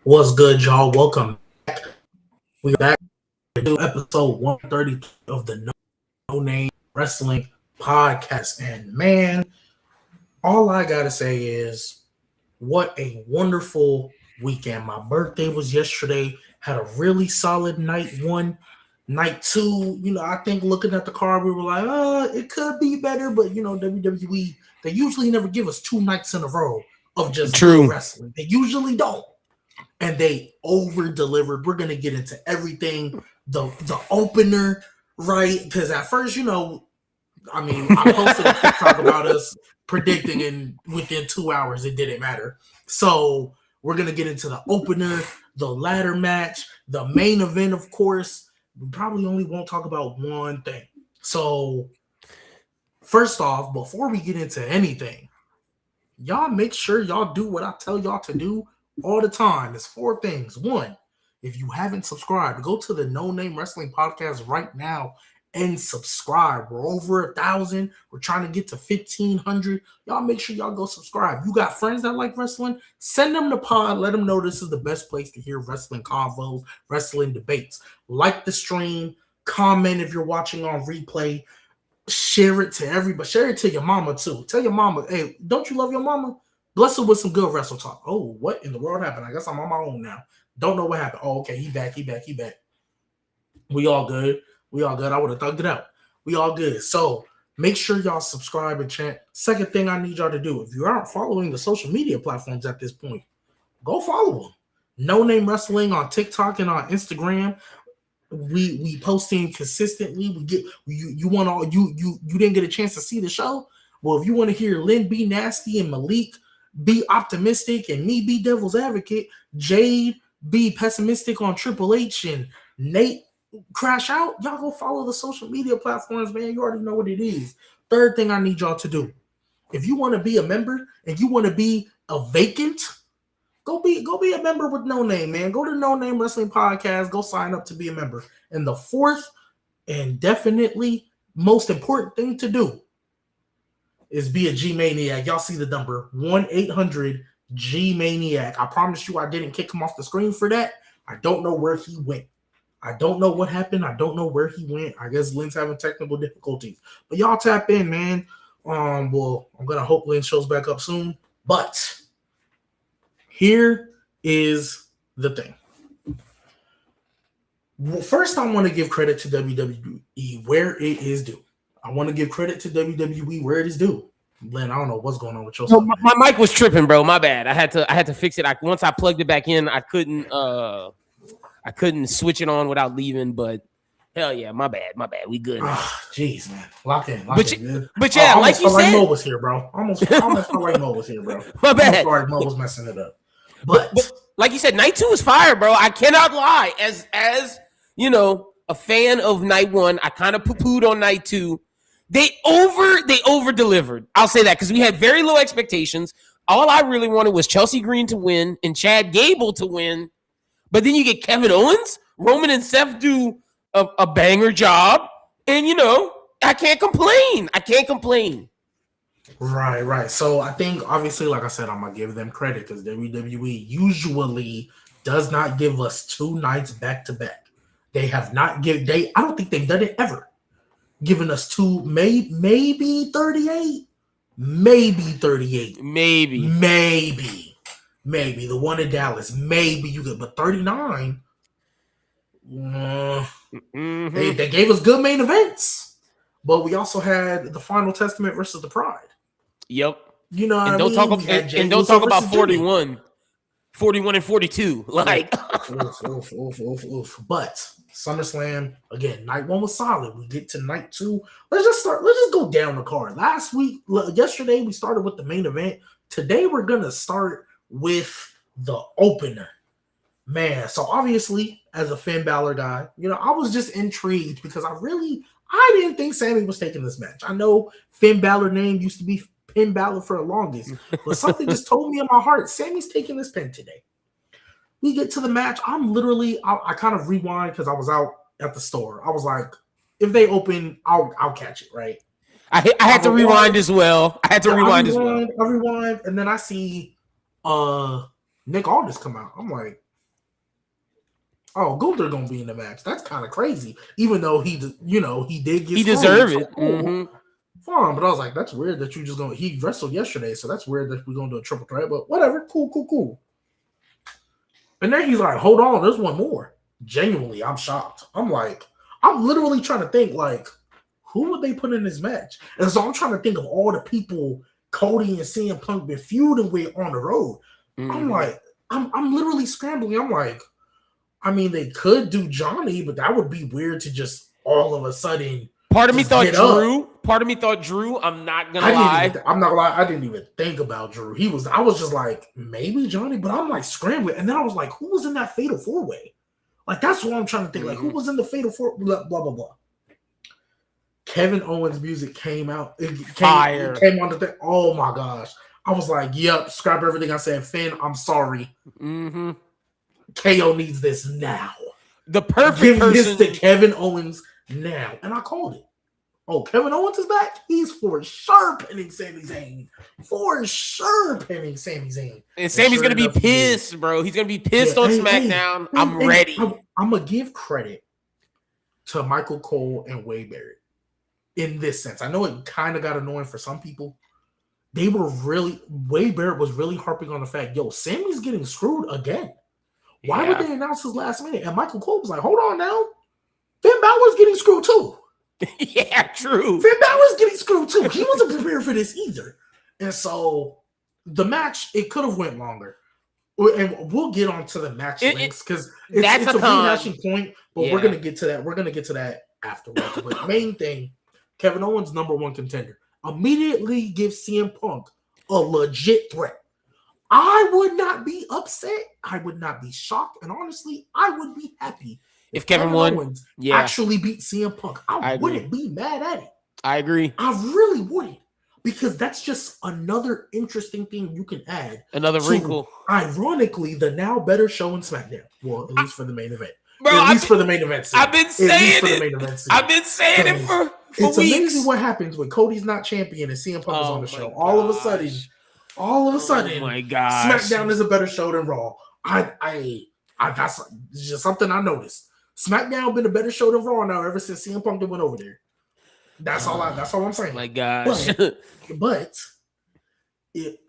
What's good, y'all? Welcome back. We are back to episode 130 of the No Name Wrestling Podcast. And man, all I gotta say is what a wonderful weekend. My birthday was yesterday. Had a really solid night one. Night two, I think looking at the card, we were like, it could be better, but WWE, they usually never give us two nights in a row of just good True. wrestling. They usually don't. And they over delivered. We're gonna get into everything. The opener, right? Because at first, I posted a TikTok about us predicting, and within 2 hours, it didn't matter. So we're gonna get into the opener, the ladder match, the main event, of course. We probably only won't talk about one thing. So first off, before we get into anything, y'all make sure y'all do what I tell y'all to do all the time. It's four things. One, if you haven't subscribed, go to the No Name Wrestling Podcast right now and subscribe. We're over 1,000. We're trying to get to 1,500. Y'all make sure y'all go subscribe. You got friends that like wrestling? Send them the pod. Let them know this is the best place to hear wrestling convos, wrestling debates. Like the stream. Comment if you're watching on replay. Share it to everybody. Share it to your mama too. Tell your mama, hey, don't you love your mama? Bless her with some good wrestle talk. Oh, what in the world happened? I guess I'm on my own now. Don't know what happened. Oh, okay, he back. We all good. I would have thugged it out. We all good. So make sure y'all subscribe and chant. Second thing I need y'all to do, if you aren't following the social media platforms at this point, go follow them. No Name Wrestling on TikTok and on Instagram. We posting consistently. We get you want all you didn't get a chance to see the show. Well, if you want to hear Lynn be nasty and Malik be optimistic and me be devil's advocate, Jade be pessimistic on Triple H and Nate crash out, y'all go follow the social media platforms, man. You already know what it is. Third thing I need y'all to do, if you want to be a member and you want to be a vacant, go be a member with No Name, man. Go to No Name Wrestling Podcast. Go sign up to be a member. And the fourth and definitely most important thing to do is be a G-Maniac. Y'all see the number, 1-800-G-Maniac. I promise you I didn't kick him off the screen for that. I don't know where he went. I don't know what happened. I don't know where he went. I guess Lynn's having technical difficulties. But y'all tap in, man. Well, I'm going to hope Lynn shows back up soon. But here is the thing. Well, first, I want to give credit to WWE where it is due. I want to give credit to WWE where it is due. Lynn, I don't know what's going on with your stuff. My mic was tripping, bro. My bad. I had to fix it. Once I plugged it back in, I couldn't switch it on without leaving. But hell yeah, my bad. We good. Jeez, man, lock in. But yeah, like you said, Mo was here, bro. Almost felt like Mo was here, bro. My bad. Sorry, Mo was messing it up. But like you said, night two was fire, bro. I cannot lie. As you know, a fan of night one, I kind of poo-pooed on night two. They over delivered. I'll say that because we had very low expectations. All I really wanted was Chelsea Green to win and Chad Gable to win. But then you get Kevin Owens, Roman and Seth do a banger job, and I can't complain. Right. So I think obviously, like I said, I'm gonna give them credit because WWE usually does not give us two nights back to back. They have not I don't think they've done it ever. Given us two, maybe 38. Maybe 38. Maybe. The one in Dallas. Maybe you could, but 39. They gave us good main events. But we also had the Final Testament versus the Pride. Yep. You know what and I don't mean? Don't talk about 41. 41 and 42. Like oof. But SummerSlam, again, night one was solid. We get to night two. Let's just go down the card. Yesterday, we started with the main event. Today, we're going to start with the opener. Man, so obviously, as a Finn Balor guy, I was just intrigued because I didn't think Sammy was taking this match. I know Finn Balor name used to be Finn Balor for the longest, but something just told me in my heart, Sammy's taking this pin today. We get to the match. I kind of rewind because I was out at the store. I was like, if they open, I'll catch it, right? I had to rewind as well. I rewind, and then I see Nick Aldis come out. I'm like, Oh, Gunther gonna be in the match. That's kind of crazy. Even though he did get He screwed, deserved so it. cool. Mm-hmm. Fine, but I was like, that's weird that you just gonna. He wrestled yesterday, so that's weird that we're gonna do a triple threat. But whatever, cool. And then he's like, hold on, there's one more. Genuinely, I'm shocked. I'm literally trying to think like, who would they put in this match? And so I'm trying to think of all the people Cody and CM Punk been feuding with on the road. Mm-hmm. I'm like, I'm literally scrambling. I'm like, I mean, they could do Johnny, but that would be weird to just all of a sudden. Part of me thought Drew. Up. Part of me thought Drew. I'm not gonna lie. I'm not gonna lie. I didn't even think about Drew. I was just like, maybe Johnny, but I'm like scrambling. And then I was like, who was in that Fatal 4-Way? Like, that's what I'm trying to think. Like, who was in the Fatal 4? Blah, blah, blah, blah. Kevin Owens' music came out. It came on the thing. Oh my gosh. I was like, yep, scrap everything I said. Finn, I'm sorry. Mm-hmm. KO needs this now. The perfect Give person. this to Kevin Owens now. And I called it. Oh, Kevin Owens is back? He's for sure pinning Sami Zayn. For sure pinning Sami Zayn. And Sami's going to be pissed, bro. He's going to be pissed on SmackDown. I'm ready. I'm going to give credit to Michael Cole and Wade Barrett in this sense. I know it kind of got annoying for some people. Wade Barrett was really harping on the fact, yo, Sami's getting screwed again. Why would they announce his last minute? And Michael Cole was like, hold on now. Finn Balor's getting screwed too. Yeah, true. Finn Balor's getting screwed too. He wasn't prepared for this either. And so the match, it could have went longer. And we'll get on to the match links because it's a rehashing point, but we're going to get to that. We're going to get to that afterwards. But main thing, Kevin Owens, number one contender. Immediately give CM Punk a legit threat. I would not be upset. I would not be shocked. And honestly, I would be happy if Kevin Owens actually beat CM Punk. I wouldn't be mad at it. I agree. I really wouldn't. Because that's just another interesting thing you can add. Another wrinkle. Ironically, the now better show in SmackDown. Well, at least for the main event. Bro, for the main event scene. I've been saying it. I've been saying it for it's weeks. Amazing what happens when Cody's not champion and CM Punk is on the show. All of a sudden, oh my God, SmackDown is a better show than Raw. I that's just something I noticed. SmackDown been a better show than Raw now ever since CM Punk went over there. That's all I'm saying. My gosh. But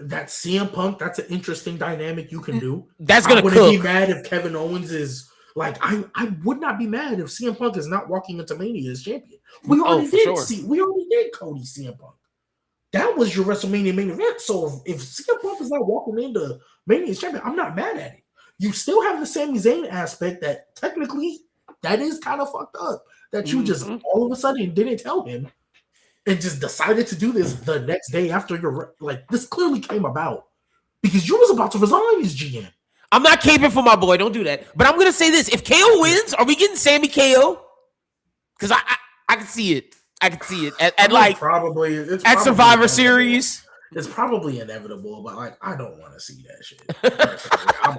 that CM Punk, that's an interesting dynamic you can do. That's gonna cook. I wouldn't be mad if Kevin Owens is like I would not be mad if CM Punk is not walking into Mania as champion. We already did Cody CM Punk. That was your WrestleMania main event. So if CM Punk is not walking into Mania as champion, I'm not mad at it. You still have the Sami Zayn aspect that technically that is kind of fucked up. That you just all of a sudden didn't tell him and just decided to do this the next day after your this clearly came about because you was about to resign as GM. I'm not caping for my boy. Don't do that. But I'm gonna say this: if KO wins, are we getting Sami KO? Because I can see it. I can see it at probably at Survivor Series. It's probably inevitable, but I don't want to see that shit. I'm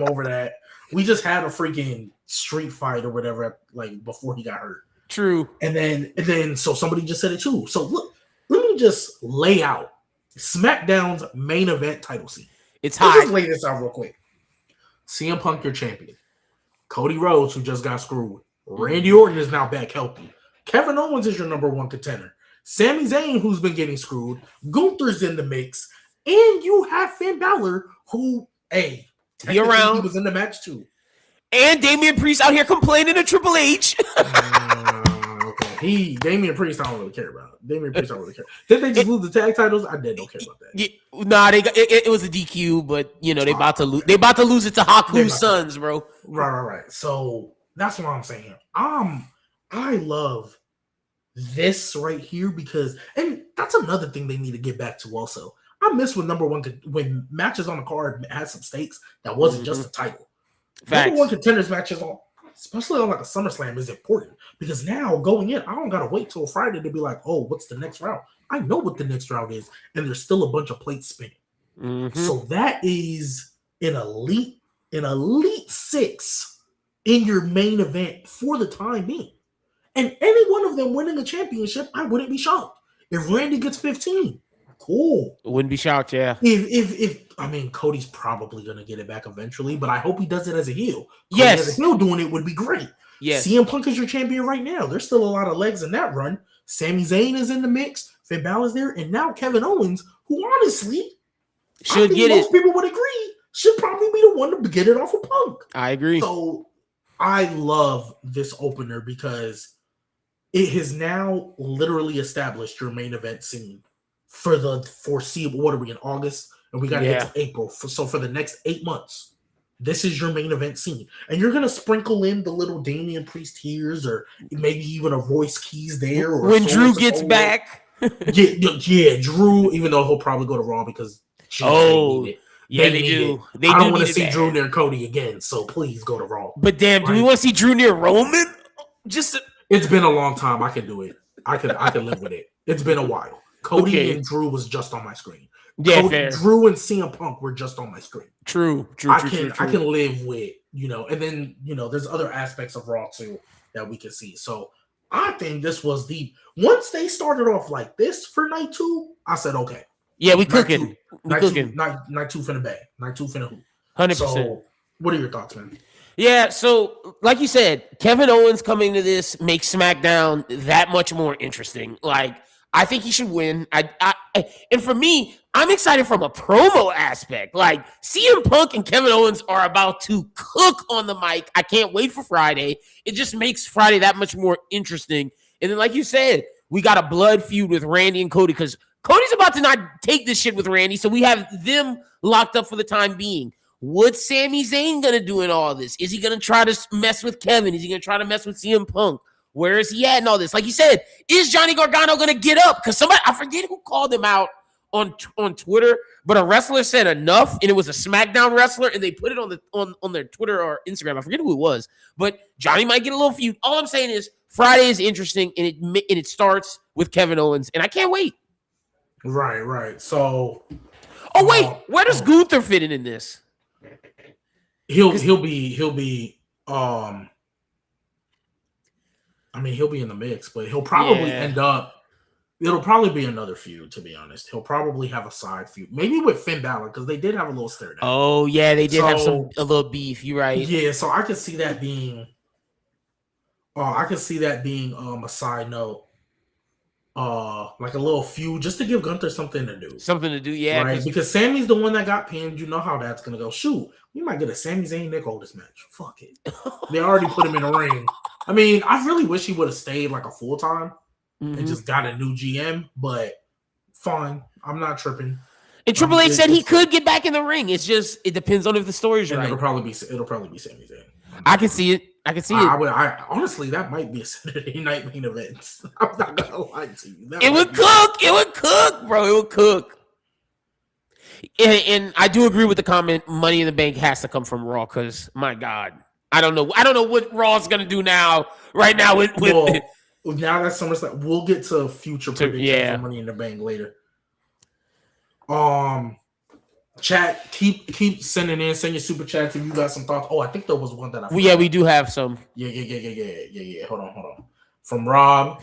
over that. We just had a freaking street fight or whatever, before he got hurt. True. And then so somebody just said it too. So look, let me just lay out SmackDown's main event title scene. It's high. Let's just lay this out real quick. CM Punk, your champion. Cody Rhodes, who just got screwed. Randy Orton is now back healthy. Kevin Owens is your number one contender. Sami Zayn, who's been getting screwed. Gunther's in the mix. And you have Finn Balor, who, he was in the match too. And Damian Priest out here complaining to Triple H. Okay. Damian Priest, I don't really care about. Did they just lose the tag titles? I don't care about that. Yeah, nah, it was a DQ, but they about to lose. They about to lose it to Haku's sons, bro. Right. So that's what I'm saying. I love this right here because, and that's another thing they need to get back to also. I miss when matches on the card had some stakes that wasn't just a title. Facts. Number one contenders matches especially on a SummerSlam is important because now going in, I don't gotta wait till Friday to be like, oh, what's the next route? I know what the next route is, and there's still a bunch of plates spinning. So that is an elite 6 in your main event for the time being. And any one of them winning a championship, I wouldn't be shocked. If Randy gets 15, cool. Wouldn't be shocked, yeah. If I mean, Cody's probably gonna get it back eventually, but I hope he does it as a heel. Cody Yes. as a heel doing it would be great. Yes. CM Punk is your champion right now. There's still a lot of legs in that run. Sami Zayn is in the mix. Finn Balor's there, and now Kevin Owens, who honestly should get most people would agree should probably be the one to get it off of Punk. I agree. So I love this opener because it has now literally established your main event scene for the foreseeable. What are we in August? And we got to get to April. So for the next 8 months, this is your main event scene. And you're going to sprinkle in the little Damian Priest hears or maybe even a voice keys there. Or when Drew gets back. yeah, Drew, even though he'll probably go to Raw because they do. I don't want to see Drew near Cody again, so please go to Raw. But damn, do we want to see Drew near Roman? It's been a long time. I can do it. I can live with it. It's been a while. Cody and Drew was just on my screen. Yeah, fair. Drew and CM Punk were just on my screen. True. I can live with, and then, there's other aspects of Raw too that we can see. So I think this was once they started off like this for night 2, I said, okay. Yeah, we cooking. Night 2 finna bang. Night 2 finna hoop. 100%. So what are your thoughts, man? Yeah, so like you said, Kevin Owens coming to this makes SmackDown that much more interesting. Like, I think he should win. And for me, I'm excited from a promo aspect. Like, CM Punk and Kevin Owens are about to cook on the mic. I can't wait for Friday. It just makes Friday that much more interesting. And then, like you said, we got a blood feud with Randy and Cody because Cody's about to not take this shit with Randy, so we have them locked up for the time being. What's Sami Zayn going to do in all this? Is he going to try to mess with Kevin? Is he going to try to mess with CM Punk? Where is he at in all this? Like you said, is Johnny Gargano going to get up? Because somebody, I forget who called him out on Twitter, but a wrestler said enough, and it was a SmackDown wrestler, and they put it on their Twitter or Instagram. I forget who it was, but Johnny might get a little feud. All I'm saying is Friday is interesting, and it starts with Kevin Owens, and I can't wait. Right. So, wait, where does Gunther fit in this? He'll be I mean, he'll be in the mix, but he'll probably end up. It'll probably be another feud, to be honest. He'll probably have a side feud, maybe with Finn Balor, because they did have a little stare down. Oh yeah, they did have a little beef. You're right. Yeah, so I could see that being. A side note, like a little feud, just to give Gunther something to do. Yeah, right. Because Sammy's the one that got pinned. You know how that's gonna go. Shoot, we might get a Sami Zayn Nick Aldis match. Fuck it. They already put him in the ring. I mean, I really wish he would have stayed like a full time and just got a new GM, but fine. I'm not tripping. And Triple H said he could get back in the ring. It's just it depends on if the story's right. It'll probably be Sami Zayn. I can see it. I honestly, that might be a Saturday night main event. I'm not gonna lie to you. It would cook, bro. It would cook. And I do agree with the comment. Money in the Bank has to come from Raw because my God, I don't know what Raw's gonna do now. Right now, with now that's SummerSlam. We'll get to future predictions for Money in the Bank later. Chat, keep sending in. Send your super chats if you got some thoughts. Oh, I think there was one that I forgot. Yeah, we do have some. Yeah. Hold on. From Rob.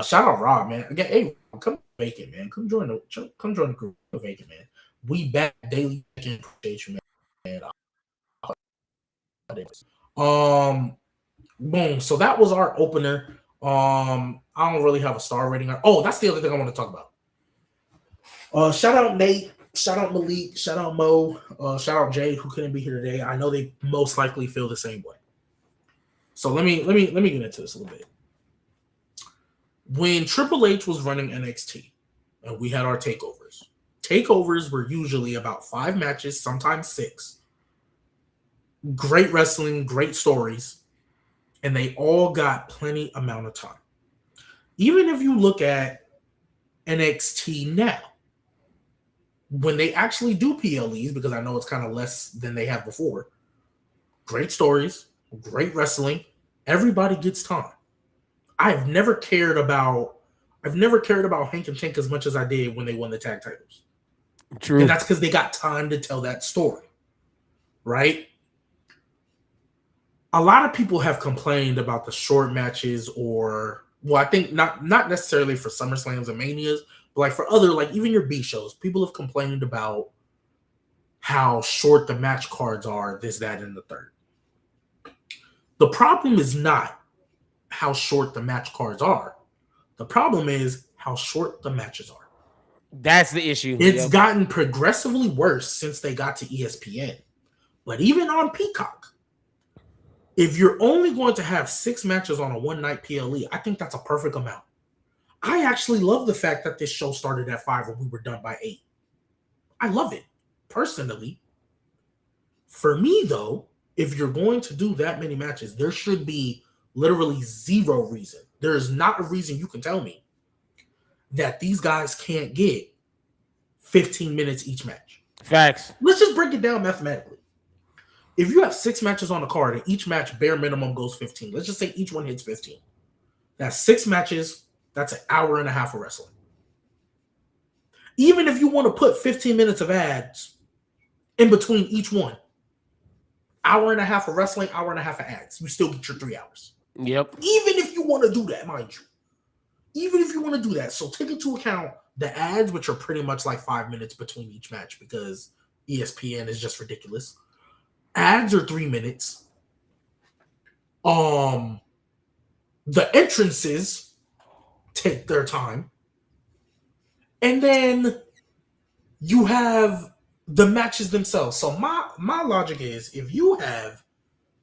Shout out Rob, man. Again, hey, come vacant, man. Come join the group. Vacant, man. We back daily. Appreciate you, man. Boom. So that was our opener. I don't really have a star rating. Oh, that's the other thing I want to talk about. Shout out Nate. Shout out Malik. Shout out Mo. Shout out Jay, who couldn't be here today. I know they most likely feel the same way. So let me get into this a little bit. When Triple H was running NXT, and we had our takeovers were usually about 5 matches, sometimes 6. Great wrestling, great stories, and they all got plenty amount of time. Even if you look at NXT now, when they actually do PLEs, because I know it's kind of less than they have before, great stories, great wrestling, everybody gets time. I've never cared about Hank and Tank as much as I did when they won the tag titles. True. And that's because they got time to tell that story. Right? A lot of people have complained about the short matches I think not necessarily for SummerSlams and Manias, but like for other, like even your B shows, people have complained about how short the match cards are, this, that, and the third. The problem is not how short the match cards are. The problem is how short the matches are. That's the issue. It's gotten progressively worse since they got to ESPN. But even on Peacock, if you're only going to have 6 matches on a one-night PLE, I think that's a perfect amount. I actually love the fact that this show started at 5 and we were done by 8. I love it, personally. For me, though, if you're going to do that many matches, there should be literally zero reason. There is not a reason you can tell me that these guys can't get 15 minutes each match. Facts. Let's just break it down mathematically. If you have 6 matches on the card and each match bare minimum goes 15, let's just say each one hits 15. That's 6 matches. That's an hour and a half of wrestling. Even if you want to put 15 minutes of ads in between each one, hour and a half of wrestling, hour and a half of ads, you still get your 3 hours. Yep. Even if you want to do that, mind you. Even if you want to do that. So take into account the ads, which are pretty much like 5 minutes between each match because ESPN is just ridiculous. Ads are 3 minutes. The entrances take their time. And then you have the matches themselves. So my logic is, if you have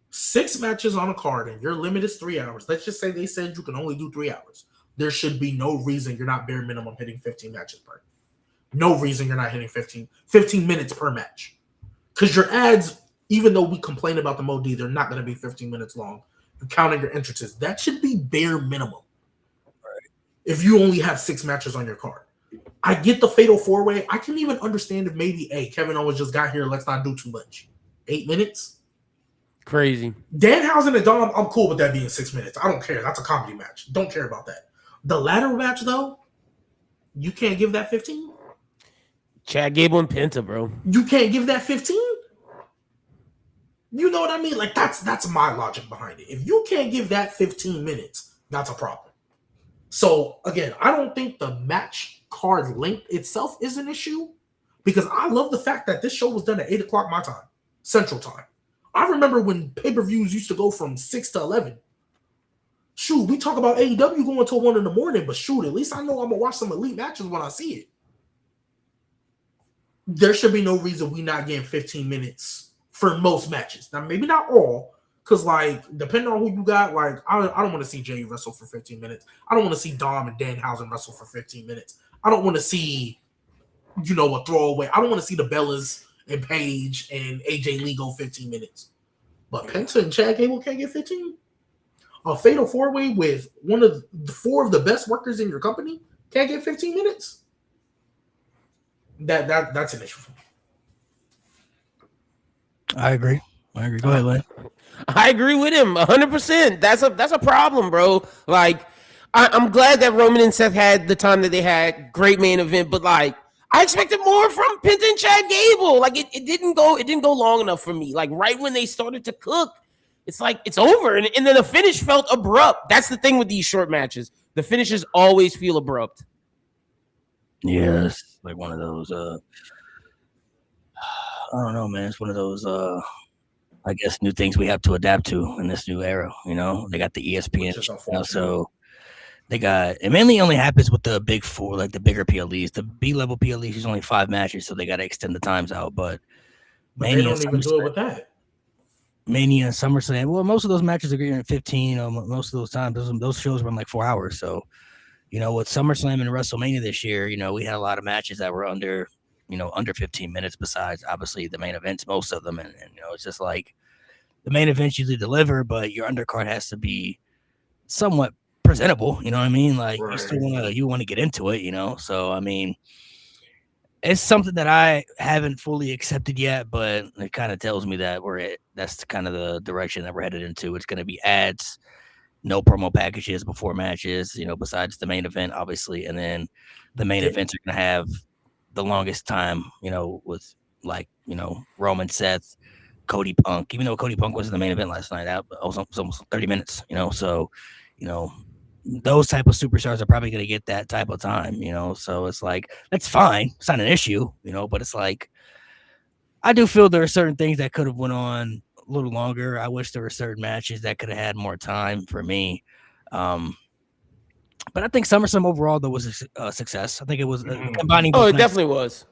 6 matches on a card and your limit is 3 hours, let's just say they said you can only do 3 hours. There should be no reason you're not bare minimum hitting 15 matches per. No reason you're not hitting 15 minutes per match. Because your ads, even though we complain about the MOD, they're not going to be 15 minutes long. You're counting your entrances. That should be bare minimum. Right. If you only have 6 matches on your card. I get the fatal 4-way. I can even understand if maybe, hey, Kevin Owens just got here. Let's not do too much. 8 minutes? Crazy. Danhausen and Dom, I'm cool with that being 6 minutes. I don't care. That's a comedy match. Don't care about that. The ladder match, though, you can't give that 15? Chad Gable and Penta, bro. You can't give that 15? You know what I mean? Like, that's my logic behind it. If you can't give that 15 minutes, that's a problem. So, again, I don't think the match card length itself is an issue because I love the fact that this show was done at 8 o'clock my time, Central Time. I remember when pay-per-views used to go from 6 to 11. Shoot, we talk about AEW going until 1 in the morning, but shoot, at least I know I'm going to watch some elite matches when I see it. There should be no reason we not getting 15 minutes for most matches. Now, maybe not all, because, like, depending on who you got, like, I don't want to see Jay wrestle for 15 minutes. I don't want to see Dom and Danhausen wrestle for 15 minutes. I don't want to see, a throwaway. I don't want to see the Bellas and Paige and AJ Lee go 15 minutes. But Penta and Chad Gable can't get 15? A fatal 4-way with one of the 4 of the best workers in your company can't get 15 minutes? That's an issue for me. I agree. Go ahead, Lynn. I agree with him 100%. That's a problem, bro. Like, I'm glad that Roman and Seth had the time that they had. Great main event, but like, I expected more from Penta and Chad Gable. Like, it didn't go long enough for me. Like, right when they started to cook, it's like it's over, and then the finish felt abrupt. That's the thing with these short matches. The finishes always feel abrupt. Yeah, it's like one of those. I don't know, man. It's one of those. I guess new things we have to adapt to in this new era. They got the ESPN, so they got it. Mainly only happens with the big 4, like the bigger PLEs. The B-level PLEs is only 5 matches, so they got to extend the times out. But they don't even do it with that. Mania and SummerSlam. Well, most of those matches are getting 15. Most of those times, those shows run like 4 hours. So, with SummerSlam and WrestleMania this year, we had a lot of matches that were under 15 minutes. Besides, obviously, the main events, most of them, and it's just like the main events usually deliver, but your undercard has to be somewhat presentable. You know what I mean? Like, right. You want to get into it. So I mean. It's something that I haven't fully accepted yet, but it kind of tells me that that's kind of the direction that we're headed into. It's going to be ads, no promo packages before matches, besides the main event, obviously. And then the main events are going to have the longest time, with like, Roman, Seth, Cody Punk, even though Cody Punk wasn't the main event last night, that was almost 30 minutes, so, those type of superstars are probably going to get that type of time, so it's like, that's fine. It's not an issue, but it's like, I do feel there are certain things that could have went on a little longer. I wish there were certain matches that could have had more time for me. But I think SummerSlam overall though was a success. I think it was combining. Oh, Both it nights, definitely was.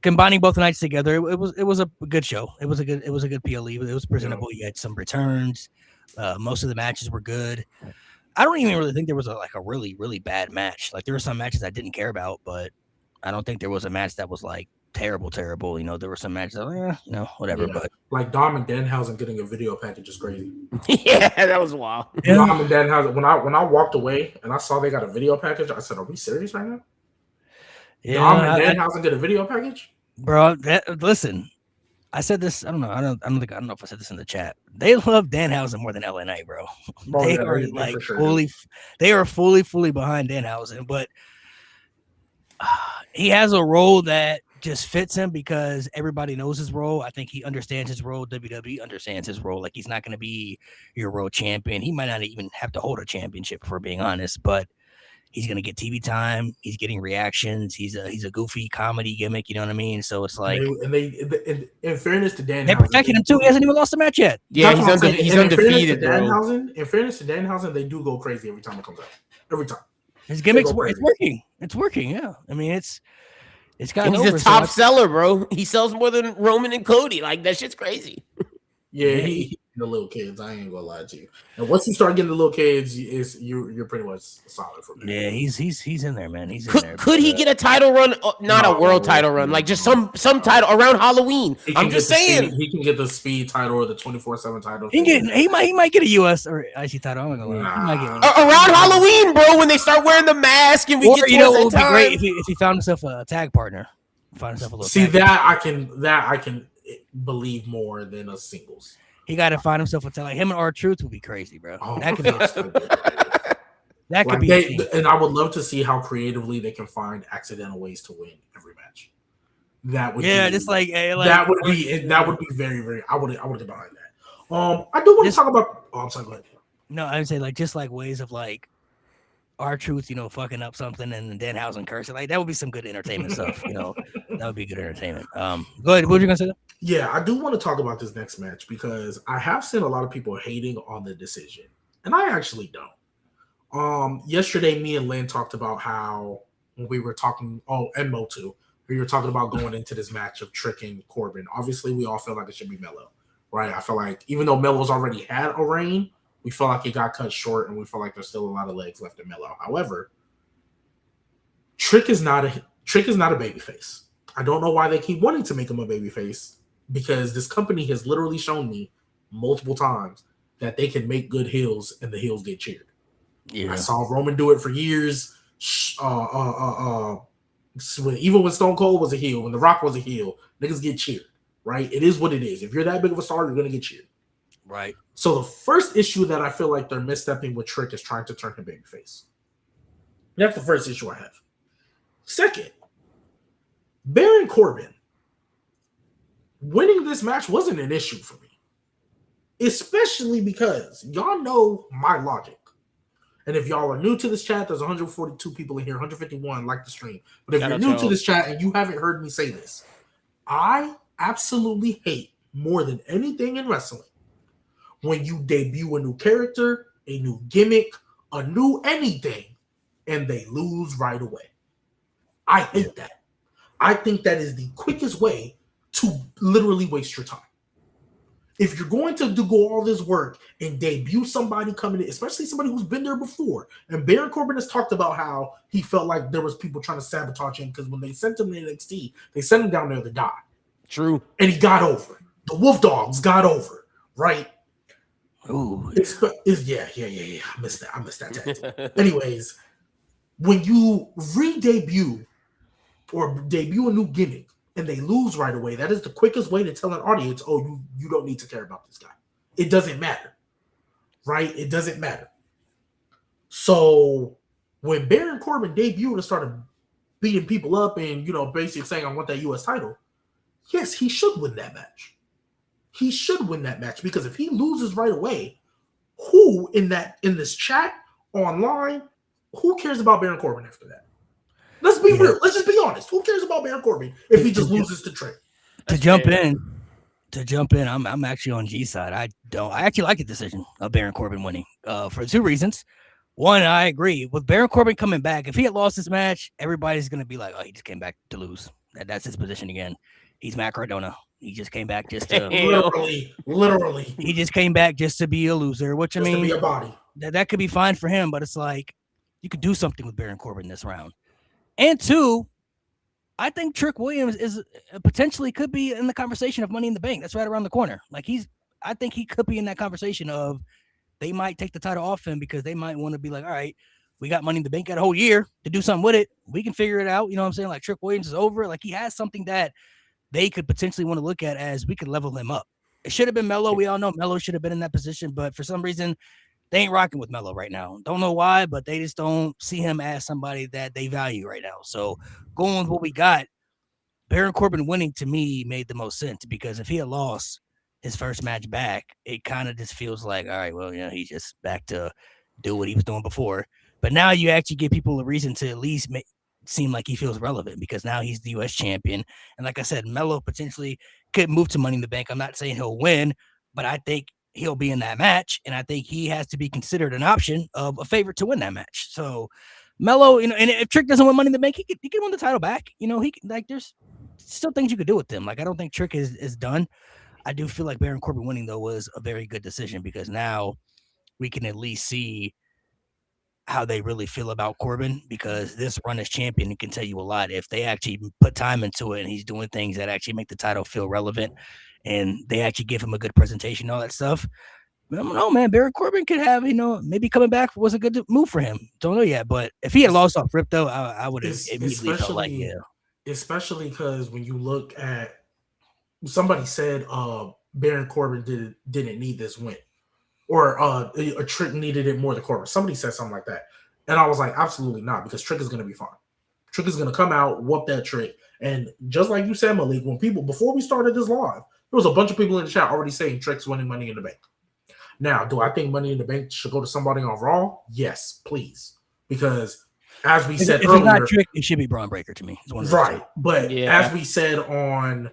combining both nights together. It was a good show. It was a good PLE. It was presentable. You had some returns. Most of the matches were good. I don't even really think there was a really really bad match. Like there were some matches I didn't care about, but I don't think there was a match that was like terrible. There were some matches that whatever. Yeah. But like Dom and Danhausen getting a video package is crazy. Yeah, that was wild. Yeah. Dom and Danhausen, when I walked away and I saw they got a video package, I said, "Are we serious right now?" Yeah, Dom and Danhausen get a video package, bro. Listen, I said this. I don't know. I don't know if I said this in the chat. They love Danhausen more than LNA, bro. They are like fully. They are fully behind Danhausen, but he has a role that just fits him because everybody knows his role. I think he understands his role. WWE understands his role. Like he's not going to be your world champion. He might not even have to hold a championship, for being honest, but he's going to get TV time. He's getting reactions. He's a goofy comedy gimmick. You know what I mean? So it's like, in fairness to Danhausen, they're protecting him too. He hasn't even lost a match yet. Yeah, he's undefeated, bro. In fairness to Danhausen, they do go crazy every time it comes out. Every time. His gimmick's it's working. It's working. Yeah. I mean, it's got. He's a top seller, bro. He sells more than Roman and Cody. Like that shit's crazy. Yeah, he the little kids. I ain't gonna lie to you. And once you start getting the little kids, you're pretty much solid for me. Yeah, he's in there, man. He's in there. Could he get a title run? Not a world title run, like just some title around Halloween. I'm just saying he can get the speed title or the 24/7 title. He might get a US or IC title. I'm not gonna lie. He might get one. Around Halloween, bro, when they start wearing the mask and we get it would be great if he found himself a tag partner. Find himself a little. See that I can believe more than a singles. He got to find himself a tag. Like him and R-Truth would be crazy, bro. Oh, that could be. That could be. And I would love to see how creatively they can find accidental ways to win every match. That would just like that would be very very. I would get behind that. I do want to talk about. Oh, I'm sorry. Go ahead. No, I would say like just like ways of like R-Truth, fucking up something and Danhausen cursing. Like that would be some good entertainment stuff. That would be good entertainment. Go ahead. What were you gonna say? Yeah, I do want to talk about this next match because I have seen a lot of people hating on the decision, and I actually don't. Yesterday, me and Lynn talked about how when we were talking, and Mo too, we were talking about going into this match of Trick and Corbin. Obviously, we all feel like it should be Melo, right? I feel like even though Melo's already had a reign, we feel like it got cut short, and we feel like there's still a lot of legs left in Melo. However, Trick is not a babyface. I don't know why they keep wanting to make him a babyface. Because this company has literally shown me multiple times that they can make good heels and the heels get cheered. Yeah. I saw Roman do it for years. Even when Stone Cold was a heel, when The Rock was a heel, niggas get cheered, right? It is what it is. If you're that big of a star, you're going to get cheered. Right. So the first issue that I feel like they're misstepping with Trick is trying to turn him babyface. That's the first issue I have. Second, Baron Corbin. Winning this match wasn't an issue for me, especially because y'all know my logic. And if y'all are new to this chat, there's 142 people in here, 151 like the stream. But if you're new to this chat and you haven't heard me say this, I absolutely hate more than anything in wrestling when you debut a new character, a new gimmick, a new anything, and they lose right away. I hate that. I think that is the quickest way to literally waste your time. If you're going to do all this work and debut somebody coming in, especially somebody who's been there before, and Baron Corbin has talked about how he felt like there was people trying to sabotage him because when they sent him to NXT, they sent him down there to die. True. And he got over. The Wolf Dogs got over, right? Ooh. Yeah. I missed that. Anyways, when you re-debut or debut a new gimmick, and they lose right away, that is the quickest way to tell an audience, oh, you don't need to care about this guy. It doesn't matter, right? It doesn't matter. So when Baron Corbin debuted and started beating people up and, basically saying, I want that U.S. title, yes, he should win that match. He should win that match because if he loses right away, who in this chat, online, who cares about Baron Corbin after that? Let's be real. Let's just be honest. Who cares about Baron Corbin if he just loses to Trick? To jump in, I'm actually on G side. I actually like the decision of Baron Corbin winning. For two reasons. One, I agree with Baron Corbin coming back. If he had lost this match, everybody's gonna be like, "Oh, he just came back to lose." That's his position again. He's Matt Cardona. He just came back just to. Literally. He just came back just to be a loser. Which just I mean, to be a body. That could be fine for him, but it's like you could do something with Baron Corbin this round. And two, I think Trick Williams is potentially could be in the conversation of Money in the Bank. That's right around the corner. Like I think he could be in that conversation of they might take the title off him because they might want to be like, all right, we got Money in the Bank, got a whole year to do something with it. We can figure it out. You know what I'm saying? Like Trick Williams is over. Like he has something that they could potentially want to look at as we could level him up. It should have been Melo. We all know Melo should have been in that position, but for some reason, they ain't rocking with Melo right now. Don't know why, but they just don't see him as somebody that they value right now. So going with what we got, Baron Corbin winning to me made the most sense because if he had lost his first match back, it kind of just feels like, all right, well, he's just back to do what he was doing before. But now you actually give people a reason to at least seem like he feels relevant because now he's the U.S. champion. And like I said, Melo potentially could move to Money in the Bank. I'm not saying he'll win, but I think he'll be in that match. And I think he has to be considered an option of a favorite to win that match. So Melo, and if Trick doesn't win Money in the Bank, he can win the title back. There's still things you could do with him. Like, I don't think Trick is done. I do feel like Baron Corbin winning, though, was a very good decision because now we can at least see how they really feel about Corbin because this run as champion can tell you a lot. If they actually put time into it and he's doing things that actually make the title feel relevant and they actually give him a good presentation, all that stuff. I don't know, man. Baron Corbin could have, maybe coming back was a good move for him. Don't know yet. But if he had lost off Rip, though, I would have immediately felt like, yeah. Especially because when you look at somebody said Baron Corbin didn't need this win, or a Trick needed it more than Corbin. Somebody said something like that, and I was like, absolutely not, because Trick is going to be fine. Trick is going to come out, whoop that Trick, and just like you said, Malik, before we started this live, there was a bunch of people in the chat already saying Trick's winning Money in the Bank. Now, do I think Money in the Bank should go to somebody on Raw? Yes, please, because as we said earlier, not Trick, it should be Braun Breaker to me. Right, but as we said on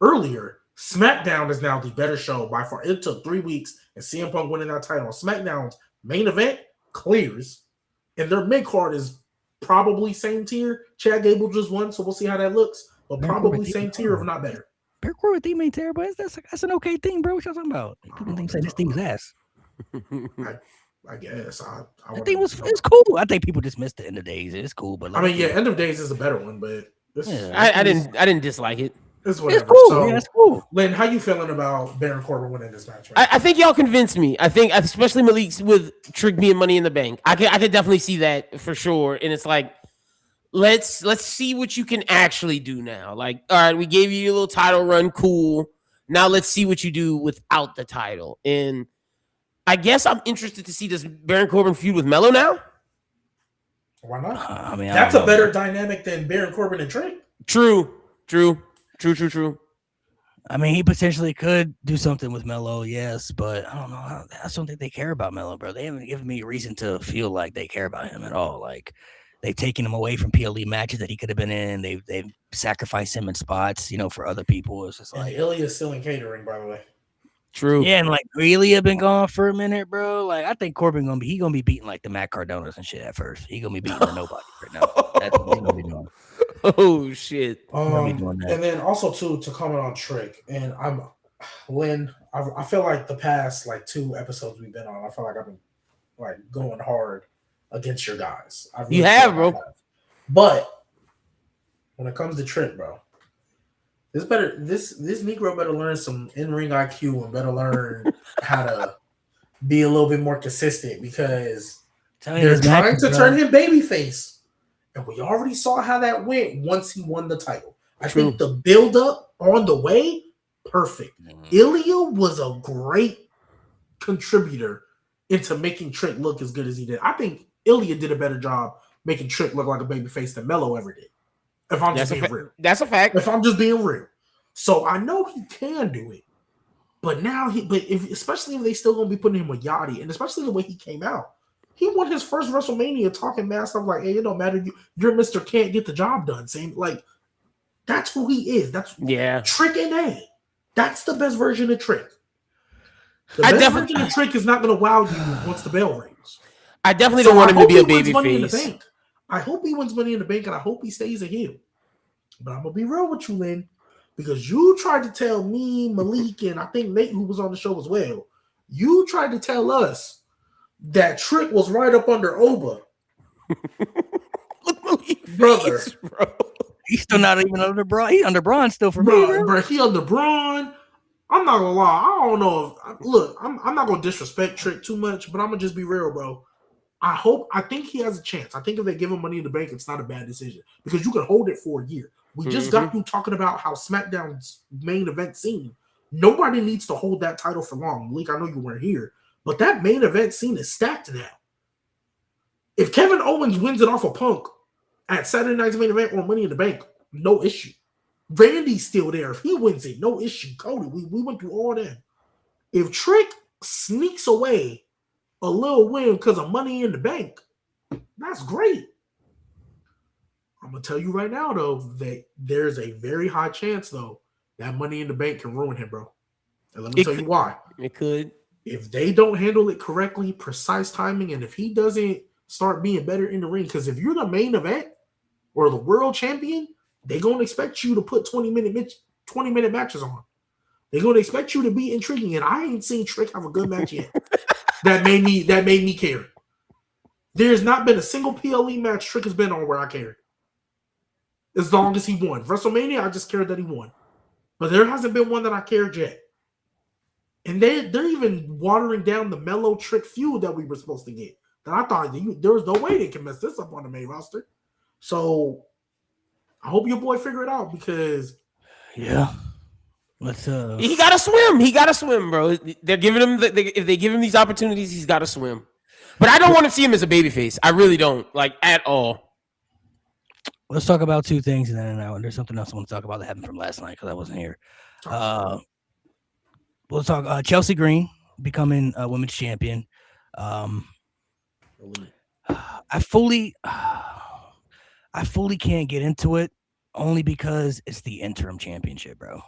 earlier, SmackDown is now the better show by far. It took 3 weeks, and CM Punk winning that title. SmackDown's main event clears, and their mid card is probably same tier. Chad Gable just won, so we'll see how that looks. But probably same tier, if not better. Baron Corbin theme ain't terrible. That's an okay theme, bro. What y'all talking about? People say this thing is ass. I guess I think it's cool. I think people just missed the End of Days. It's cool, but End of Days is a better one, but I didn't dislike it. It's whatever. It's cool. So, it's cool. Lynn, how you feeling about Baron Corbin winning this match? I think y'all convinced me. I think, especially Malik with Trick being Money in the Bank, I could definitely see that for sure. And it's like, let's see what you can actually do now. Like, all right, we gave you a little title run, cool. Now let's see what you do without the title. And I guess I'm interested to see this Baron Corbin feud with Melo now. Why not? That's a better dynamic than Baron Corbin and Trick. True. I mean, he potentially could do something with Melo, yes, but I don't know. I just don't think they care about Melo, bro. They haven't given me a reason to feel like they care about him at all. Like, they've taken him away from PLE matches that he could have been in. They've sacrificed him in spots, for other people. It's just like Ilya's still in catering, by the way. True. Yeah, and like Ilya been gone for a minute, bro. Like, I think Corbin gonna be beating like the Matt Cardonas and shit at first. He gonna be beating the nobody right now. That's what he's gonna be doing. Oh shit! And then also too, to comment on Trick, and I feel like the past 2 episodes we've been on, I feel like I've been going hard against your guys. You have, bro. But when it comes to Trick, bro, this Negro better learn some in-ring IQ and better learn how to be a little bit more consistent because they're trying to turn him babyface. And we already saw how that went once he won the title. I think the build-up on the way, perfect. Ilya was a great contributor into making Trick look as good as he did. I think Ilya did a better job making Trick look like a babyface than Melo ever did. If I'm just being real. That's a fact. If I'm just being real. So I know he can do it. But now especially if they still gonna be putting him with Yachty, and especially the way he came out. He won his first WrestleMania talking mad stuff like, hey, it don't matter. You're Mr. Can't get the job done. Same That's who he is. That's Yeah. Trick and A. That's the best version of Trick. The I best definitely version of Trick is not going to wow you once the bell rings. I definitely So don't want I him to hope be he a wins baby Money in the face. Bank. I hope he wins Money in the Bank, and I hope he stays a heel. But I'm going to be real with you, Lynn, because you tried to tell me, Malik, and I think Nate, who was on the show as well, you tried to tell us that Trick was right up under Oba. Brother. Face, bro. He's still not even under Braun. He's under Braun still for me, bro. He under Braun. I'm not gonna lie. I don't know if look. I'm not gonna disrespect Trick too much, but I'm gonna just be real, bro. I think he has a chance. I think if they give him Money in the Bank, it's not a bad decision because you can hold it for a year. We just got through talking about how SmackDown's main event scene. Nobody needs to hold that title for long. Malik, I know you weren't here, but that main event scene is stacked now. If Kevin Owens wins it off of Punk at Saturday Night's Main Event or Money in the Bank, no issue. Randy's still there. If he wins it, no issue. Cody, we went through all that. If Trick sneaks away a little win because of Money in the Bank, that's great. I'm going to tell you right now, though, that there's a very high chance, though, that Money in the Bank can ruin him, bro. And let me tell you why. It could. If they don't handle it correctly, precise timing, and if he doesn't start being better in the ring, because if you're the main event or the world champion, they're going to expect you to put 20-minute matches on. They're going to expect you to be intriguing, and I ain't seen Trick have a good match yet. that made me care. There's not been a single PLE match Trick has been on where I cared. As long as he won. WrestleMania, I just cared that he won. But there hasn't been one that I cared yet. And they're even watering down the mellow Trick feud that we were supposed to get. That I thought there was no way they can mess this up on the main roster. So I hope your boy figure it out because yeah. Let's he gotta swim. He gotta swim, bro. They're giving him if they give him these opportunities, he's gotta swim. But I don't want to see him as a babyface. I really don't, like, at all. Let's talk about two things, and then there's something else I want to talk about that happened from last night because I wasn't here. We'll talk Chelsea Green becoming a women's champion. I fully can't get into it only because it's the interim championship, bro.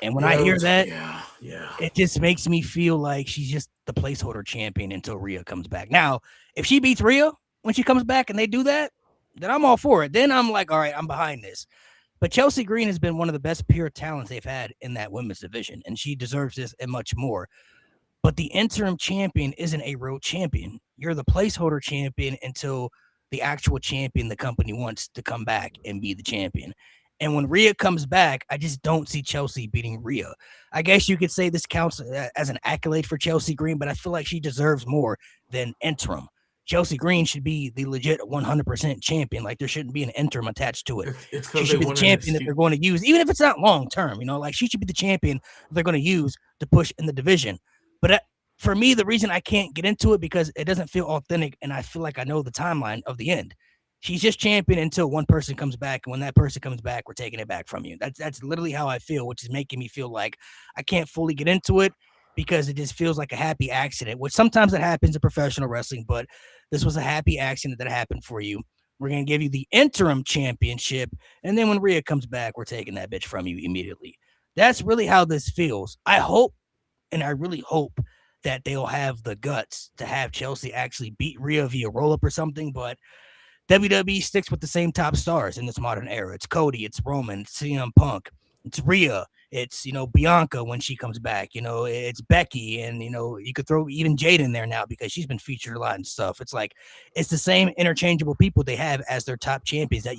And when I hear that, it just makes me feel like she's just the placeholder champion until Rhea comes back. Now, if she beats Rhea when she comes back and they do that, then I'm all for it. Then I'm like, all right, I'm behind this. But Chelsea Green has been one of the best pure talents they've had in that women's division, and she deserves this and much more. But the interim champion isn't a real champion. You're the placeholder champion until the actual champion the company wants to come back and be the champion. And when Rhea comes back, I just don't see Chelsea beating Rhea. I guess you could say this counts as an accolade for Chelsea Green, but I feel like she deserves more than interim. Chelsea Green should be the legit 100% champion. Like, there shouldn't be an interim attached to it. She should be the champion that they're going to use, even if it's not long term. Like, she should be the champion they're going to use to push in the division. But for me, the reason I can't get into it because it doesn't feel authentic, and I feel like I know the timeline of the end. She's just champion until one person comes back, and when that person comes back, we're taking it back from you. That's literally how I feel, which is making me feel like I can't fully get into it because it just feels like a happy accident, which sometimes it happens in professional wrestling, but this was a happy accident that happened for you. We're going to give you the interim championship, and then when Rhea comes back, we're taking that bitch from you immediately. That's really how this feels. I hope, and I really hope, that they'll have the guts to have Chelsea actually beat Rhea via roll-up or something, but WWE sticks with the same top stars in this modern era. It's Cody, it's Roman, it's CM Punk, it's Rhea, it's, Bianca when she comes back, it's Becky, and, you could throw even Jade in there now because she's been featured a lot and stuff. It's like, it's the same interchangeable people they have as their top champions that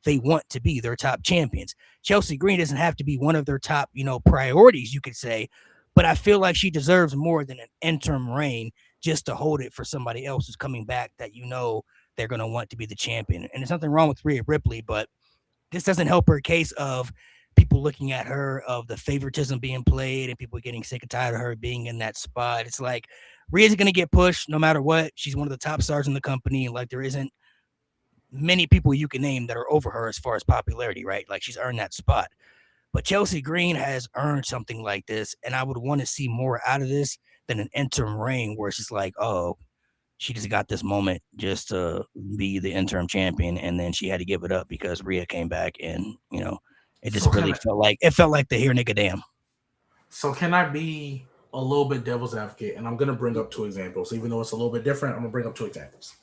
they want to be their top champions. Chelsea Green doesn't have to be one of their top, priorities, you could say, but I feel like she deserves more than an interim reign just to hold it for somebody else who's coming back that they're going to want to be the champion. And there's nothing wrong with Rhea Ripley, but this doesn't help her case of people looking at her, of the favoritism being played and people getting sick and tired of her being in that spot. It's like Rhea's going to get pushed no matter what. She's one of the top stars in the company. Like, there isn't many people you can name that are over her as far as popularity, right? Like, she's earned that spot. But Chelsea Green has earned something like this, and I would want to see more out of this than an interim reign where it's just like, oh, she just got this moment just to be the interim champion, and then she had to give it up because Rhea came back, and it just So really felt like the here nigga damn. So can I be a little bit devil's advocate? And I'm gonna bring up 2 examples, even though it's a little bit different. I'm gonna bring up 2 examples.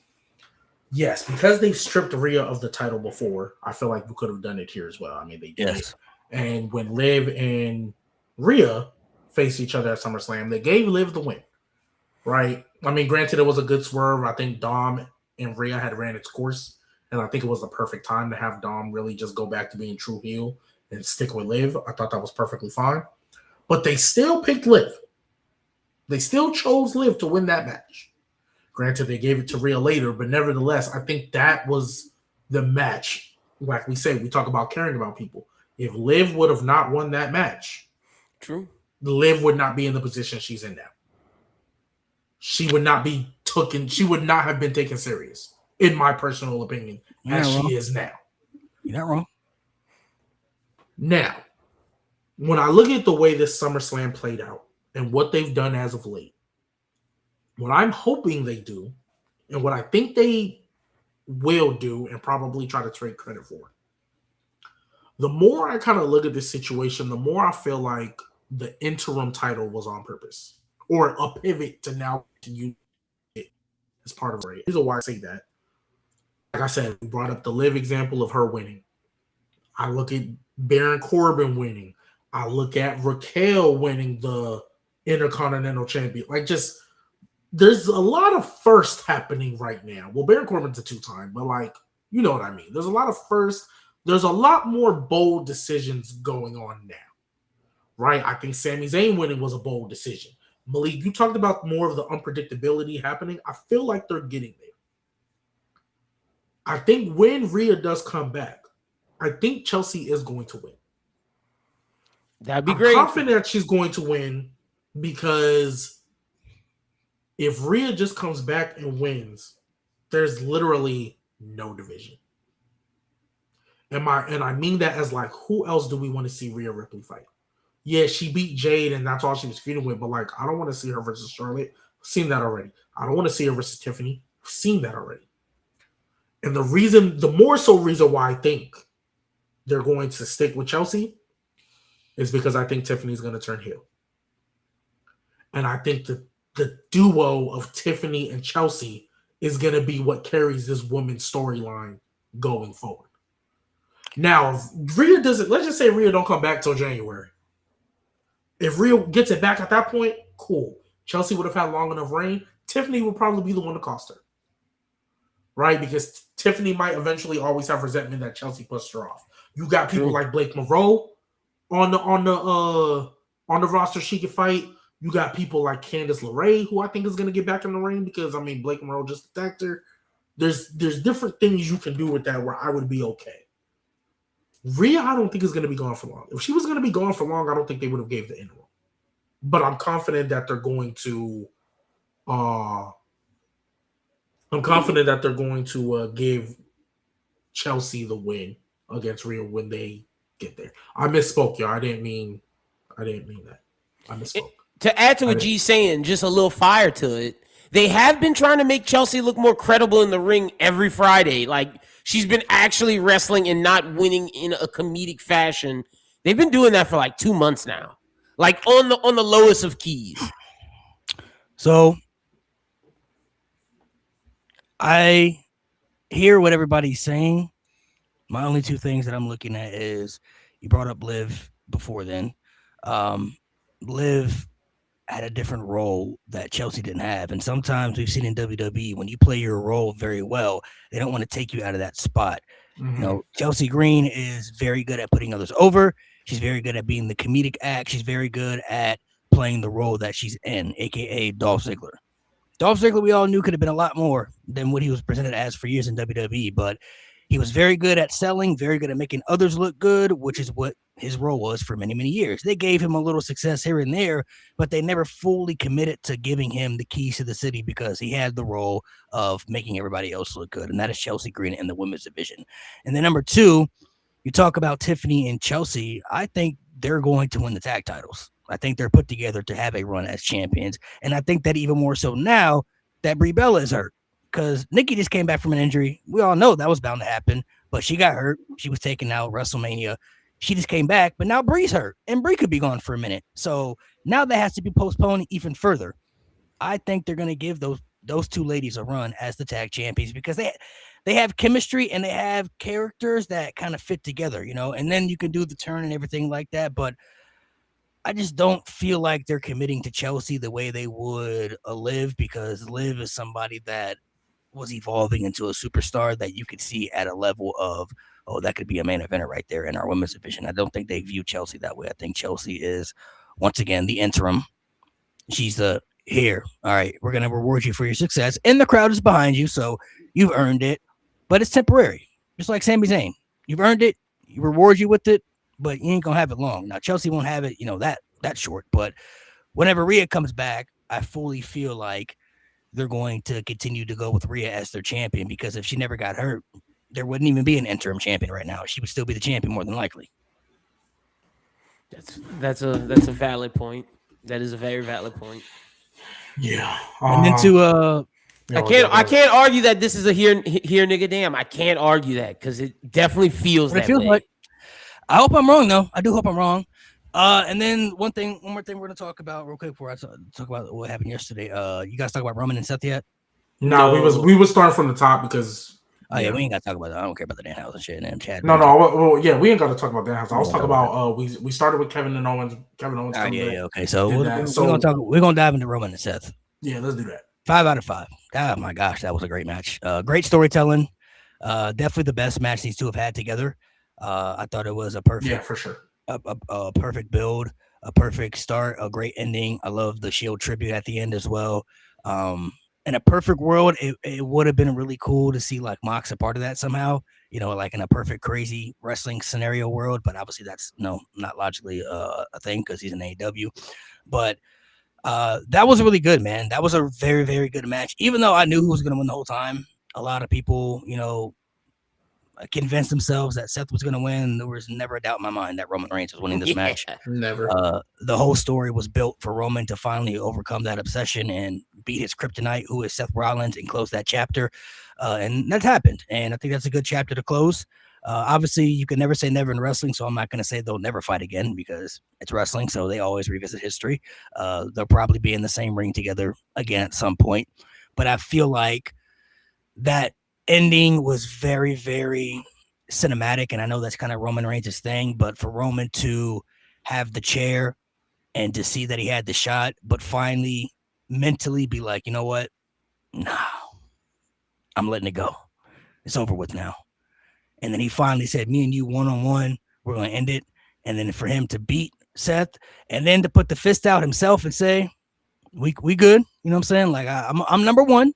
Yes, because they stripped Rhea of the title before, I feel like we could have done it here as well. I mean, they did it. And when Liv and Rhea faced each other at SummerSlam, they gave Liv the win, right? I mean, granted, it was a good swerve. I think Dom and Rhea had ran its course, and I think it was the perfect time to have Dom really just go back to being true heel and stick with Liv. I thought that was perfectly fine. But they still picked Liv. They still chose Liv to win that match. Granted, they gave it to Rhea later, but nevertheless, I think that was the match. Like we say, we talk about caring about people. If Liv would have not won that match, true, Liv would not be in the position she's in now. She would not be taken. She would not have been taken serious, in my personal opinion, as she is now. You're not wrong. Now, when I look at the way this SummerSlam played out and what they've done as of late, what I'm hoping they do, and what I think they will do and probably try to trade credit for, the more I kind of look at this situation, the more I feel like the interim title was on purpose, or a pivot to now use it as part of it. Here's why I say that. Like I said, we brought up the Liv example of her winning. I look at Baron Corbin winning. I look at Raquel winning the Intercontinental Champion. Like, just, there's a lot of first happening right now. Well, Baron Corbin's a 2-time, but like, you know what I mean. There's a lot of first. There's a lot more bold decisions going on now, right? I think Sami Zayn winning was a bold decision. Malik, you talked about more of the unpredictability happening. I feel like they're getting there. I think when Rhea does come back, I think Chelsea is going to win. That'd be great. I'm confident she's going to win because if Rhea just comes back and wins, there's literally no division. And I mean that as like, who else do we want to see Rhea Ripley fight? Yeah, she beat Jade and that's all she was feuding with, but like, I don't want to see her versus Charlotte. I've seen that already. I don't want to see her versus Tiffany. I've seen that already. And the more so reason why I think they're going to stick with Chelsea is because I think Tiffany's going to turn heel. And I think the duo of Tiffany and Chelsea is going to be what carries this woman's storyline going forward. Now, if Rhea doesn't, let's just say Rhea don't come back till January. If Rhea gets it back at that point, cool. Chelsea would have had long enough reign. Tiffany would probably be the one to cost her. Right? Because Tiffany might eventually always have resentment that Chelsea pushed her off. You got people like Blake Monroe on the roster she could fight. You got people like Candice LeRae, who I think is going to get back in the ring because, I mean, Blake Monroe just attacked her. There's different things you can do with that where I would be okay. Rhea, I don't think is going to be gone for long. If she was going to be gone for long, I don't think they would have gave the interim. But I'm confident that they're going to give Chelsea the win against Rhea when they get there. I misspoke, y'all. I didn't mean that. I misspoke. To add to what G's saying, just a little fire to it. They have been trying to make Chelsea look more credible in the ring every Friday. Like, she's been actually wrestling and not winning in a comedic fashion. They've been doing that for like 2 months now. Like on the lowest of keys. So I hear what everybody's saying. My only 2 things that I'm looking at is you brought up Liv before then. Liv had a different role that Chelsea didn't have. And sometimes we've seen in WWE, when you play your role very well, they don't want to take you out of that spot. Mm-hmm. You know, Chelsea Green is very good at putting others over. She's very good at being the comedic act. She's very good at playing the role that she's in, a.k.a. Dolph Ziggler. Dolph Ziggler, we all knew, could have been a lot more than what he was presented as for years in WWE, but he was very good at selling, very good at making others look good, which is what his role was for many, many years. They gave him a little success here and there, but they never fully committed to giving him the keys to the city because he had the role of making everybody else look good, and that is Chelsea Green in the women's division. And then number 2, you talk about Tiffany and Chelsea. I think they're going to win the tag titles. I think they're put together to have a run as champions, and I think that even more so now that Brie Bella is hurt because Nikki just came back from an injury. We all know that was bound to happen, but she got hurt. She was taken out WrestleMania. She just came back, but now Brie's hurt, and Brie could be gone for a minute. So now that has to be postponed even further. I think they're going to give those two ladies a run as the tag champions because they have chemistry and they have characters that kind of fit together, and then you can do the turn and everything like that. But I just don't feel like they're committing to Chelsea the way they would Liv, because Liv is somebody that was evolving into a superstar that you could see at a level of, oh, that could be a main eventer right there in our women's division. I don't think they view Chelsea that way. I think Chelsea is, once again, the interim. She's the here. All right, we're going to reward you for your success. And the crowd is behind you, so you've earned it. But it's temporary. Just like Sami Zayn. You've earned it. You reward you with it, but you ain't going to have it long. Now, Chelsea won't have it, that short. But whenever Rhea comes back, I fully feel like they're going to continue to go with Rhea as their champion, because if she never got hurt, there wouldn't even be an interim champion right now. She would still be the champion more than likely. That's a valid point. That is a very valid point. Yeah. And then to I can't argue that this is a here nigga damn. I can't argue that because it definitely feels that way. Like. I hope I'm wrong though. I do hope I'm wrong. And then one more thing we're gonna talk about real quick before I talk about what happened yesterday. You guys talk about Roman and Seth yet? No, we was starting from the top because. Oh yeah, we ain't got to talk about that. I don't care about the Danhausen shit and Chad. No. Well, yeah, we ain't got to talk about Danhausen. I was talking about we started with Kevin and Owens. Kevin Owens. Yeah. Okay, so we're gonna dive into Roman and Seth. Yeah, let's do that. 5 out of 5. Oh my gosh, that was a great match. Great storytelling. Definitely the best match these two have had together. I thought it was a perfect. Yeah, for sure. A perfect build, a perfect start, a great ending. I love the Shield tribute at the end as well. In a perfect world, it would have been really cool to see like Mox a part of that somehow, like in a perfect crazy wrestling scenario world. But obviously that's not logically a thing because he's an AEW. But that was really good, man. That was a very, very good match. Even though I knew who was going to win the whole time, a lot of people, convinced themselves that Seth was going to win. There was never a doubt in my mind that Roman Reigns was winning this match. Never. The whole story was built for Roman to finally overcome that obsession and beat his kryptonite, who is Seth Rollins, and close that chapter. And that's happened. And I think that's a good chapter to close. Obviously, you can never say never in wrestling, so I'm not going to say they'll never fight again because it's wrestling, so they always revisit history. They'll probably be in the same ring together again at some point. But I feel like that ending was very, very cinematic, and I know that's kind of Roman Reigns' thing, but for Roman to have the chair and to see that he had the shot, but finally mentally be like, you know what? No, I'm letting it go. It's over with now. And then he finally said, me and you one-on-one, we're going to end it. And then for him to beat Seth and then to put the fist out himself and say, we good. You know what I'm saying? Like, I'm number one.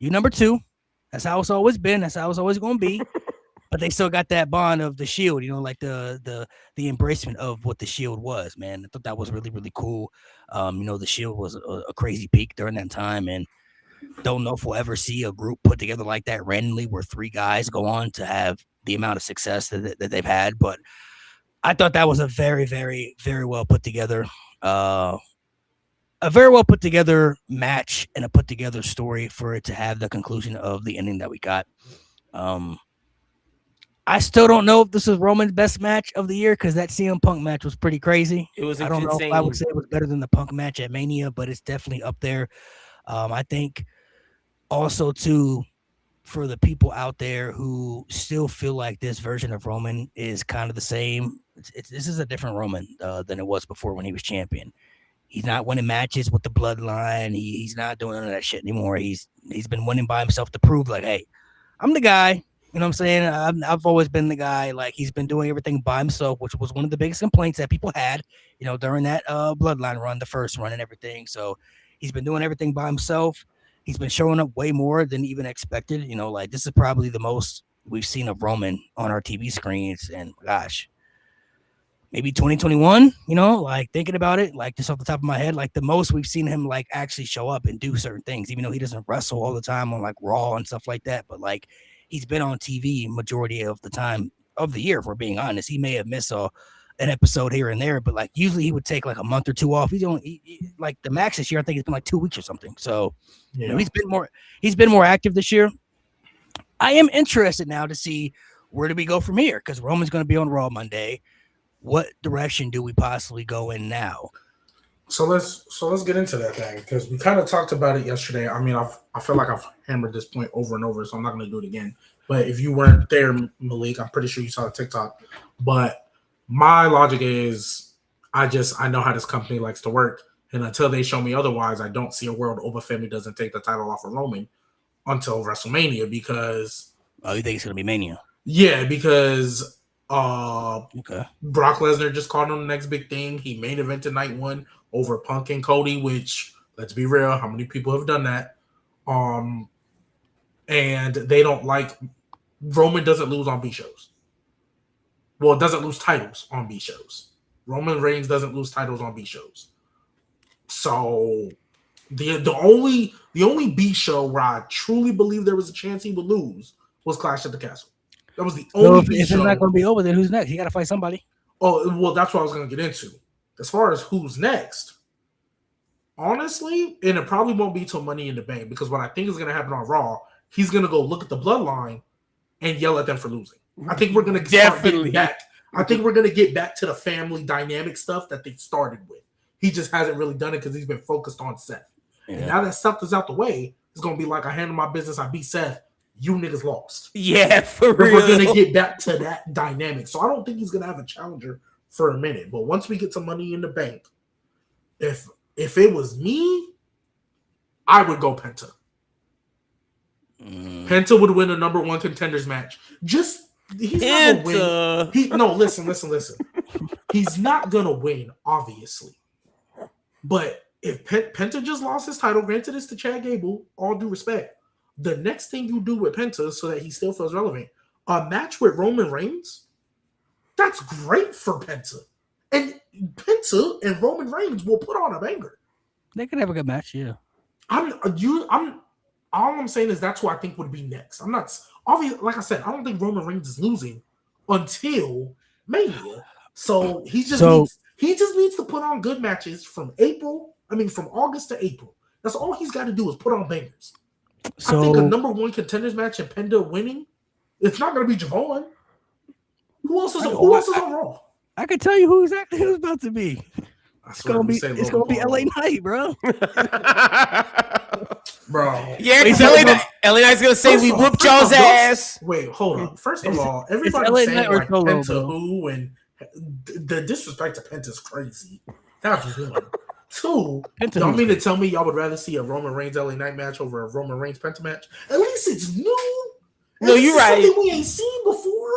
You number two. That's how it's always been. That's how it's always going to be. But they still got that bond of the Shield, like the embracement of what the Shield was, man. I thought that was really, really cool. The Shield was a crazy peak during that time, and don't know if we'll ever see a group put together like that randomly where 3 guys go on to have the amount of success that they've had. But I thought that was a very, very, very well put together a very well put together match and a put together story for it to have the conclusion of the ending that we got. I still don't know if this is Roman's best match of the year because that CM Punk match was pretty crazy. It was. I don't know if I would say it was better than the Punk match at Mania, but it's definitely up there. I think also too, for the people out there who still feel like this version of Roman is kind of the same, this is a different Roman than it was before when he was champion. He's not winning matches with the bloodline. He's not doing none of that shit anymore. He's been winning by himself to prove like, hey, I'm the guy. You know what I'm saying? I've always been the guy. Like, he's been doing everything by himself, which was one of the biggest complaints that people had, during that bloodline run, the first run and everything. So he's been doing everything by himself. He's been showing up way more than even expected. Like, this is probably the most we've seen of Roman on our TV screens. And gosh, maybe 2021, like thinking about it, like just off the top of my head, like the most we've seen him like actually show up and do certain things, even though he doesn't wrestle all the time on like Raw and stuff like that. But like, he's been on TV majority of the time of the year, if we're being honest. He may have missed a an episode here and there, but like usually he would take like a month or two off. He's only like the max this year. I think it's been like 2 weeks or something. So you know, he's been more active this year. I am interested now to see where do we go from here, because Roman's going to be on Raw Monday. What direction do we possibly go in now? So let's get into that thing, because we kind of talked about it yesterday. I mean, I feel like I've hammered this point over and over, so I'm not going to do it again. But if you weren't there, Malik, I'm pretty sure you saw the TikTok. But my logic is, I know how this company likes to work, and until they show me otherwise, I don't see a world Obafemi doesn't take the title off of Roman until WrestleMania, because you think it's going to be Mania? Yeah, because okay. Brock Lesnar just called on the next big thing. He main evented night 1 over Punk and Cody, which, let's be real, how many people have done that? And they don't like, Roman doesn't lose on B shows. Well, it doesn't lose titles on B shows. Roman Reigns doesn't lose titles on B shows. So the only B show where I truly believe there was a chance he would lose was Clash at the Castle. That was the only B show. If it's not going to be over, then who's next? He got to fight somebody. Oh, well, that's what I was going to get into. As far as who's next, honestly, and it probably won't be till Money in the Bank, because what I think is going to happen on Raw, he's going to go look at the Bloodline and yell at them for losing. I think we're going to Definitely. back. I think we're going to get back to the family dynamic stuff that they started with. He just hasn't really done it because he's been focused on Seth. Yeah. And now that stuff is out the way, it's going to be like, I handle my business, I beat Seth, you niggas lost. Yeah, for real. We're going to get back to that dynamic. So I don't think he's going to have a challenger for a minute. But once we get to Money in the Bank, if it was me, I would go Penta. Penta would win a number 1 contenders match. He's not gonna win. Listen. He's not gonna win, obviously. But if Penta just lost his title, granted it's to Chad Gable, all due respect, the next thing you do with Penta so that he still feels relevant, a match with Roman Reigns, that's great for Penta. And Penta and Roman Reigns will put on a banger. They could have a good match, yeah. All I'm saying is that's who I think would be next. I'm not obviously, like I said, I don't think Roman Reigns is losing until Mania. So he just needs to put on good matches from August to April. That's all he's got to do is put on bangers. So, I think a number 1 contenders match and Penta winning, it's not going to be Javon. Who else is on Raw? I can tell you who exactly who's about to be. It's gonna be LA Knight, bro. Bro. Yeah, because LA Knight's gonna say we whooped y'all's ass. Wait, hold on. First of all, everybody's saying like Penta who, and the disrespect to Penta's crazy. That's 1. 2, y'all mean to tell me y'all would rather see a Roman Reigns LA Knight match over a Roman Reigns Penta match? At least it's new. No, you're right. Something we ain't seen before.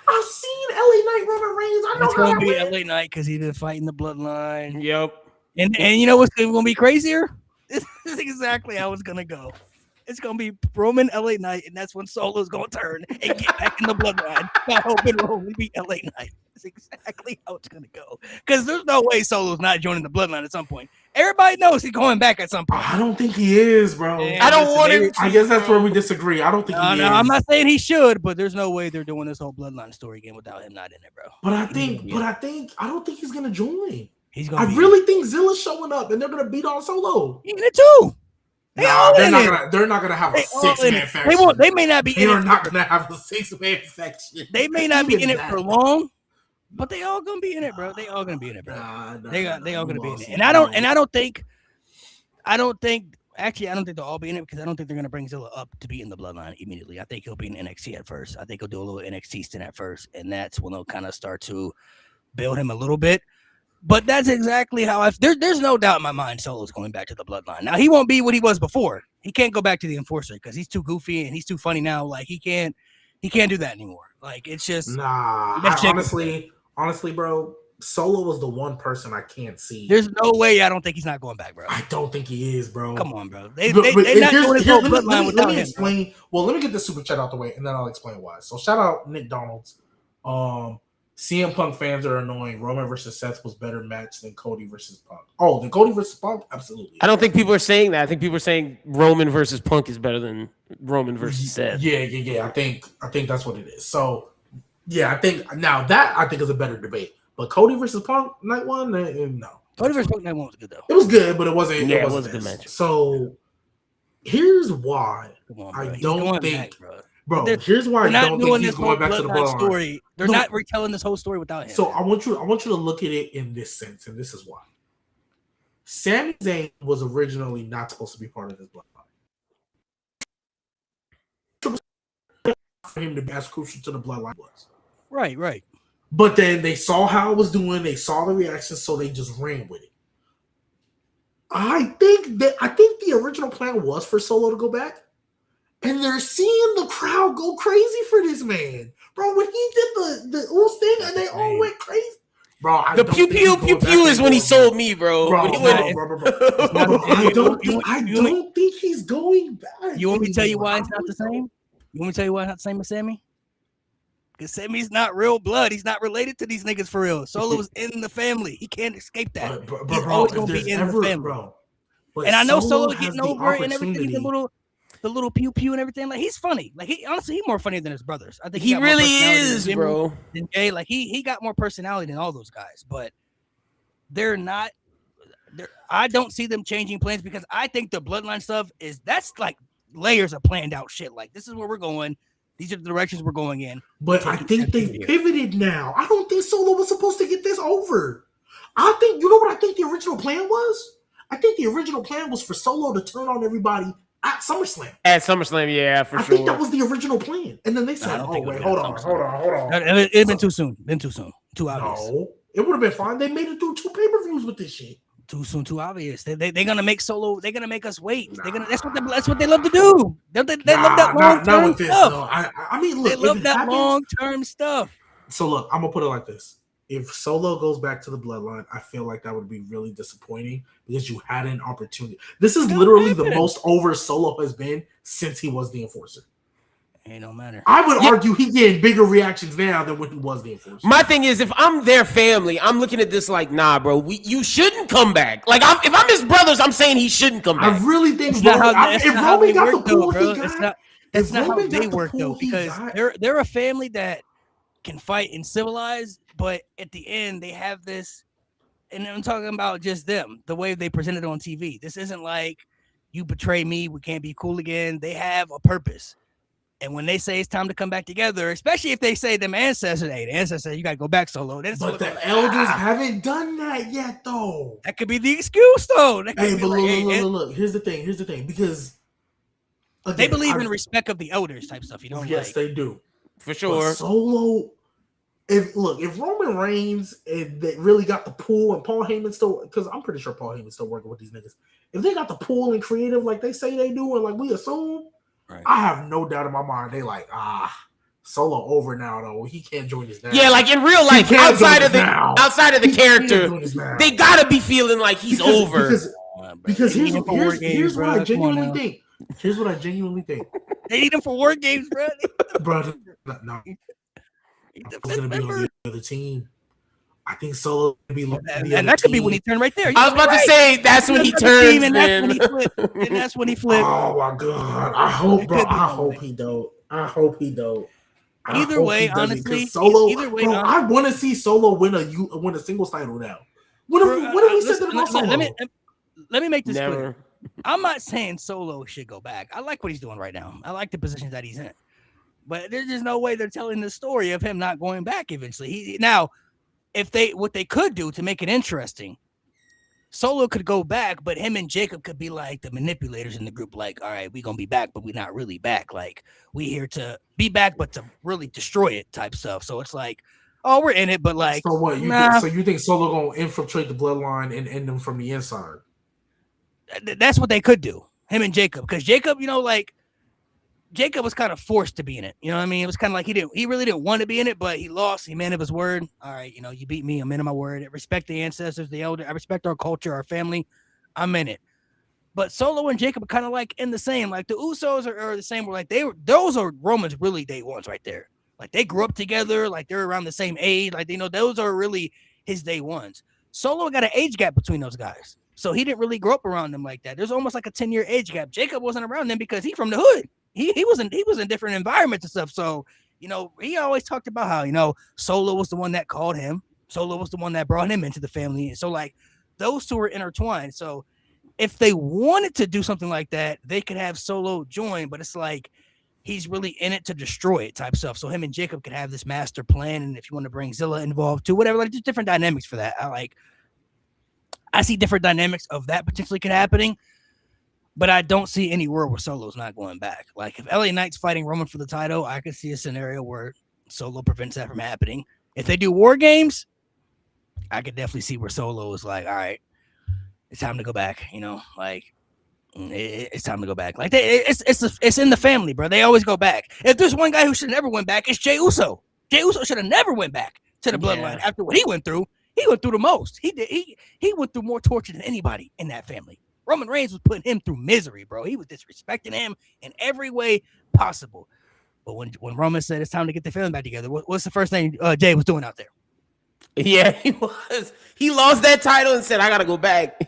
I've seen LA Knight, Roman Reigns. I know it's gonna be LA Knight because he been fighting the Bloodline. Yep. And you know what's gonna be crazier? This is exactly how it's gonna go. It's gonna be Roman LA Knight, and that's when Solo's gonna turn and get back in the Bloodline. I hope it will only be LA Knight. That's exactly how it's gonna go. Because there's no way Solo's not joining the Bloodline at some point. Everybody knows he's going back at some point. I don't think he is, bro. I don't want him. I guess that's where we disagree. I don't think he is. No, I'm not saying he should, but there's no way they're doing this whole Bloodline story again without him not in it, bro. But I don't think he's gonna join. I really think Zilla's showing up, and they're gonna beat on Solo. He's in it too. They're not gonna have a 6-man faction. They may not be. They're not gonna have a 6-man faction. They may not be in it for long, but they all gonna be in it, bro. They all gonna be in it, bro. They all gonna be in it. And I don't think they'll all be in it because I don't think they're gonna bring Zilla up to be in the Bloodline immediately. I think he'll be in NXT at first. I think he'll do a little NXT stint at first, and that's when they'll kind of start to build him a little bit. But that's exactly how there's no doubt in my mind Solo's going back to the Bloodline. Now, he won't be what he was before. He can't go back to the Enforcer because he's too goofy and he's too funny now. Like, he can't do that anymore. Like, it's just... Honestly, bro, Solo was the one person I can't see. There's no way I don't think he's not going back, bro. I don't think he is, bro. Come on, bro. They're not doing his whole Bloodline without him. Explain. Well, let me get the super chat out the way, and then I'll explain why. So, shout out Nick Donalds. CM Punk fans are annoying. Roman versus Seth was better match than Cody versus Punk. Oh, the Cody versus Punk? Absolutely. I don't think people are saying that. I think people are saying Roman versus Punk is better than Roman versus Seth. Yeah. I think that's what it is. So, yeah, I think is a better debate. But Cody versus Punk night one, no. Cody versus Punk night one was good though. It was good, but it wasn't. Yeah, it it wasn't was a good this. match. So here's why Come on, I bro. He's don't going think, back, bro. bro. They're- Here's why I They're not don't doing think he's this whole going back to the bloodline bloodline. story. They're No. not retelling this whole story without him. So I want you to look at it in this sense, and this is why. Sami Zayn was originally not supposed to be part of this bloodline. For him to be as crucial to the bloodline was. Right. But then they saw how it was doing, they saw the reaction, so they just ran with it. I think the original plan was for Solo to go back. And they're seeing the crowd go crazy for this man. Bro, when he did the Oos thing and they all went crazy. Bro, I The don't pew think pew he's pew going back pew is when he anymore, sold me, bro. Bro, When he bro, went- bro, bro, bro. Bro, I don't think he's going back. You want me to tell you why it's I not the really same? You want me to tell you why it's not the same as Sammy? Because Sammy's not real blood. He's not related to these niggas for real. Solo was in the family. He can't escape that. don't. Bro, He's bro, always if gonna be there's in the ever, family. bro. But And I know Solo has getting the over it and everything. opportunity. The little pew pew and everything. Like he's funny. Like he's more funny than his brothers. I think He got more really personality than is, Jimmy, bro. Than Jay. Like he got more personality than all those guys. But they're not. I don't see them changing plans because I think the bloodline stuff that's like layers of planned out shit. Like this is where we're going. These are the directions we're going in. But I think they've pivoted now. I don't think Solo was supposed to get this over. I think, you know what I think the original plan was? I think the original plan was for Solo to turn on everybody at SummerSlam. At SummerSlam, yeah, for I sure. think that was the original plan. And then they said, don't oh, think it wait, would've hold been on. It's been too soon. Too obvious. No, it would have been fine. They made it through 2 pay-per-views with this shit. Too soon, too obvious. They're gonna make Solo. They're gonna make us wait. Nah. That's what they love to do. They love that long not term with this. stuff. No. I mean, look, They love if it that happens- long term stuff. So look, I'm gonna put it like this: if Solo goes back to the bloodline, I feel like that would be really disappointing because you had an opportunity. This is literally the most over Solo has been since he was the enforcer. Ain't no matter. I would argue he getting bigger reactions now than when he was the enforcer. My thing is, if I'm their family, I'm looking at this like, nah, bro, you shouldn't come back. Like, if I'm his brothers, I'm saying he shouldn't come back. I really think That's not how they got the work, though, pool bro. he got, That's if not how Roman they got the work, though, pool he because got- they're a family that can fight and civilize, but at the end they have this, and I'm talking about just them, the way they present it on TV. This isn't like you betray me, we can't be cool again. They have a purpose. And when they say it's time to come back together, especially if they say them ancestors, hey, the ancestors say you gotta go back Solo. Then but the elders haven't done that yet, though. that could be the excuse, though. That could Hey, be but like, look. Here's the thing. Because again, they believe in respect of the elders type stuff. You know, yes, like, they do. For But sure. Solo, if Roman Reigns and they really got the pool and Paul Heyman still, because I'm pretty sure Paul Heyman's still working with these niggas. If they got the pool and creative like they say they do, and like we assume, right. I have no doubt in my mind they like Solo over now though. He can't join us now. Yeah, like in real life, can't outside do of the this now. outside of the He can't character, join us now. they gotta be feeling like he's over. Because They need him for war games, here's what bro. I Come on genuinely now. think. Here's what I genuinely think, They need him for war games, bro. bro. No, He's the it's gonna fifth be on member. the other team. I think Solo gonna be And that could be when he turned right there. I was about to say that's when he turns, and man. that's when he flipped. Oh my god! I hope, It bro. could be I that hope way. he don't. I hope he don't. I Either hope way, he doesn't, 'cause honestly, Solo. either way, bro, honestly- I want to see Solo win a singles title now. What if we said that about Solo? Let me make this clear. Never. I'm not saying Solo should go back. I like what he's doing right now. I like the positions that he's in. But there's just no way they're telling the story of him not going back eventually. Now, what they could do to make it interesting, Solo could go back, but him and Jacob could be like the manipulators in the group. Like, all right, we're gonna be back, but we're not really back. Like, we here to be back, but to really destroy it type stuff. So it's like, oh, we're in it, but like, So what? You think Solo gonna infiltrate the bloodline and end them from the inside? That's what they could do. Him and Jacob, because Jacob, like Jacob was kind of forced to be in it. You know what I mean? It was kind of like he really didn't want to be in it, but he lost. He man of his word. All right, you beat me. I'm in my word. I respect the ancestors, the elder. I respect our culture, our family. I'm in it. But Solo and Jacob are kind of like in the same. Like the Usos are the same. Like those are Roman's really day ones right there. Like they grew up together. Like they're around the same age. Like those are really his day ones. Solo got an age gap between those guys, so he didn't really grow up around them like that. There's almost like a 10-year age gap. Jacob wasn't around them because he's from the hood. He was in different environments and stuff. So, he always talked about how, Solo was the one that called him. Solo was the one that brought him into the family. So like those two are intertwined. So if they wanted to do something like that, they could have Solo join, but it's like he's really in it to destroy it type stuff. So him and Jacob could have this master plan, and if you want to bring Zilla involved too, whatever, like there's different dynamics for that. I see different dynamics of that potentially could happening, but I don't see any world where Solo's not going back. Like if LA Knight's fighting Roman for the title, I could see a scenario where Solo prevents that from happening. If they do War Games, I could definitely see where Solo is like, all right, it's time to go back. Like it's time to go back. Like it's in the family, bro. They always go back. If there's one guy who should have never went back, it's Jey Uso. Jey Uso should have never went back to the bloodline after what he went through. He went through the most. He went through more torture than anybody in that family. Roman Reigns was putting him through misery, bro. He was disrespecting him in every way possible. But when Roman said it's time to get the family back together, what's the first thing Jey was doing out there? Yeah, he was. He lost that title and said, I got to go back.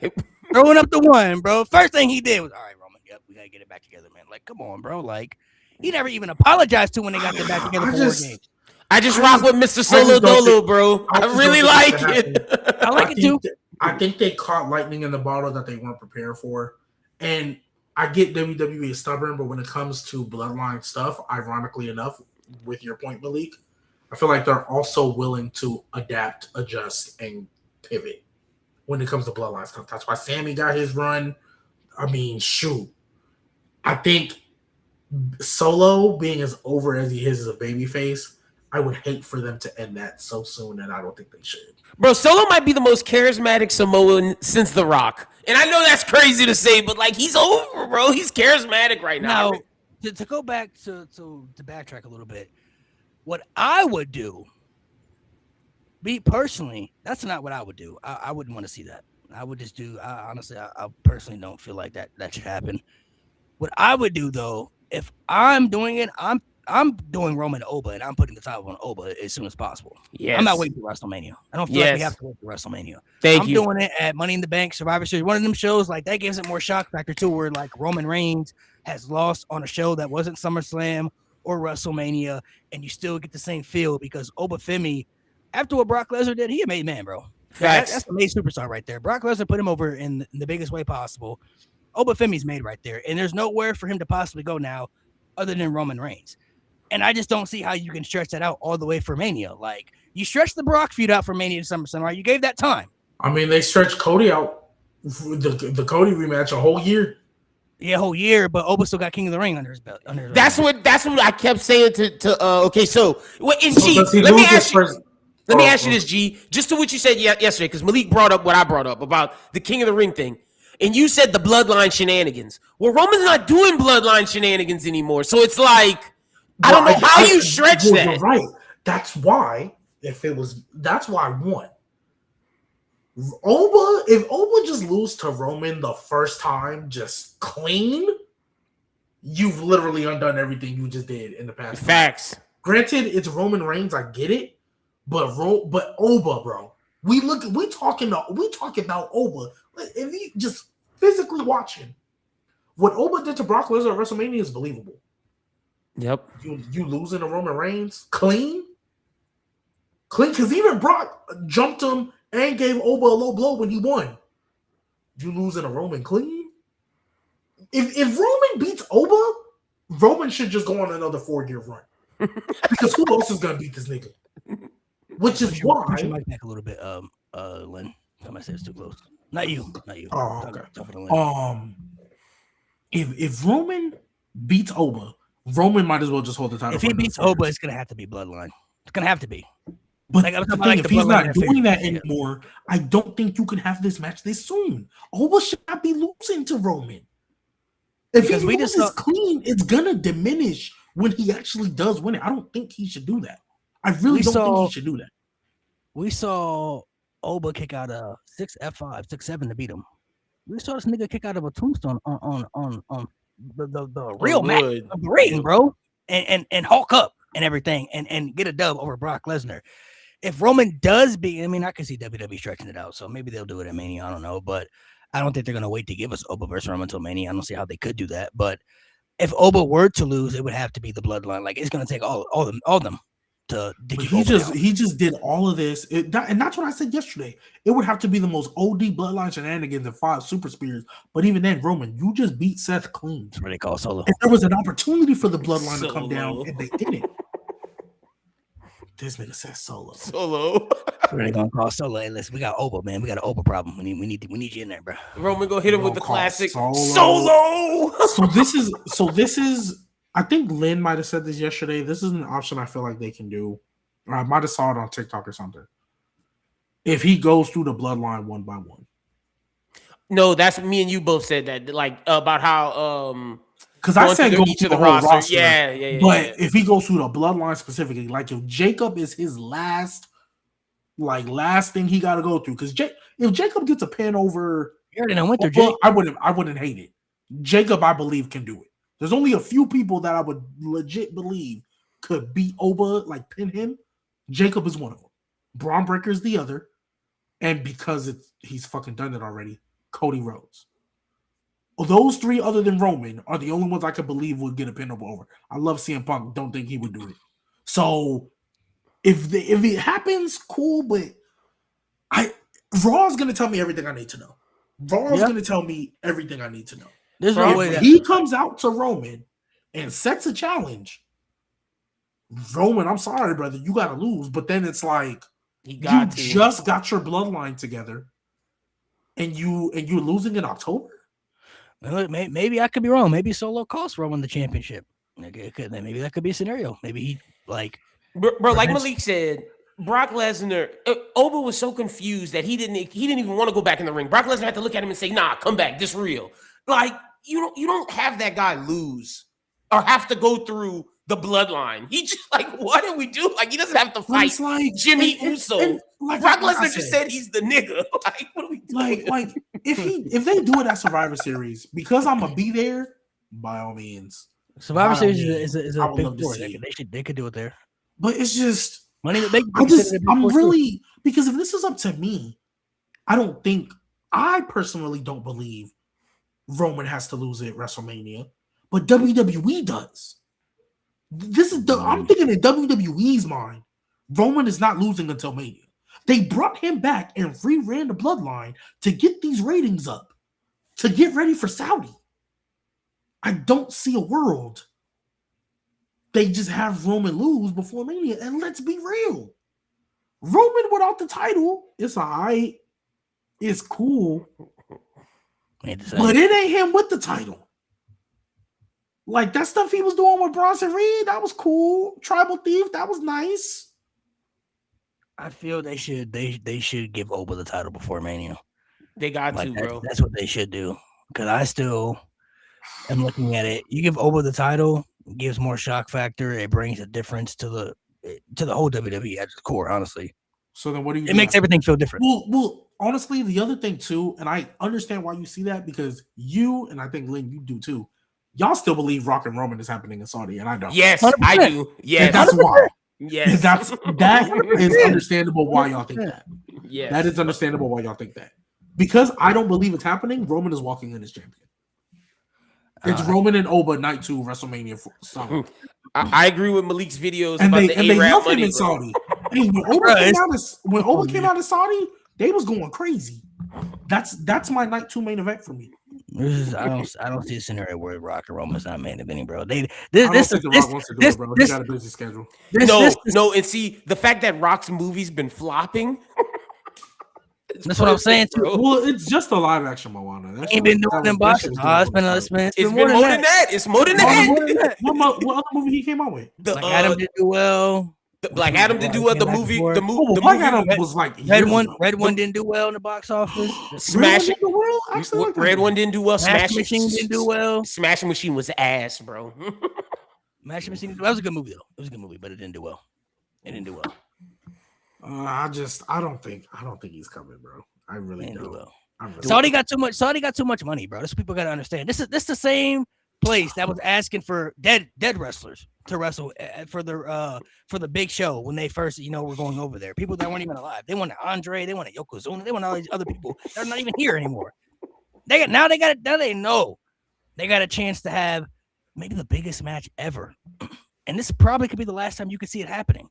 Throwing up the one, bro. First thing he did was, all right, Roman, yep, we got to get it back together, man. Like, come on, bro. Like, he never even apologized to when they got their back together for War Games. I just rock with Mr. Solo Dolo, bro. I really like it. I like it too. I think they caught lightning in the bottle that they weren't prepared for. And I get WWE is stubborn, but when it comes to bloodline stuff, ironically enough, with your point, Malik, I feel like they're also willing to adapt, adjust, and pivot when it comes to bloodline stuff. That's why Sammy got his run. I mean, shoot. I think Solo being as over as he is as a babyface, I would hate for them to end that so soon, and I don't think they should. Bro, Solo might be the most charismatic Samoan since The Rock. And I know that's crazy to say, but like he's over, bro. He's charismatic right now. To go back to backtrack a little bit, what I would do, me personally, that's not what I would do. I wouldn't want to see that. I would just do. Honestly, I personally don't feel like that should happen. What I would do though, if I'm doing it, I'm doing Roman Oba, and I'm putting the title on Oba as soon as possible. Yes. I'm not waiting for WrestleMania. I don't feel like we have to wait for WrestleMania. I'm doing it at Money in the Bank, Survivor Series, one of them shows. Like that gives it more shock factor too, where like Roman Reigns has lost on a show that wasn't SummerSlam or WrestleMania, and you still get the same feel because Oba Femi, after what Brock Lesnar did, he a made man, bro. Facts. That's a made superstar right there. Brock Lesnar put him over in the biggest way possible. Oba Femi's made right there, and there's nowhere for him to possibly go now other than Roman Reigns. And I just don't see how you can stretch that out all the way for Mania. Like, you stretched the Brock feud out for Mania to SummerSlam, right? You gave that time. I mean, they stretched Cody out, the Cody rematch, a whole year. Yeah, a whole year, but Oba still got King of the Ring under his belt. That's what I kept saying to okay, so what is G? Let me ask you this, G, just to what you said yesterday, because Malik brought up what I brought up about the King of the Ring thing. And you said the bloodline shenanigans. Well, Roman's not doing bloodline shenanigans anymore. So it's like, I don't know how you stretch that. You're right. That's why, that's why one. If Oba just lose to Roman the first time, just clean, you've literally undone everything you just did in the past. Facts. Granted, it's Roman Reigns, I get it, but Oba, bro. We talking about Oba. If you just physically watching what Oba did to Brock Lesnar at WrestleMania is believable. Yep. You losing to Roman Reigns clean, because even Brock jumped him and gave Oba a low blow when he won. You losing a Roman clean? If Roman beats Oba, Roman should just go on another 4-year run. Because who else is gonna beat this nigga? Which is why. Push your mic back a little bit, Lynn. Somebody said it's too close. Not you. Oh, okay. If Roman beats Oba, Roman might as well just hold the title. If he beats Oba, it's gonna have to be bloodline. It's gonna have to be. But if he's not doing that anymore, I don't think you can have this match this soon. Oba should not be losing to Roman. If he loses clean, it's gonna diminish when he actually does win it. I don't think he should do that. I really don't think he should do that. We saw Oba kick out a 6 F5, 6-7 to beat him. We saw this nigga kick out of a tombstone on the real match of the ring, bro, and Hulk up and everything, and get a dub over Brock Lesnar. If Roman does beat, I mean, I can see WWE stretching it out, so maybe they'll do it at Mania. I don't know, but I don't think they're gonna wait to give us Oba versus Roman until Mania. I don't see how they could do that, but if Oba were to lose, it would have to be the bloodline. Like, it's gonna take all them. to But keep Oba down. he just did all of this, and that's what I said yesterday. It would have to be the most OD bloodline shenanigans and 5 super spears. But even then, Roman, you just beat Seth clean. That's what they call Solo. And there was an opportunity for the bloodline to come down, Solo. and they didn't. This nigga said Solo. Solo. What are they gonna call Solo? Hey, listen, we got Oba, man. We got an Oba problem. We need you in there, bro. Roman go hit him We're with the gonna call classic Solo. Solo. So this is. I think Lynn might have said this yesterday. This is an option I feel like they can do. Or I might have saw it on TikTok or something. If he goes through the bloodline one by one. No, that's me and you both said that, like about how because I said go each through of the whole roster. Yeah. But if he goes through the bloodline specifically, like if Jacob is his last thing he got to go through, because if Jacob gets a pin over, you already know Winter, Jake. I wouldn't hate it. Jacob, I believe, can do it. There's only a few people that I would legit believe could beat Oba, like pin him. Jacob is one of them. Braun Breaker is the other, and because he's fucking done it already, Cody Rhodes. Those 3 other than Roman are the only ones I could believe would get a pin over. I love CM Punk. Don't think he would do it. So if it happens, cool. But Raw is gonna tell me everything I need to know. Raw is gonna tell me everything I need to know. There's no way if that he comes out to Roman and sets a challenge. Roman, I'm sorry, brother, you gotta lose. But then it's like just got your bloodline together, and you're losing in October. Maybe I could be wrong. Maybe Solo cost Roman the championship. Maybe that could be a scenario. Maybe he bro, like Malik said, Brock Lesnar, Oba was so confused that he didn't even want to go back in the ring. Brock Lesnar had to look at him and say, "Nah, come back. This real." Like you don't have that guy lose or have to go through the bloodline. He just like, what do we do? Like he doesn't have to fight like Jimmy Uso. Brock Lesnar just said he's the nigga. Like what do we do? Like if they do it at Survivor Series, because I'm gonna be there, by all means. Survivor Series is a big four. They could do it there. But it's just money. I'm really, because if this is up to me, I personally don't believe Roman has to lose it at WrestleMania, but WWE does. I'm thinking in WWE's mind, Roman is not losing until Mania. They brought him back and reran the bloodline to get these ratings up, to get ready for Saudi. I don't see a world they just have Roman lose before Mania. And let's be real. Roman without the title, it's all right. It's cool. But it ain't him with the title. Like that stuff he was doing with Bronson Reed, that was cool. Tribal Thief, that was nice. I feel they should give Oba the title before Mania. They got to, bro. That's what they should do. Because I still am looking at it. You give Oba the title, it gives more shock factor. It brings a difference to the whole WWE at its core, honestly. So then what do you? It makes everything feel different. Well, honestly, the other thing too, and I understand why you see that, because you, and I think Lynn, you do too, y'all still believe Rock and Roman is happening in Saudi, and I don't. Yes, 100%. I do. Yes, and that's why. Yes, that is understandable why y'all think that. Yes, that is understandable why y'all think that. Because I don't believe it's happening. Roman is walking in as champion. It's Roman and Oba night 2 WrestleMania summer. I agree with Malik's videos and about they A-Rab love him in Saudi. Hey, when Oba came out of Saudi, they was going crazy. That's my night 2 main event for me. I don't see a scenario where Rock and Roman's not main eventing, bro. I don't think The Rock wants to do it, bro. He got a busy schedule. No, and see the fact that Rock's movie's been flopping. That's what I'm saying too. Well, it's just a live action Moana. Ain't been doing them boxes. It's been more than that. It's more than that. What other movie he came out with? Black Adam did do well. Black Adam did do well. The movie. Black Adam was like Red One didn't do well in the box office. Smash It. Red One didn't do well. Smash Machine didn't do well. Smashing Machine was ass, bro. Smashing Machine. That was a good movie though. It was a good movie, but it didn't do well. I don't think he's coming, bro. I really don't. Well. Saudi got too much money, bro. This people got to understand. This the same place that was asking for dead wrestlers to wrestle for the big show when they first were going over there. People that weren't even alive. They wanted Andre. They wanted Yokozuna. They wanted all these other people that are not even here anymore. They know they got a chance to have maybe the biggest match ever, and this probably could be the last time you could see it happening.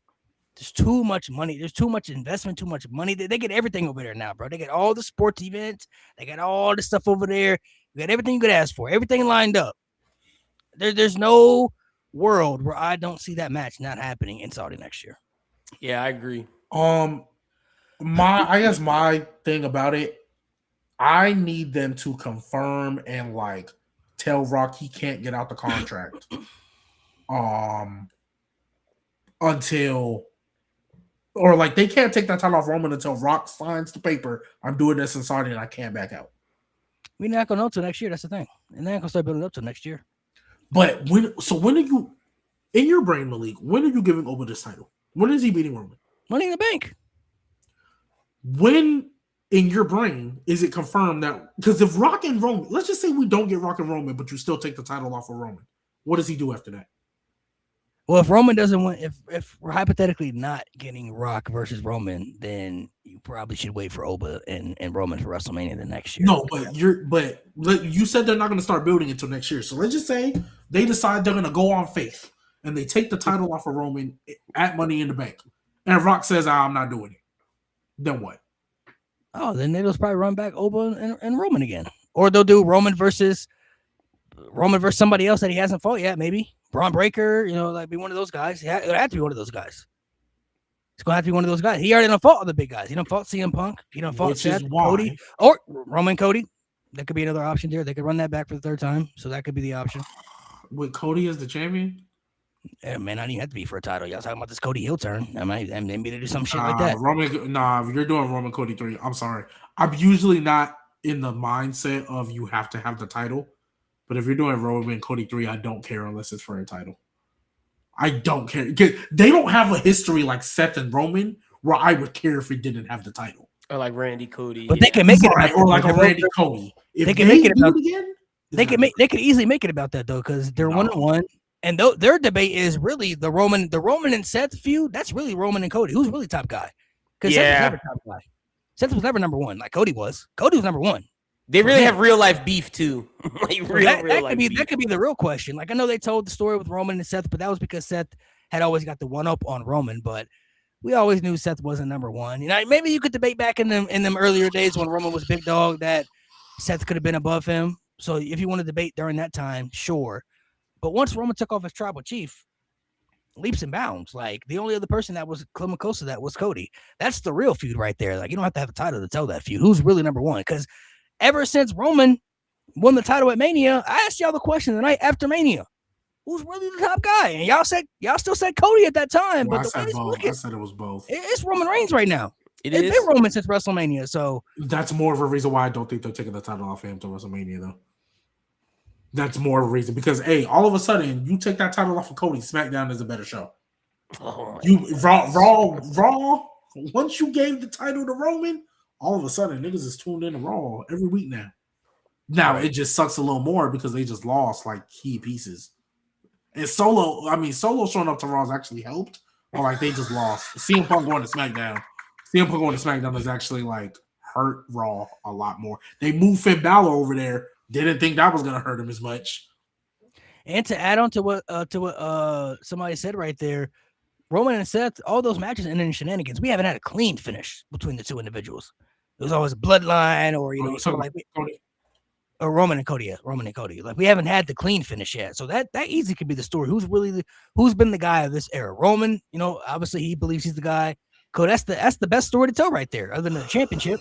There's too much money. There's too much investment, too much money. They get everything over there now, bro. They get all the sports events. They got all the stuff over there. You got everything you could ask for. Everything lined up. There's no world where I don't see that match not happening in Saudi next year. Yeah, I agree. I guess my thing about it, I need them to confirm and like tell Rock he can't get out the contract. Until, or like they can't take that title off Roman until Rock signs the paper. I'm doing this in Saudi and I can't back out. We're not gonna know till next year. That's the thing, and they're not gonna start building up till next year. But when are you, in your brain, Malik? When are you giving over this title? When is he beating Roman? Money in the Bank. When in your brain is it confirmed that? Because if Rock and Roman, let's just say we don't get Rock and Roman, but you still take the title off of Roman, what does he do after that? Well, if Roman doesn't win, if we're hypothetically not getting Rock versus Roman, then you probably should wait for Oba and Roman for WrestleMania the next year. No, but you said they're not going to start building until next year. So let's just say they decide they're going to go on faith and they take the title off of Roman at Money in the Bank, and Rock says, "I'm not doing it." Then what? Oh, then they'll probably run back Oba and Roman again, or they'll do Roman versus somebody else that he hasn't fought yet, maybe. Braun Breaker, like be one of those guys. It'll have to be one of those guys. It's going to have to be one of those guys. He already done fought other big guys. He done fought CM Punk. He done fought Seth, Cody, or Roman Cody. That could be another option there. They could run that back for the third time, so that could be the option. With Cody as the champion? Yeah, man, I didn't even have to be for a title. Y'all talking about this Cody heel turn. Maybe they do some shit like that. You're doing Roman Cody 3. I'm sorry. I'm usually not in the mindset of you have to have the title. But if you're doing Roman Cody 3, I don't care unless it's for a title. I don't care. They don't have a history like Seth and Roman where I would care if he didn't have the title. Or like Randy Cody. But they can make it about or like a Randy Cody. If they can make it about again. They could easily make it about that though, because they're 1-1. And their debate is really the Roman and Seth feud. That's really Roman and Cody. Who's really top guy? Because Seth was never top guy. Seth was never number one like Cody was. Cody was number one. They really have real life beef too. That could be the real question. Like I know they told the story with Roman and Seth, but that was because Seth had always got the one up on Roman. But we always knew Seth wasn't number one. Maybe you could debate back in them earlier days when Roman was big dog that Seth could have been above him. So if you want to debate during that time, sure. But once Roman took off his tribal chief, leaps and bounds. Like the only other person that was close to that was Cody. That's the real feud right there. Like you don't have to have a title to tell that feud. Who's really number one? Because ever since Roman won the title at Mania, I asked y'all the question the night after Mania. Who's really the top guy? And y'all still said Cody at that time. Well, but I said it was both. It's Roman Reigns right now. It's been Roman since WrestleMania. So that's more of a reason why I don't think they're taking the title off him to WrestleMania, though. That's more of a reason because all of a sudden you take that title off of Cody, SmackDown is a better show. Oh Raw. Once you gave the title to Roman, all of a sudden niggas is tuned in to Raw every week now. Now it just sucks a little more because they just lost like key pieces. And Solo showing up to Raw has actually helped, or like they just lost. CM Punk going to SmackDown. CM Punk going to SmackDown has actually like hurt Raw a lot more. They moved Finn Balor over there. Didn't think that was gonna hurt him as much. And to add on to what somebody said right there, Roman and Seth, all those matches ended in shenanigans. We haven't had a clean finish between the two individuals. It was always a bloodline, or or Roman and Cody. Yeah, Roman and Cody. Like we haven't had the clean finish yet. So that easy could be the story. Who's been the guy of this era? Roman. Obviously he believes he's the guy. Cody. That's the best story to tell right there, other than the championship.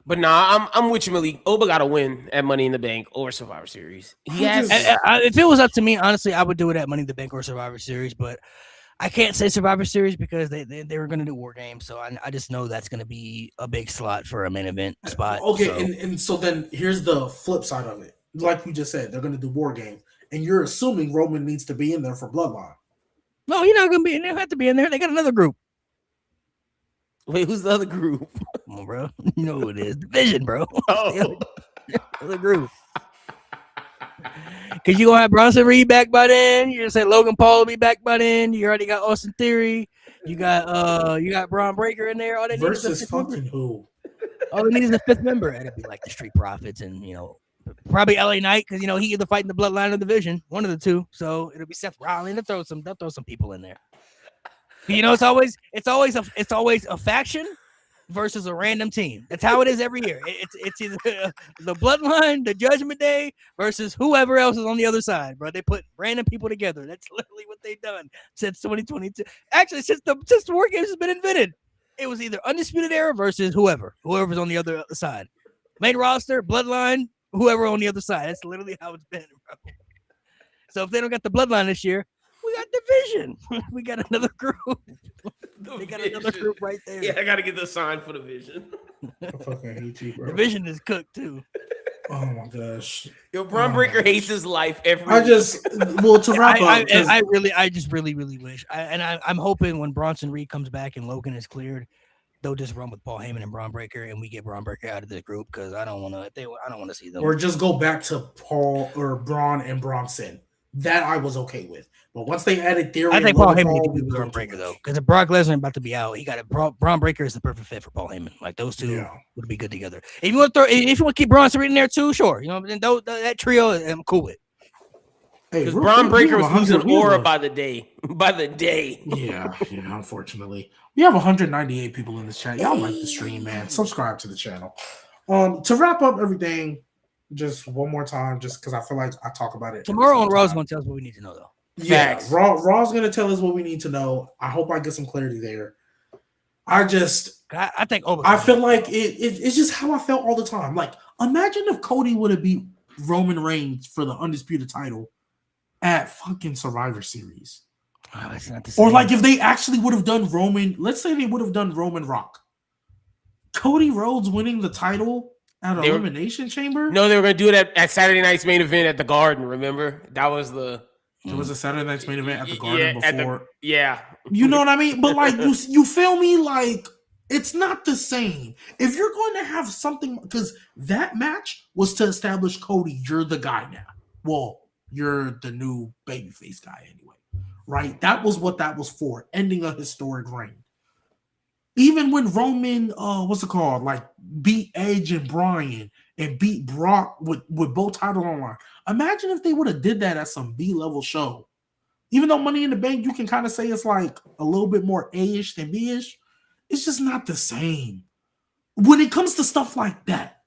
But nah, I'm with you, Malik. Oba got to win at Money in the Bank or Survivor Series. He has. If it was up to me, honestly, I would do it at Money in the Bank or Survivor Series. But I can't say Survivor Series because they were going to do War Games. So I just know that's going to be a big slot for a main event spot. Okay, so. And so then here's the flip side of it. Like you just said, they're going to do War Games. And you're assuming Roman needs to be in there for Bloodline. No, you're not going to be in there. They don't have to be in there. They got another group. Wait, who's the other group? Come on, bro. You know who it is. Division, bro. Oh. the other group. Because you're going to have Bronson Reed back by then. You're going to say Logan Paul will be back by then. You already got Austin Theory. You got Braun Breaker in there. All they versus fucking who? All they need is a fifth member. It'd be like the Street Profits and, Probably LA Knight because he either fighting the bloodline or the Vision, one of the two. So it'll be Seth Rollins. They'll throw some people in there. But it's always a faction versus a random team. That's how it is every year. It's either the bloodline, the Judgment Day versus whoever else is on the other side, bro. They put random people together. That's literally what they've done since 2022. Actually, since the War Games has been invented, it was either Undisputed Era versus whoever's on the other side. Main roster, bloodline, whoever on the other side. That's literally how it's been, bro. So if they don't got the bloodline this year, we got Division. We got another group. They got another group right there. Yeah, I got to get the sign for the Vision. I fucking hate you, bro. Division is cooked too. Oh my gosh. Yo, Braun Breaker hates his life every to wrap up. I just really wish. I'm hoping when Bronson Reed comes back and Logan is cleared, they'll just run with Paul Heyman and Braun Breaker, and we get Braun Breaker out of the group because I don't want to see them. Or just go back to Paul or Braun and Bronson. That I was okay with. But once they added Theory, I think Paul Heyman needs to be Braun Breaker though, because if Brock Lesnar about to be out, he got Braun Breaker is the perfect fit for Paul Heyman. Like those two would be good together. If you want to keep Bronson Reed in there too, sure. Then that trio, I'm cool with. Because Braun Breaker was losing aura by the day. Yeah, unfortunately. We have 198 people in this chat. Y'all like the stream, man. Subscribe to the channel. To wrap up everything, just one more time, just because I feel like I talk about it. Tomorrow on Raw's going to tell us what we need to know, though. Yeah, Raw's going to tell us what we need to know. I hope I get some clarity there. I think I feel like it's just how I felt all the time. Like, imagine if Cody would have beat Roman Reigns for the undisputed title at fucking Survivor Series. Oh, it's not the same. Or like if they actually would have done let's say they would have done Roman Rock. Cody Rhodes winning the title at Elimination Chamber? No, they were going to do it at Saturday night's main event at the Garden, remember? That was the... There was a Saturday night's main event at the Garden before. Yeah. You know what I mean? But like, you feel me? Like, it's not the same. If you're going to have something... Because that match was to establish Cody, you're the guy now. Well, you're the new babyface guy anyway. Right? That was what that was for. Ending a historic reign. Even when Roman, like beat Edge and Bryan and beat Brock with both titles on line. Imagine if they would have did that at some B-level show. Even though Money in the Bank, you can kind of say it's like a little bit more A-ish than B-ish. It's just not the same. When it comes to stuff like that,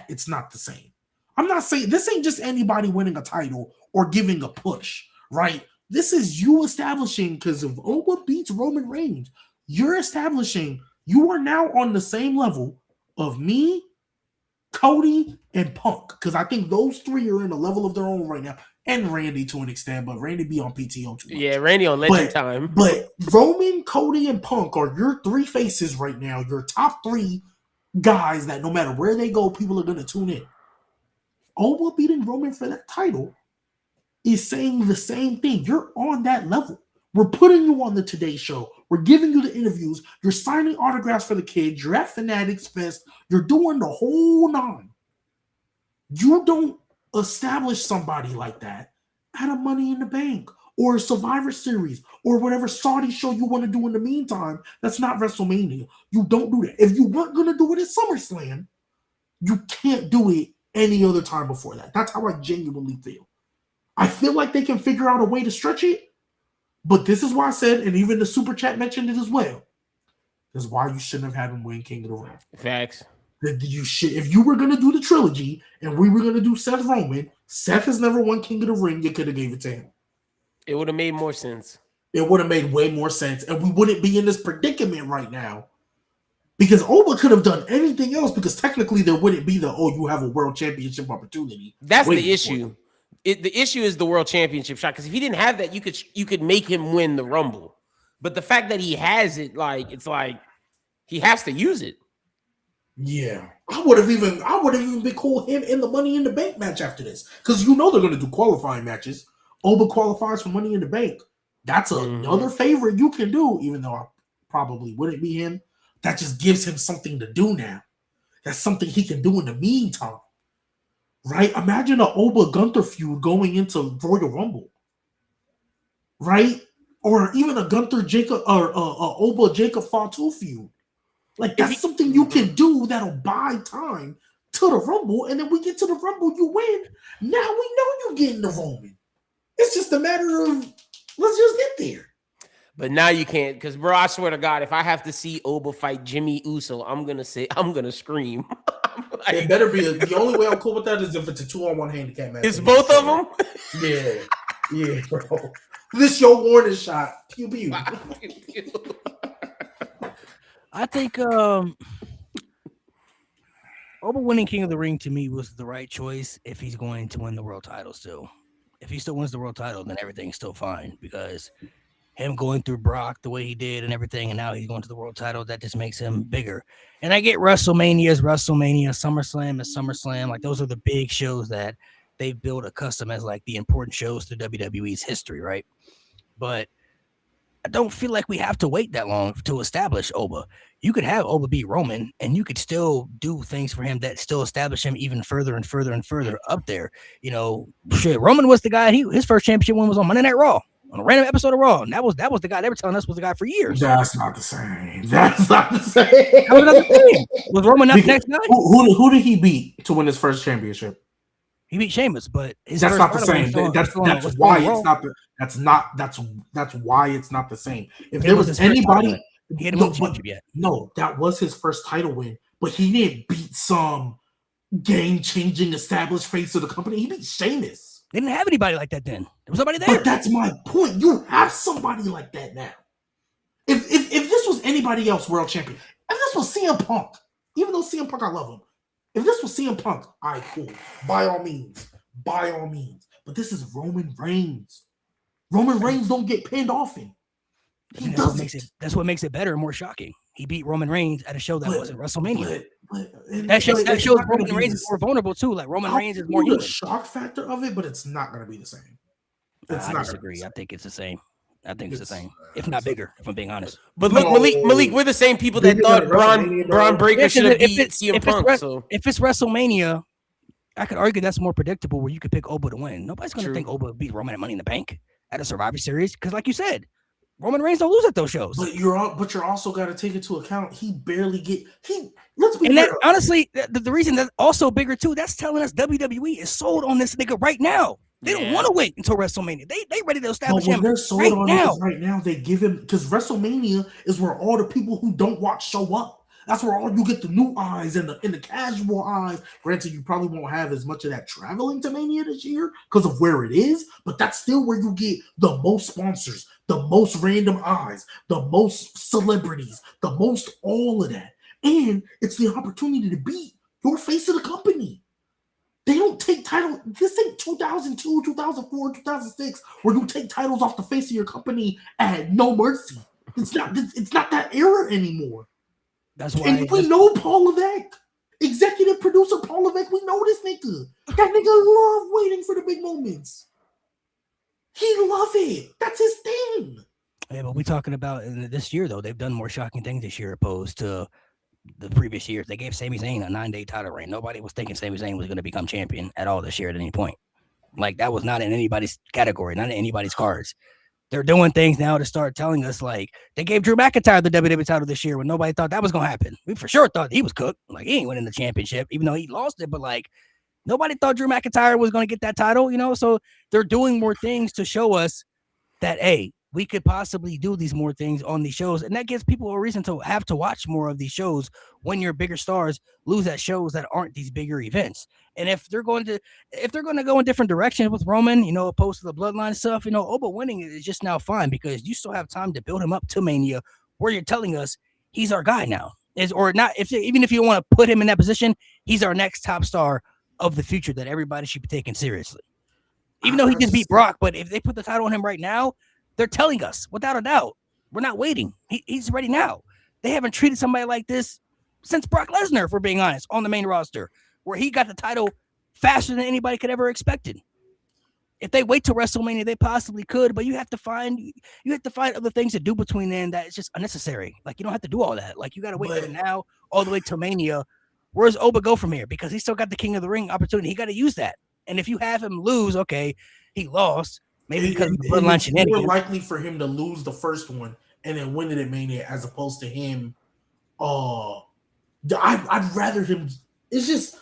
it's not the same. I'm not saying this ain't just anybody winning a title or giving a push, right? This is you establishing, because if Oba beats Roman Reigns, you're establishing you are now on the same level of me, Cody, and Punk. Because I think those three are in a level of their own right now. And Randy to an extent, but Randy be on PTO too much. Yeah, Randy on Legend time. But Roman, Cody, and Punk are your three faces right now. Your top three guys that no matter where they go, people are going to tune in. Oba beating Roman for that title is saying the same thing. You're on that level. We're putting you on the Today Show. We're giving you the interviews. You're signing autographs for the kids. You're at Fanatics Fest. You're doing the whole nine. You don't establish somebody like that at a Money in the Bank or a Survivor Series or whatever Saudi show you want to do in the meantime. That's not WrestleMania. You don't do that. If you weren't going to do it at SummerSlam, you can't do it any other time before that. That's how I genuinely feel. I feel like they can figure out a way to stretch it. But this is why I said, and even the super chat mentioned it as well. This is why you shouldn't have had him win King of the Ring. Facts. If you were going to do the trilogy and we were going to do Seth Roman, Seth has never won King of the Ring. You could have gave it to him. It would have made more sense. It would have made way more sense. And we wouldn't be in this predicament right now. Because Oba could have done anything else because technically there wouldn't be you have a world championship opportunity. That's the issue. The issue is the world championship shot, because if he didn't have that, you could make him win the Rumble. But the fact that he has it, it's like he has to use it. Yeah, I would have even been cool him in the Money in the Bank match after this, because they're going to do qualifying matches. Oba qualifies for Money in the Bank. That's another favorite you can do, even though I probably wouldn't be him. That just gives him something to do now. That's something he can do in the meantime. Right? Imagine an Oba Gunther feud going into Royal Rumble. Right? Or even a Gunther Jacob or Oba Jacob Fatu feud. Like, that's something you can do that'll buy time to the Rumble, and then we get to the Rumble, you win. Now we know you're getting the Roman. It's just a matter of let's just get there. But now you can't, because bro, I swear to God, if I have to see Oba fight Jimmy Uso, I'm gonna scream. It better be the only way I'm cool with that is if it's a 2-on-1 handicap match. It's both of them. Yeah, bro. This your warning shot. Pew pew. I think Oba winning King of the Ring to me was the right choice if he's going to win the world title still. If he still wins the world title, then everything's still fine because him going through Brock the way he did and everything, and now he's going to the world title, that just makes him bigger. And I get WrestleMania is WrestleMania, SummerSlam is SummerSlam. Like those are the big shows that they've built a custom as like the important shows to WWE's history, right? But I don't feel like we have to wait that long to establish Oba. You could have Oba beat Roman, and you could still do things for him that still establish him even further and further and further up there. You know, shit, Roman was the guy. His first championship win was on Monday Night Raw, on a random episode of Raw, and that was the guy they were telling us was the guy for years. That's not the same. That's not the same. That was not the same. Was Roman not the next guy? Who did he beat to win his first championship? He beat Sheamus, but that's not the same. That's why it's not the. That's why it's not the same. If there was anybody, he hadn't won the championship yet. No, that was his first title win, but he didn't beat some game-changing established face of the company. He beat Sheamus. They didn't have anybody like that then. There was nobody there. But that's my point. You have somebody like that now. If this was anybody else, world champion, if this was CM Punk, even though CM Punk, I love him. If this was CM Punk, all right, cool. By all means. But this is Roman Reigns. Roman Reigns don't get pinned often. That's what makes it better and more shocking. He beat Roman Reigns at a show that wasn't WrestleMania. That shows Roman Reigns is more vulnerable too. Like Roman Reigns is more human. The shock factor of it, but it's not going to be the same. I disagree. I think it's the same. I think it's the same, if not bigger, if I'm being honest. But look, Malik, we're the same people that thought Braun Breaker should have beat CM Punk. So if it's WrestleMania, I could argue that's more predictable where you could pick Oba to win. Nobody's going to think Oba beat Roman at Money in the Bank at a Survivor Series because, like you said, Roman Reigns don't lose at those shows. But you're also got to take into account he barely get Let's be and fair. that, honestly, the reason that's also bigger too. That's telling us WWE is sold on this nigga right now. They don't want to wait until WrestleMania. They ready to establish him they're sold right on now. Right now, they give him because WrestleMania is where all the people who don't watch show up. That's where all you get the new eyes and the casual eyes. Granted, you probably won't have as much of that traveling to Mania this year because of where it is, but that's still where you get the most sponsors, the most random eyes, the most celebrities, the most all of that. And it's the opportunity to beat your face of the company. They don't take title. This ain't 2002, 2004, 2006, where you take titles off the face of your company at no mercy. It's not that era anymore. That's why. And we know Paul Levesque, executive producer Paul Levesque. We know this nigga. That nigga love waiting for the big moments. He love it. That's his thing. Yeah, but we talking about this year though. They've done more shocking things this year opposed to the previous years. They gave Sami Zayn a 9-day title reign. Nobody was thinking Sami Zayn was going to become champion at all this year at any point. Like that was not in anybody's category, not in anybody's cards. They're doing things now to start telling us like they gave Drew McIntyre the WWE title this year when nobody thought that was going to happen. We for sure thought he was cooked. Like he ain't winning the championship, even though he lost it. But like nobody thought Drew McIntyre was going to get that title, you know? So they're doing more things to show us that, hey, we could possibly do these more things on these shows. And that gives people a reason to have to watch more of these shows when your bigger stars lose at shows that aren't these bigger events. And if they're going to go in different directions with Roman, you know, opposed to the bloodline stuff, you know, Oba winning is just now fine because you still have time to build him up to Mania where you're telling us he's our guy now. Even if you want to put him in that position, he's our next top star of the future that everybody should be taking seriously. Even though he just beat Brock, but if they put the title on him right now, they're telling us, without a doubt, we're not waiting. He's ready now. They haven't treated somebody like this since Brock Lesnar, if we're being honest, on the main roster, where he got the title faster than anybody could ever expected. If they wait till WrestleMania, they possibly could, but you have to find other things to do between then that is just unnecessary. Like you don't have to do all that. Like you got to wait for now all the way till Mania. Where does Oba go from here? Because he still got the King of the Ring opportunity. He got to use that. And if you have him lose, okay, he lost. Maybe because of the bloodline shenanigans. It's more likely for him to lose the first one and then win it at Mania as opposed to him. I'd rather him. It's just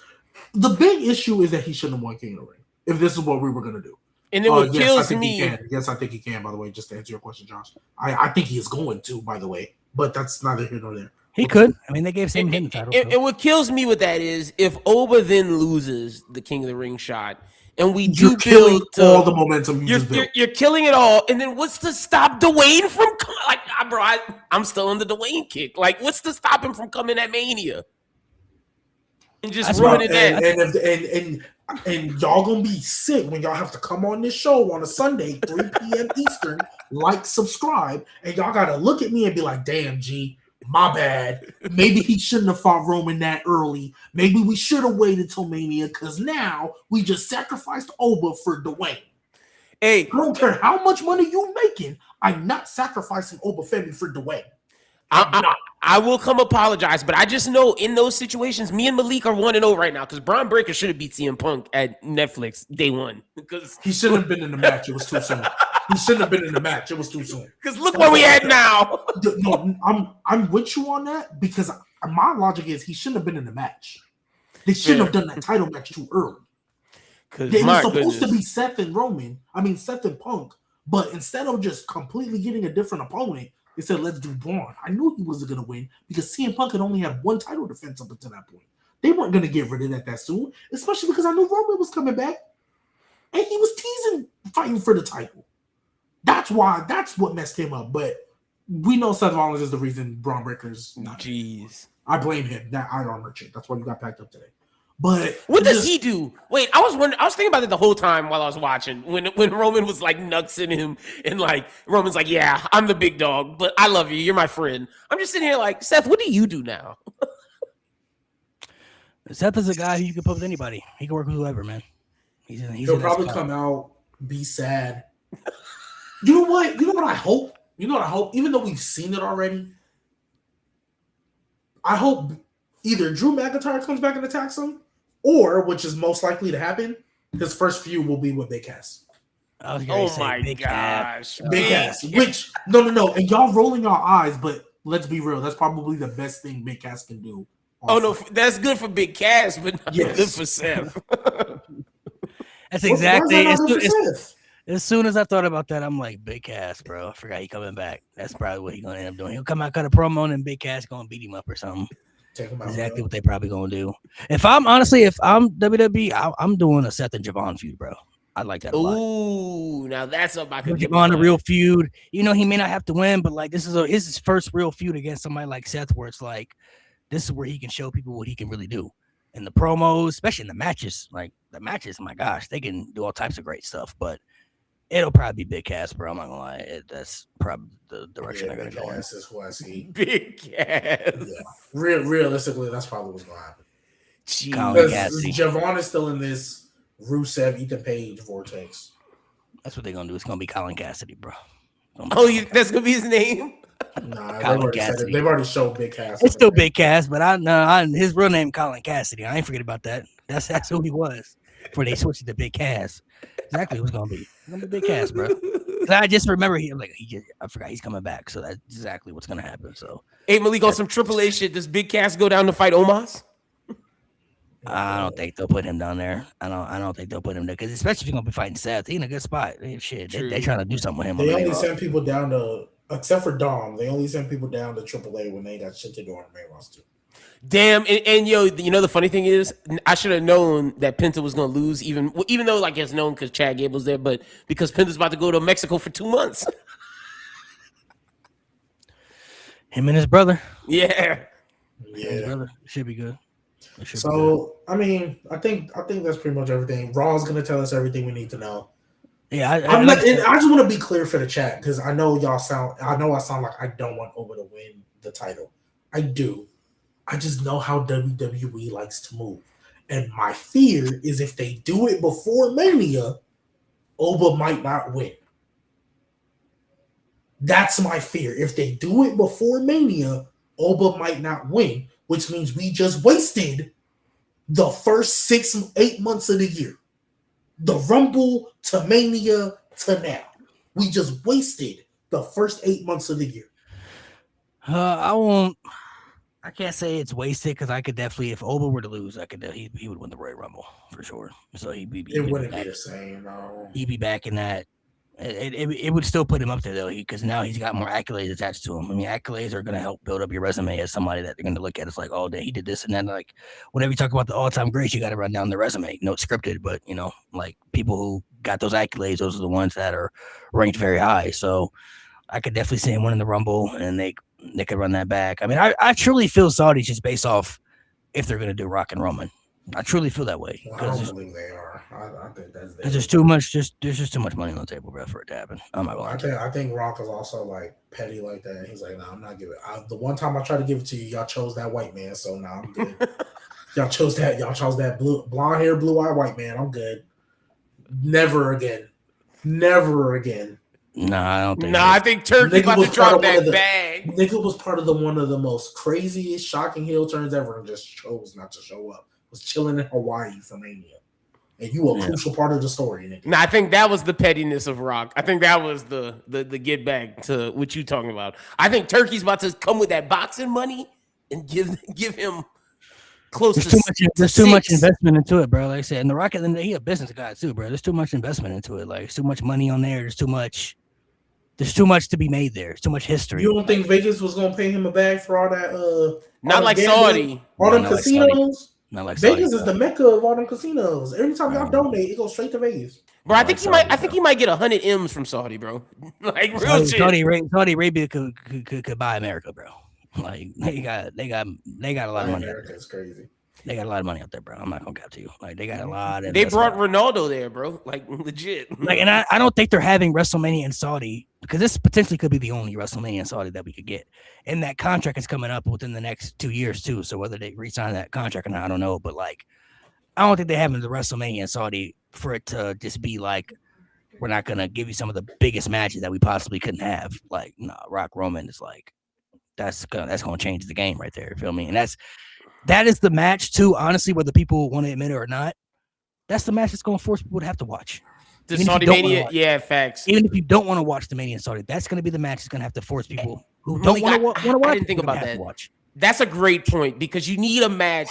The big issue is that he shouldn't have won King of the Ring if this is what we were gonna do. And then what Yes, I kills think me. he can. Yes, I think he can. By the way, just to answer your question, Josh, I think he is going to. By the way, but that's neither here nor there. He could. I mean, they gave Sami Zayn the title. And what kills me with that is if Oba then loses the King of the Ring shot, and we You're do killing build to, all the momentum you just built. you're killing it all. And then what's to stop Dwayne from like, bro? I'm still on the Dwayne kick. Like, what's to stop him from coming at Mania and just ruining that? And y'all gonna be sick when y'all have to come on this show on a Sunday, 3 p.m. Eastern, like, subscribe, and y'all gotta look at me and be like, damn, G, my bad. Maybe he shouldn't have fought Roman that early. Maybe we should have waited till Mania, because now we just sacrificed Oba for Dwayne. Hey, I don't care how much money you making, I'm not sacrificing Oba Femi for Dwayne. I will come apologize, but I just know in those situations, me and Malik are 1-0 right now because Braun Breaker should have beat CM Punk at Netflix day one. Because he shouldn't have been in the match. It was too soon. He shouldn't have been in the match. It was too soon. Because look where we at now. No, I'm with you on that because my logic is he shouldn't have been in the match. They shouldn't have done that title match too early. It was supposed to be Seth and Punk, but instead of just completely getting a different opponent, they said, let's do Braun. I knew he wasn't going to win because CM Punk had only had one title defense up until that point. They weren't going to get rid of that soon, especially because I knew Roman was coming back. And he was teasing fighting for the title. That's what messed him up. But we know Seth Rollins is the reason Braun Breaker's not. Jeez. I blame him. That Iron Armor chick. That's why you got packed up today. But what does he do? Wait, I was thinking about it the whole time while I was watching when Roman was like nuxing him and like Roman's like, yeah, I'm the big dog, but I love you. You're my friend. I'm just sitting here like, Seth, what do you do now? Seth is a guy who you can put with anybody. He can work with whoever, man. He'll probably come out, be sad. You know what? You know what I hope? Even though we've seen it already, I hope either Drew McIntyre comes back and attacks him, or, which is most likely to happen, his first feud will be with Big Cass. Oh my gosh. Big Cass. Which, no. And y'all rolling your eyes, but let's be real. That's probably the best thing Big Cass can do. Oh, no. That's good for Big Cass, but not good for Seth. That's exactly. As soon as I thought about that, I'm like, Big Cass, bro. I forgot he coming back. That's probably what he's going to end up doing. He'll come out, cut a promo, and then Big Cass going to beat him up or something. Exactly what they probably gonna do. If I'm WWE, I'm doing a Seth and Javon feud, bro. I like that a lot. Ooh, now that's up I could Javon a real feud. You know, he may not have to win, but like this is his first real feud against somebody like Seth, where it's like this is where he can show people what he can really do. In the promos, especially in the matches. Like the matches, my gosh, they can do all types of great stuff, but it'll probably be Big Cass, bro. I'm not gonna lie. That's probably the direction they're gonna go in. Is who I see. Big Cass. Yeah. Realistically, that's probably what's gonna happen. Javon is still in this Rusev, Ethan Page vortex. That's what they're gonna do. It's gonna be Colin Cassidy, bro. That's gonna be his name. Nah, they've already showed Big Cass. It's still Big Cass, but his real name Colin Cassidy. I ain't forget about that. That's who he was before they switched it to Big Cass. Exactly who's gonna be. It's gonna be Big Cass, bro. I just remember I forgot he's coming back, so that's exactly what's gonna happen. So, hey Malik, on some Triple A shit, does Big Cass go down to fight Omos? I don't think they'll put him down there. I don't think they'll put him there because especially if you're gonna be fighting Seth, he's in a good spot. They trying to do something with him. They only send people down to, except for Dom, they only send people down to AAA when they got shit to do on the main roster. Damn, and yo, you know the funny thing is, I should have known that Penta was gonna lose, even though like it's known because Chad Gable's there, but because Penta's about to go to Mexico for 2 months. Him and his brother. Yeah. His brother should be good. I mean, I think that's pretty much everything. Raw's gonna tell us everything we need to know. Yeah, I just want to be clear for the chat because I know I sound like I don't want Oba to win the title. I do. I just know how WWE likes to move. And my fear is if they do it before Mania, Oba might not win. That's my fear. If they do it before Mania, Oba might not win, which means we just wasted the first 6-8 months of the year. The Rumble to Mania to now. We just wasted the first 8 months of the year. I won't I can't say it's wasted because I could definitely, if Oba were to lose, he would win the Royal Rumble for sure. So It be wouldn't be back. the same, though. He'd be back in that. It would still put him up there though, because now he's got more accolades attached to him. I mean, accolades are going to help build up your resume as somebody that they're going to look at. It's like, oh, he did this and that. Like, whenever you talk about the all-time greats, you got to run down the resume. No, it's scripted, but like people who got those accolades, those are the ones that are ranked very high. So I could definitely see him winning the Rumble, and they could run that back. I mean, I truly feel Saudi just based off if they're going to do Rock and Roman. I truly feel that way. I don't believe they are. I think that's there's too much. There's just too much money on the table, bro, for it to happen. I'm not gonna I think Rock is also like petty like that. He's like, nah, I'm not giving. The one time I tried to give it to you, y'all chose that white man, so now I'm good. Y'all chose that blonde hair, blue eye white man. I'm good. Never again. Never again. Nah, I don't think. Nah, I think Turkey about to drop that bag. Nigga was part of one of the most craziest, shocking heel turns ever, and just chose not to show up. Was chilling in Hawaii for Mania, and you a crucial part of the story, nigga. Nah, I think that was the pettiness of Rock. I think that was the get back to what you talking about. I think Turkey's about to come with that boxing money and give him close there's to too much. There's too much investment into it, bro. Like I said, and the Rocket, he a business guy too, bro. There's too much investment into it. Like, there's too much money on there. There's too much to be made there. There's too much history. You don't think Vegas was gonna pay him a bag for all that? Not like Saudi. All them casinos. Not like Vegas Saudi, is the mecca of all them casinos. Every time y'all donate, it goes straight to Vegas. Bro, I think he might get 100 M's from Saudi, bro. Like real shit. Saudi Arabia could buy America, bro. Like they got a lot of money. America's crazy. They got a lot of money out there, bro. I'm not gonna cap to you. Like they got a lot. They brought Ronaldo there, bro. Like legit. Like, and I don't think they're having WrestleMania in Saudi because this potentially could be the only WrestleMania in Saudi that we could get. And that contract is coming up within the next 2 years too. So whether they re-sign that contract or not, I don't know. But like, I don't think they're having the WrestleMania in Saudi for it to just be like, we're not gonna give you some of the biggest matches that we possibly couldn't have. Like, Rock Roman is like, that's gonna change the game right there. You feel me? And that is the match too, honestly, whether people want to admit it or not. That's the match that's going to force people to have to watch. The Saudi Mania, yeah, facts. Even if you don't want to watch the Mania in Saudi, that's going to be the match that's going to have to force people who don't want to watch. I didn't think about that. That's a great point because you need a match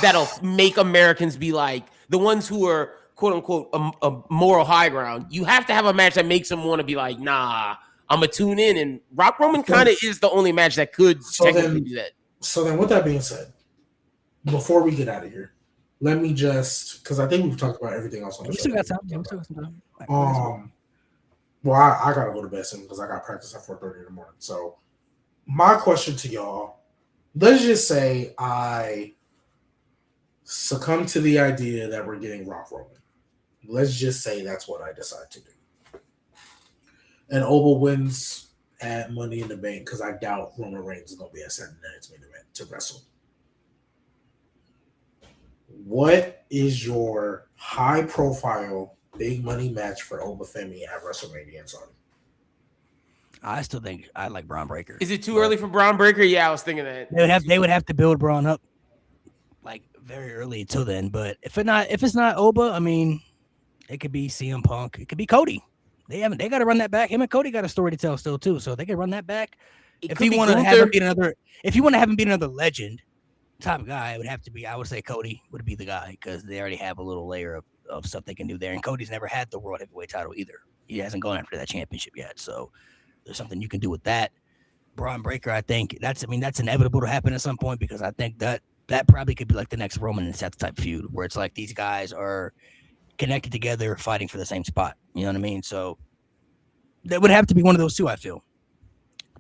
that'll make Americans be like the ones who are quote unquote a moral high ground. You have to have a match that makes them want to be like, nah, I'm gonna tune in. And Rock Roman kind of is the only match that could technically do that. So then, with that being said, before we get out of here, let me just because I think we've talked about everything else on the show. We still got time. Yeah, we still got some time. Well, I gotta go to bed soon because I got practice at 4:30 in the morning. So, my question to y'all: let's just say I succumb to the idea that we're getting Rock Roman. Let's just say that's what I decide to do, and Oba wins at Money in the Bank because I doubt Roman Reigns is gonna be at 7 minutes main event to wrestle. What is your high-profile, big money match for Oba Femi at WrestleMania in Saudi? I still think I like Braun Breaker. Is it too early for Braun Breaker? Yeah, I was thinking that. They would have to build Braun up like very early until then. But if it's not Oba, I mean, it could be CM Punk. It could be Cody. They got to run that back. Him and Cody got a story to tell still too, so they can run that back. If you want to have him beat another legend top guy, it would have to be, I would say Cody would be the guy because they already have a little layer of stuff they can do there. And Cody's never had the world heavyweight title either. He hasn't gone after that championship yet. So there's something you can do with that. Braun Breaker, I think that's inevitable to happen at some point because I think that probably could be like the next Roman and Seth type feud where it's like these guys are connected together fighting for the same spot. You know what I mean? So that would have to be one of those two, I feel.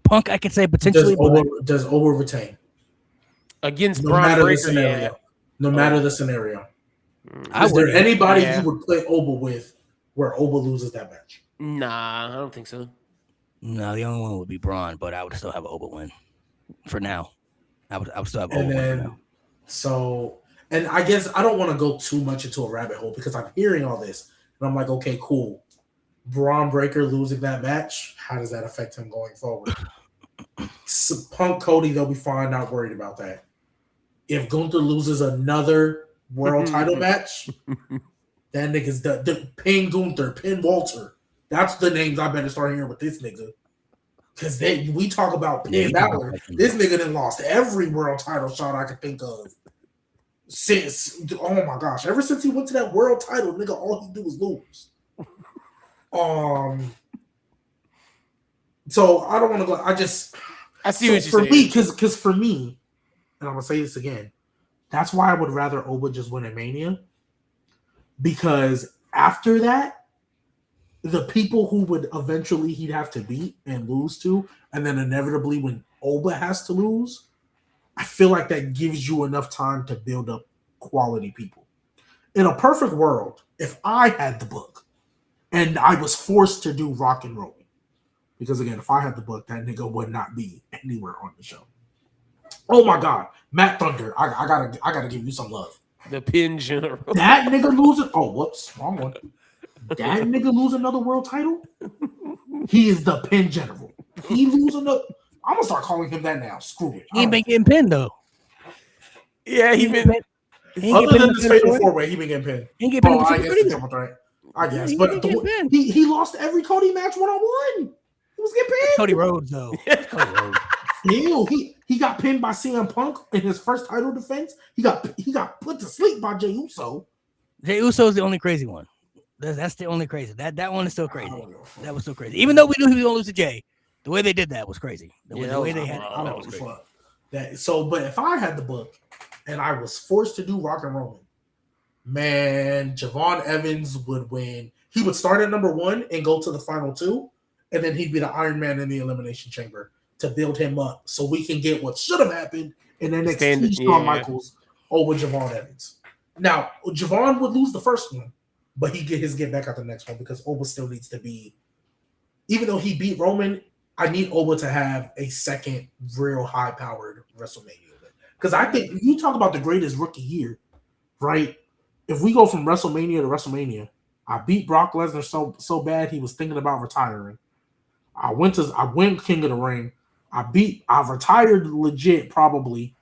Punk, I could say potentially. Does Oba retain? Against Braun Breaker, yeah. No matter the scenario. Is there anybody you would play Oba with where Oba loses that match? Nah, I don't think so. No, the only one would be Braun, but I would still have an Oba win for now. I would still have Oba win for now. So, and I guess I don't want to go too much into a rabbit hole because I'm hearing all this and I'm like, okay, cool. Braun Breaker losing that match, how does that affect him going forward? So Punk Cody, they'll be fine, not worried about that. If Gunther loses another world title match, that nigga's the pin Gunther, pin Walter. That's the names I better start hearing with this nigga. Because we talk about Yeah, Finn you talk about Balor. Viking. This nigga done lost every world title shot I could think of since. Oh my gosh! Ever since he went to that world title, nigga, all he do is lose. So I don't want to go. I see so what you're for saying. me, because for me, and I'm gonna say this again. That's why I would rather Oba just win at Mania. Because after that, the people who would eventually he'd have to beat and lose to, and then inevitably when Oba has to lose, I feel like that gives you enough time to build up quality people. In a perfect world, if I had the book and I was forced to do Rock and Roll, because again, if I had the book, that nigga would not be anywhere on the show. Oh my God, Matt Thunder, I gotta give you some love. The pin general. That nigga losing. Oh, whoops, wrong one. That nigga lose another world title. He is the pin general. He lose another. I'm gonna start calling him that now. Screw it. He ain't been getting pinned though. Yeah, he been. Other than this fatal 4-way, he been getting pinned. He ain't getting pinned. I guess the triple threat. I guess, he but he lost every Cody match 1-on-1. He was getting pinned. Cody Rhodes though. Cody Rhodes. Ew, he got pinned by CM Punk in his first title defense. He got put to sleep by Jey Uso. Jey Uso is the only crazy one. That's the only crazy. That one is still crazy. That was so crazy. Even though we knew he was gonna lose to Jey, the way they did that was crazy. The way they had that was crazy. But if I had the book and I was forced to do Rock and Roman, man, Javon Evans would win. He would start at number 1 and go to the final 2, and then he'd be the Iron Man in the Elimination Chamber to build him up so we can get what should have happened in NXT Shawn Michaels over Javon Evans. Now, Javon would lose the first one, but he'd get back at the next one because Oba still needs to be, even though he beat Roman, I need Oba to have a second real high-powered WrestleMania. Because I think you talk about the greatest rookie year, right? If we go from WrestleMania to WrestleMania, I beat Brock Lesnar so bad he was thinking about retiring. I went King of the Ring. I retired legit probably.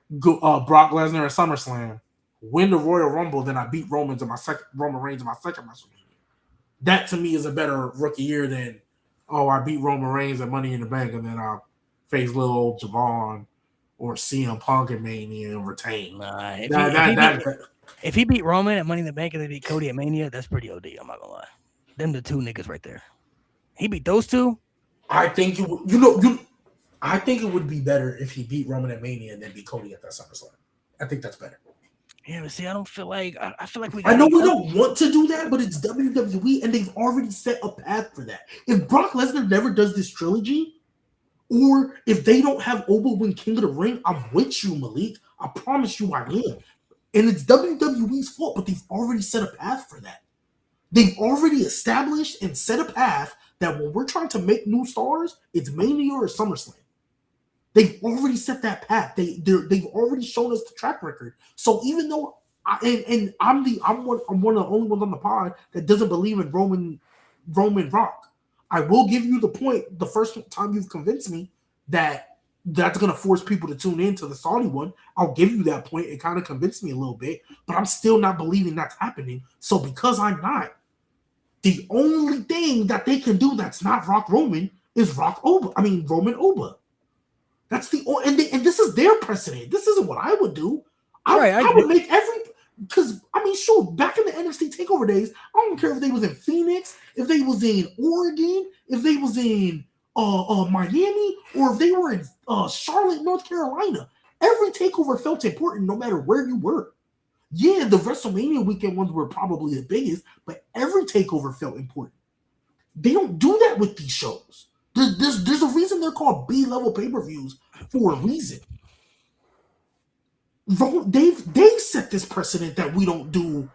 Brock Lesnar at SummerSlam, win the Royal Rumble, then I beat Roman Reigns in my second WrestleMania. That to me is a better rookie year than I beat Roman Reigns at Money in the Bank and then I face little old Javon or CM Punk at Mania and retain. If he beat Roman at Money in the Bank and they beat Cody at Mania, that's pretty OD. I'm not gonna lie. Them the two niggas right there. He beat those two. I think I think it would be better if he beat Roman at Mania and then beat Cody at that SummerSlam. I think that's better. Yeah, but see, I don't feel like I feel like I know we don't want to do that, but it's WWE and they've already set a path for that. If Brock Lesnar never does this trilogy, or if they don't have Oba win King of the Ring, I'm with you, Malik. I promise you I am. And it's WWE's fault, but they've already set a path for that. They've already established and set a path that when we're trying to make new stars, it's Mania or SummerSlam. They've already set that path. They've already shown us the track record. So even though I'm one of the only ones on the pod that doesn't believe in Roman Rock, I will give you the point the first time you've convinced me that that's going to force people to tune in to the Saudi one. I'll give you that point. It kind of convinced me a little bit, but I'm still not believing that's happening. So because I'm not, the only thing that they can do that's not Rock Roman is Roman Oba. That's the and this is their precedent. This isn't what I would do. I would make because sure, back in the NXT Takeover days, I don't care if they was in Phoenix, if they was in Oregon, if they was in Miami, or if they were in Charlotte, North Carolina. Every takeover felt important, no matter where you were. Yeah, the WrestleMania weekend ones were probably the biggest, but every takeover felt important. They don't do that with these shows. There's a reason they're called B-level pay-per-views for a reason. They've set this precedent that we don't do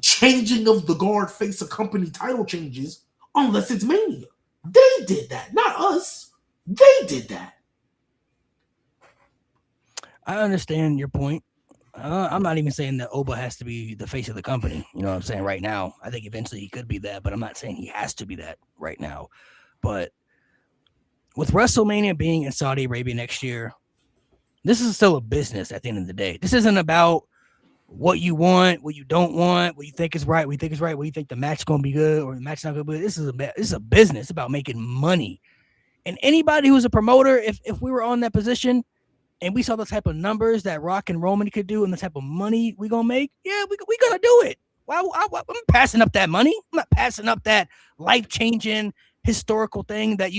changing of the guard face of company title changes unless it's Mania. They did that, not us. They did that. I understand your point. I'm not even saying that Oba has to be the face of the company. You know what I'm saying? Right now, I think eventually he could be that, but I'm not saying he has to be that right now. But with WrestleMania being in Saudi Arabia next year, this is still a business at the end of the day. This isn't about what you want, what you don't want, what you think is right, what you think the match is going to be good or the match not going to be good. This is a business. It's about making money. And anybody who's a promoter, if we were on that position and we saw the type of numbers that Rock and Roman could do and the type of money we gonna make, yeah, we gonna do it. I'm passing up that money. I'm not passing up that life changing historical thing that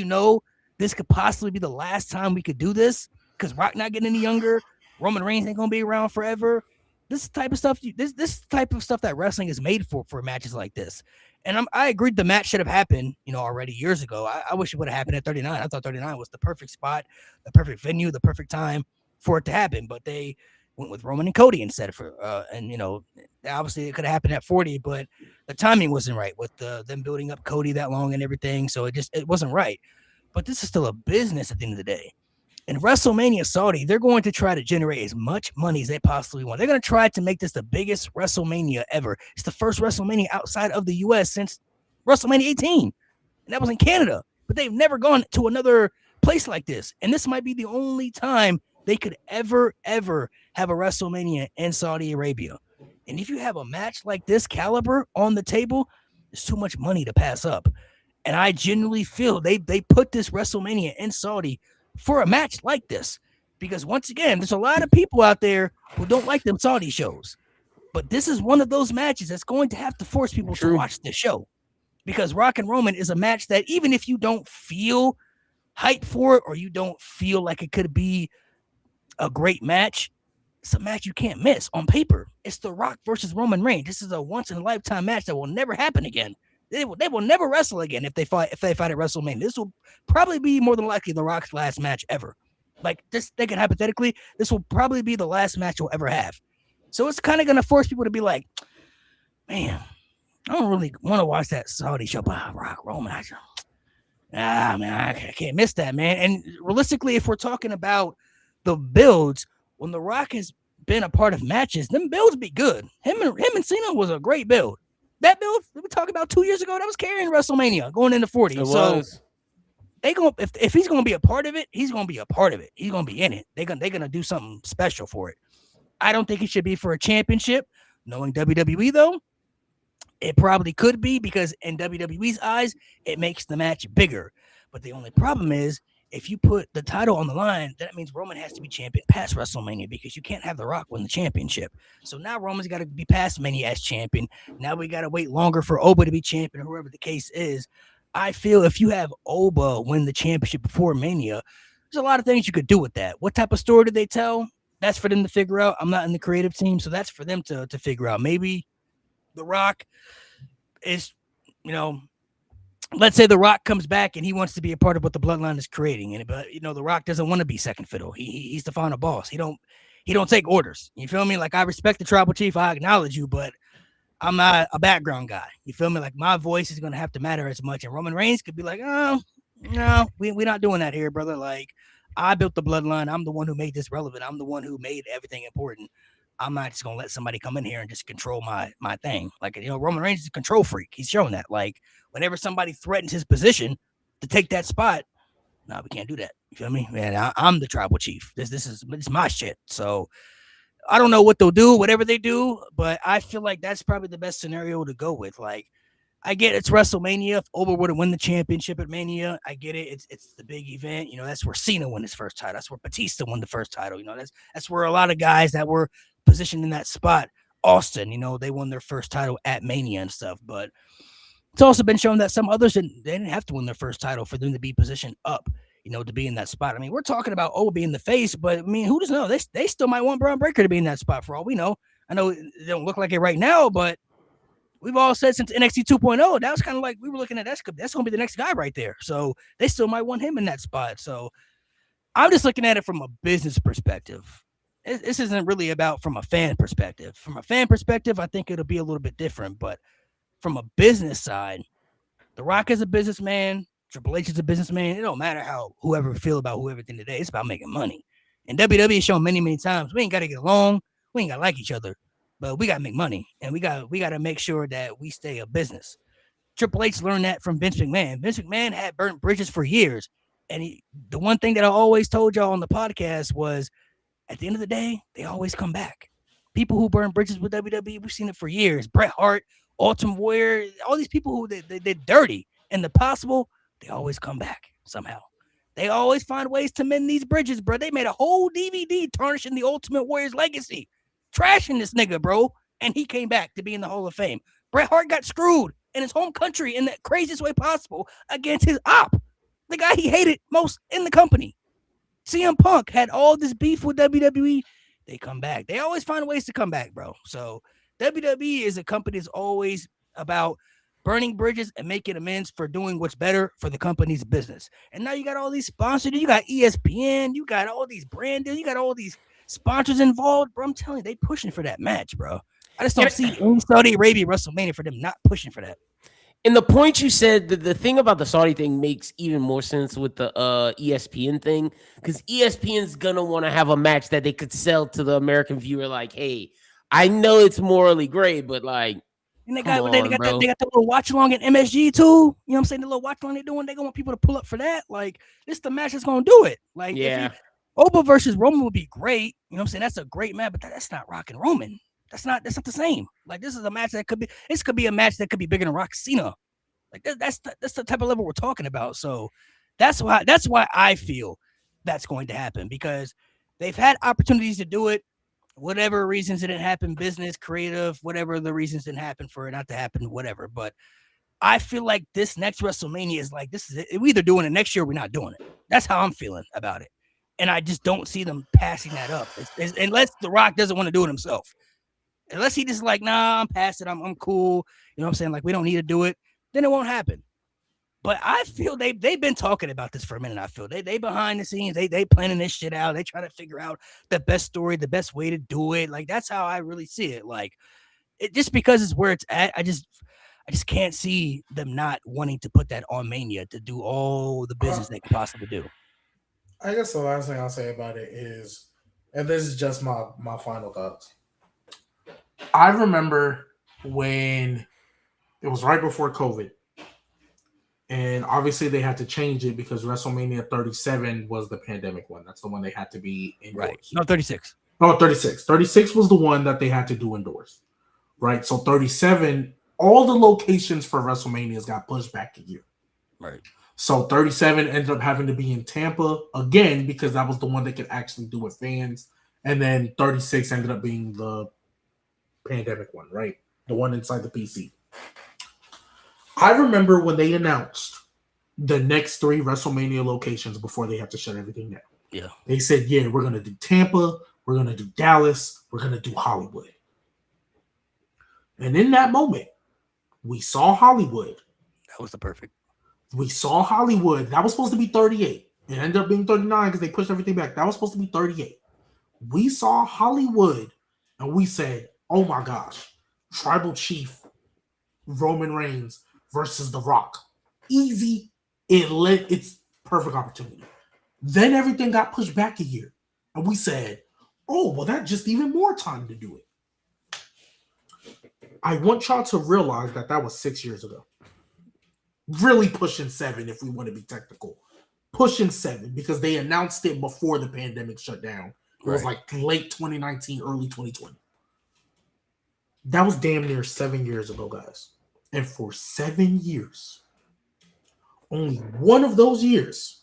this could possibly be the last time we could do this because Rock not getting any younger. Roman Reigns ain't gonna be around forever. This type of stuff, this type of stuff that wrestling is made for matches like this. And I agreed the match should have happened, already years ago. I wish it would have happened at 39. I thought 39 was the perfect spot, the perfect venue, the perfect time for it to happen. But they went with Roman and Cody instead obviously it could have happened at 40, but the timing wasn't right with them building up Cody that long and everything. So it wasn't right. But this is still a business at the end of the day. In WrestleMania Saudi, they're going to try to generate as much money as they possibly want. They're going to try to make this the biggest WrestleMania ever. It's the first WrestleMania outside of the U.S. since WrestleMania 18, and that was in Canada. But they've never gone to another place like this, and this might be the only time they could ever have a WrestleMania in Saudi Arabia. And if you have a match like this caliber on the table, there's too much money to pass up. And I genuinely feel they put this WrestleMania in Saudi for a match like this, because once again, there's a lot of people out there who don't like them Saudi shows, but this is one of those matches that's going to have to force people to watch this show, because Rock and Roman is a match that even if you don't feel hype for it or you don't feel like it could be a great match, it's a match you can't miss on paper. It's The Rock versus Roman Reigns. This is a once in a lifetime match that will never happen again. They will never wrestle again if they fight at WrestleMania. This will probably be more than likely The Rock's last match ever. Like, just thinking hypothetically, this will probably be the last match you'll ever have. So it's kind of going to force people to be like, man, I don't really want to watch that Saudi show by Rock Roman. I can't miss that, man. And realistically, if we're talking about the builds, when The Rock has been a part of matches, them builds be good. Him and Cena was a great build. That build we talked about 2 years ago, that was carrying WrestleMania going into 40. They going if he's gonna be a part of it, he's gonna be a part of it. He's gonna be in it. They're gonna do something special for it. I don't think it should be for a championship. Knowing WWE though, it probably could be, because in WWE's eyes, it makes the match bigger. But the only problem is, if you put the title on the line, that means Roman has to be champion past WrestleMania, because you can't have The Rock win the championship. So now Roman's got to be past Mania as champion. Now we got to wait longer for Oba to be champion, or whoever the case is. I feel if you have Oba win the championship before Mania, there's a lot of things you could do with that. What type of story do they tell? That's for them to figure out. I'm not in the creative team, so that's for them to figure out. Maybe The Rock is, let's say The Rock comes back and he wants to be a part of what the Bloodline is creating, but The Rock doesn't want to be second fiddle. He's the final boss. He don't take orders. You feel me? Like, I respect the tribal chief. I acknowledge you, but I'm not a background guy. You feel me? Like, my voice is gonna have to matter as much. And Roman Reigns could be like, oh no, we're not doing that here, brother. Like, I built the Bloodline. I'm the one who made this relevant. I'm the one who made everything important. I'm not just gonna let somebody come in here and just control my thing. Like, Roman Reigns is a control freak. He's shown that. Like, whenever somebody threatens his position to take that spot, no, we can't do that. You feel me? Man, I'm the tribal chief. This is my shit. So I don't know what they'll do, whatever they do, but I feel like that's probably the best scenario to go with. Like, I get it's WrestleMania. If Oba were to win the championship at Mania, I get it. It's the big event. That's where Cena won his first title. That's where Batista won the first title. That's where a lot of guys that were positioned in that spot, Austin, they won their first title at Mania and stuff. But it's also been shown that some others didn't have to win their first title for them to be positioned up, to be in that spot. I mean, we're talking about Oba being the face, but I mean, who doesn't know? They still might want Braun Breaker to be in that spot for all we know. I know it don't look like it right now, but we've all said since NXT 2.0, that was kind of like we were looking at that's going to be the next guy right there. So they still might want him in that spot. So I'm just looking at it from a business perspective. This isn't really about from a fan perspective. From a fan perspective, I think it'll be a little bit different. But from a business side, The Rock is a businessman. Triple H is a businessman. It don't matter how whoever feel about whoever thing today. It's about making money. And WWE has shown many, many times we ain't got to get along. We ain't got to like each other. But we got to make money. And we got to make sure that we stay a business. Triple H learned that from Vince McMahon. Vince McMahon had burnt bridges for years. And the one thing that I always told y'all on the podcast was, at the end of the day, they always come back. People who burn bridges with WWE, we've seen it for years. Bret Hart, Ultimate Warrior, all these people who they're dirty and the possible, they always come back somehow. They always find ways to mend these bridges, bro. They made a whole DVD tarnishing the Ultimate Warrior's legacy, trashing this nigga, bro. And he came back to be in the Hall of Fame. Bret Hart got screwed in his home country in the craziest way possible against his op, the guy he hated most in the company. CM Punk had all this beef with WWE. They come back. They always find ways to come back, bro. So WWE is a company that's always about burning bridges and making amends for doing what's better for the company's business. And now you got all these sponsors. You got ESPN. You got all these brand deals. You got all these sponsors involved, bro. I'm telling you, they pushing for that match, bro. I just don't see any Saudi Arabia WrestleMania for them not pushing for that. And the point you said, the thing about the Saudi thing makes even more sense with the ESPN thing, because ESPN's gonna want to have a match that they could sell to the American viewer. Like, hey, I know it's morally gray, but like, and they got the little watch along at MSG too. You know what I'm saying? The little watch along they're doing. They gonna want people to pull up for that. Like, this the match that's gonna do it. Like, yeah, Oba versus Roman would be great. You know what I'm saying? That's a great match, but that's not Rock and Roman. That's not the same. Like, this is a match that could be a match that could be bigger than Rock Cena. Like, that's the type of level we're talking about. So that's why I feel that's going to happen, because they've had opportunities to do it. Whatever reasons it didn't happen, business, creative, whatever the reasons didn't happen for it not to happen, whatever. But I feel like this next WrestleMania is like, this is it. We're either doing it next year or we're not doing it. That's how I'm feeling about it. And I just don't see them passing that up. Unless The Rock doesn't want to do it himself. Unless he just like, nah, I'm past it. I'm cool. You know what I'm saying? Like, we don't need to do it. Then it won't happen. But I feel they've been talking about this for a minute. I feel they behind the scenes, they planning this shit out. They trying to figure out the best story, the best way to do it. Like, that's how I really see it. Like, it just because it's where it's at, I just can't see them not wanting to put that on Mania to do all the business they could possibly do. I guess the last thing I'll say about it is, and this is just my final thoughts. I remember when it was right before COVID, and obviously they had to change it because WrestleMania 37 was the pandemic one. That's the one they had to be indoors. Right. No, 36. Oh, 36. 36 was the one that they had to do indoors. Right. So 37, all the locations for WrestleManias got pushed back a year. Right. So 37 ended up having to be in Tampa again because that was the one they could actually do with fans. And then 36 ended up being the pandemic one, right? The one inside the PC. I remember when they announced the next 3 WrestleMania locations before they had to shut everything down. Yeah. They said, yeah, we're going to do Tampa, we're going to do Dallas, we're going to do Hollywood. And in that moment, we saw Hollywood. That was the perfect. We saw Hollywood. That was supposed to be 38. It ended up being 39 because they pushed everything back. That was supposed to be 38. We saw Hollywood and we said, oh my gosh, Tribal Chief Roman Reigns versus The Rock. Easy. It's perfect opportunity. Then everything got pushed back a year. And we said, oh, well, that's just even more time to do it. I want y'all to realize that was 6 years ago. Really pushing 7 if we want to be technical. Pushing 7 because they announced it before the pandemic shut down. It was like late 2019, early 2020. That was damn near 7 years ago, guys. And for 7 years, only one of those years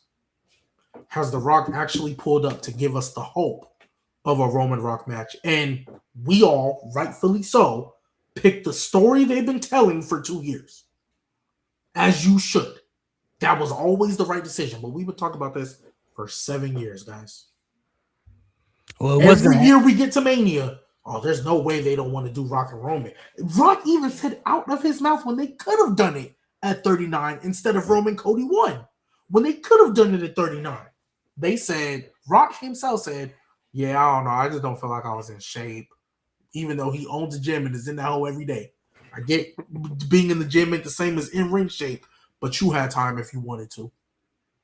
has The Rock actually pulled up to give us the hope of a Roman Rock match. And we all, rightfully so, picked the story they've been telling for 2 years. As you should. That was always the right decision. But we've been talking about this for 7 years, guys. Well, every year we get to Mania, oh, there's no way they don't want to do Rock and Roman. Rock even said out of his mouth when they could have done it at 39 instead of Roman Cody 1. When they could have done it at 39. They said, Rock himself said, yeah, I don't know. I just don't feel like I was in shape. Even though he owns a gym and is in that hole every day. I get being in the gym ain't the same as in ring shape, but you had time if you wanted to.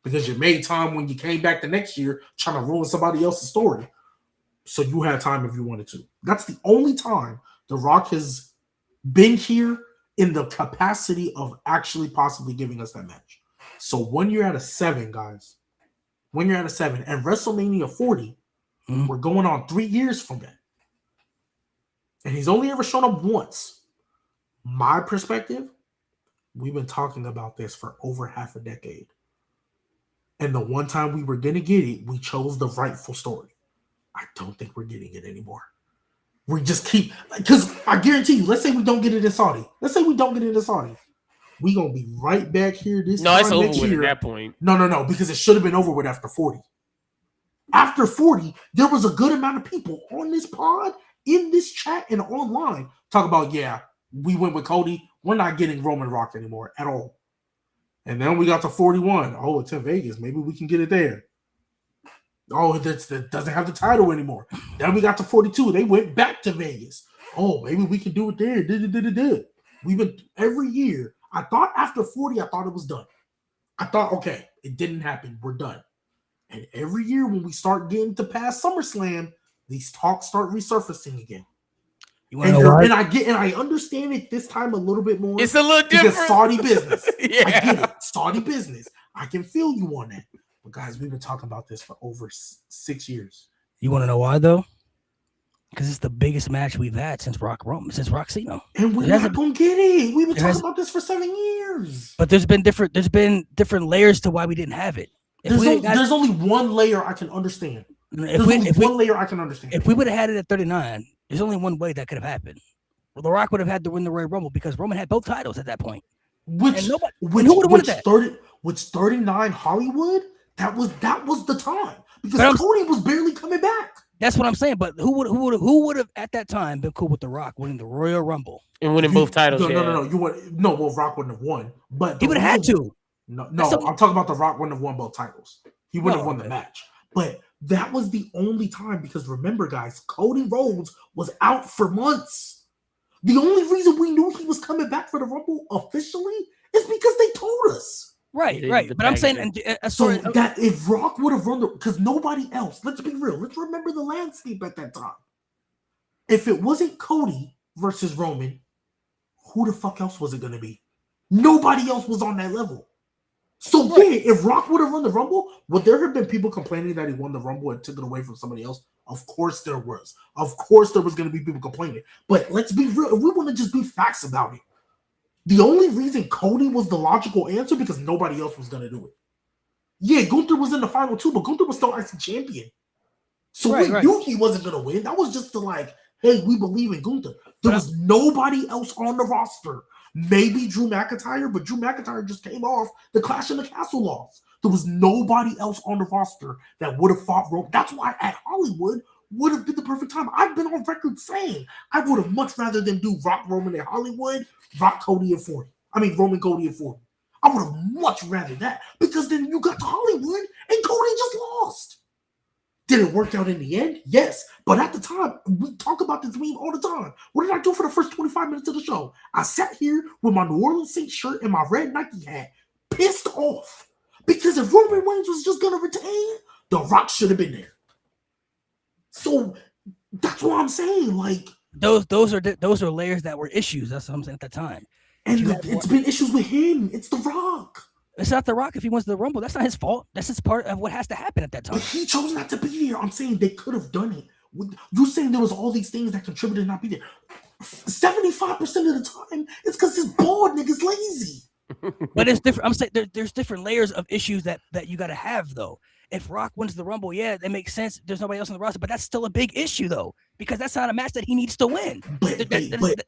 Because you made time when you came back the next year trying to ruin somebody else's story. So you had time if you wanted to. That's the only time The Rock has been here in the capacity of actually possibly giving us that match. So 1 year out of 7, guys. 1 year out of 7. And WrestleMania 40, we're going on 3 years from that. And he's only ever shown up once. My perspective, we've been talking about this for over half a decade. And the one time we were going to get it, we chose the rightful story. I don't think we're getting it anymore. We just keep, because I guarantee you, let's say we don't get it in Saudi. We going to be right back here this time it's over next with year. at that point. No, because it should have been over with after 40. After 40, there was a good amount of people on this pod, in this chat, and online talk about, yeah, we went with Cody. We're not getting Roman Rock anymore at all. And then we got to 41. Oh, it's in Vegas. Maybe we can get it there. Oh, that doesn't have the title anymore. Then we got to 42. They went back to Vegas. Oh, maybe we can do it there. We've been every year. I thought after 40, I thought it was done. I thought, okay, it didn't happen. We're done. And every year when we start getting to past SummerSlam, these talks start resurfacing again. You want to know why? And I understand it this time a little bit more. It's a little different. Because Saudi business. Yeah. I get it. Saudi business. I can feel you on that. But guys, we've been talking about this for over 6 years. You want to know why though? Because it's the biggest match we've had since Rock Cena. And we're not gonna get it. We've been talking about this for 7 years. But there's been different layers to why we didn't have it. There's only one layer I can understand. If we would have had it at 39, there's only one way that could have happened. Well, The Rock would have had to win the Royal Rumble because Roman had both titles at that point. Who would have wanted that? With 39 Hollywood, that was the time because Cody was barely coming back. That's what I'm saying. But who would have at that time been cool with The Rock winning the Royal Rumble and winning both titles? No. Well, Rock wouldn't have won, but he would have had to. No. I'm talking about The Rock wouldn't have won both titles. He wouldn't have won the match, but that was the only time because remember, guys, Cody Rhodes was out for months. The only reason we knew he was coming back for the Rumble officially is because they told us. Right. But I'm saying, that if Rock would have run because nobody else, let's be real, let's remember the landscape at that time. If it wasn't Cody versus Roman, who the fuck else was it going to be? Nobody else was on that level. So if Rock would have run the Rumble, would there have been people complaining that he won the Rumble and took it away from somebody else? Of course there was. Of course there was going to be people complaining. But let's be real. If we want to just be facts about it, the only reason Cody was the logical answer because nobody else was going to do it. Yeah, Gunther was in the final two, but Gunther was still IC champion. So we knew he wasn't going to win. That was just hey, we believe in Gunther. There was nobody else on the roster. Maybe Drew McIntyre, but Drew McIntyre just came off the Clash in the Castle loss. There was nobody else on the roster that would have fought Roman. That's why at Hollywood would have been the perfect time. I've been on record saying I would have much rather than do Rock Roman at Hollywood, Rock Cody at 40. I mean, Roman Cody at 40. I would have much rather that because then you got to Hollywood and Cody just lost. Did it work out in the end? Yes. But at the time, we talk about this meme all the time. What did I do for the first 25 minutes of the show? I sat here with my New Orleans Saints shirt and my red Nike hat, pissed off. Because if Roman Reigns was just going to retain, The Rock should have been there. So that's what I'm saying. Those are layers that were issues. That's what I'm saying at the time. And it's been issues with him. It's The Rock. It's not The Rock if he wins the Rumble. That's not his fault. That's just part of what has to happen at that time. But he chose not to be there. I'm saying they could have done it. You're saying there was all these things that contributed to not be there. 75% of the time, it's because this bald nigga's lazy. But it's different. I'm saying there's different layers of issues that you got to have, though. If Rock wins the Rumble, yeah, that makes sense. There's nobody else on the roster, but that's still a big issue, though, because that's not a match that he needs to win. But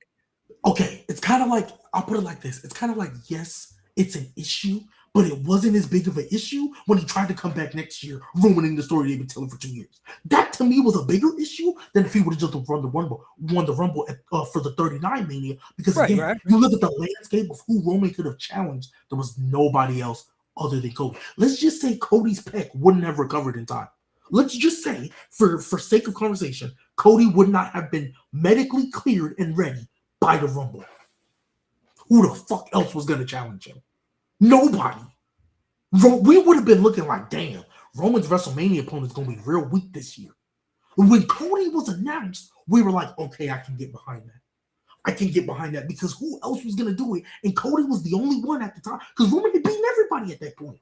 okay, it's kind of like, I'll put it like this. It's kind of like, yes, it's an issue, but it wasn't as big of an issue when he tried to come back next year, ruining the story they've been telling for 2 years. That to me was a bigger issue than if he would have just won the Rumble for the 39 Mania. Because again, you look at the landscape of who Roman could have challenged, there was nobody else other than Cody. Let's just say Cody's pec wouldn't have recovered in time. Let's just say, for sake of conversation, Cody would not have been medically cleared and ready by the Rumble. Who the fuck else was going to challenge him? Nobody. We would have been looking like, damn, Roman's WrestleMania opponent's going to be real weak this year. When Cody was announced, we were like, okay, I can get behind that. I can get behind that because who else was going to do it? And Cody was the only one at the time because Roman had beaten everybody at that point.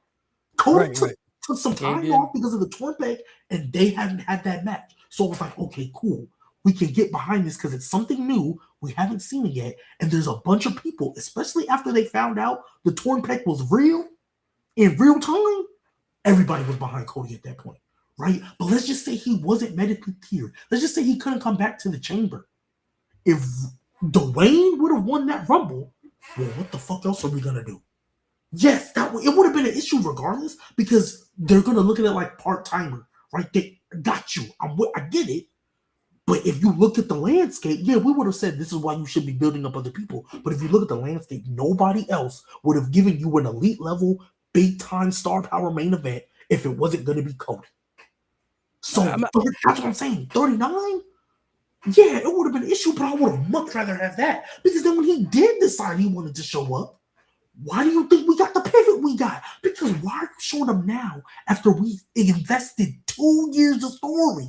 Cody took some time off because of the torn pec and they hadn't had that match. So it was like, okay, cool. We can get behind this because it's something new. We haven't seen it yet. And there's a bunch of people, especially after they found out the torn pec was real in real time. Everybody was behind Cody at that point, right? But let's just say he wasn't medically cleared. Let's just say he couldn't come back to the chamber. If Dwayne would have won that Rumble, well, what the fuck else are we gonna do? Yes, it would have been an issue regardless because they're gonna look at it like part timer, right? They got you. I get it. But if you look at the landscape, yeah, we would have said this is why you should be building up other people. But if you look at the landscape, nobody else would have given you an elite level, big time star power main event if it wasn't going to be Cody. So that's what I'm saying. 39? Yeah, it would have been an issue, but I would have much rather have that. Because then when he did decide he wanted to show up, why do you think we got the pivot we got? Because why are you showing up now after we invested 2 years of story?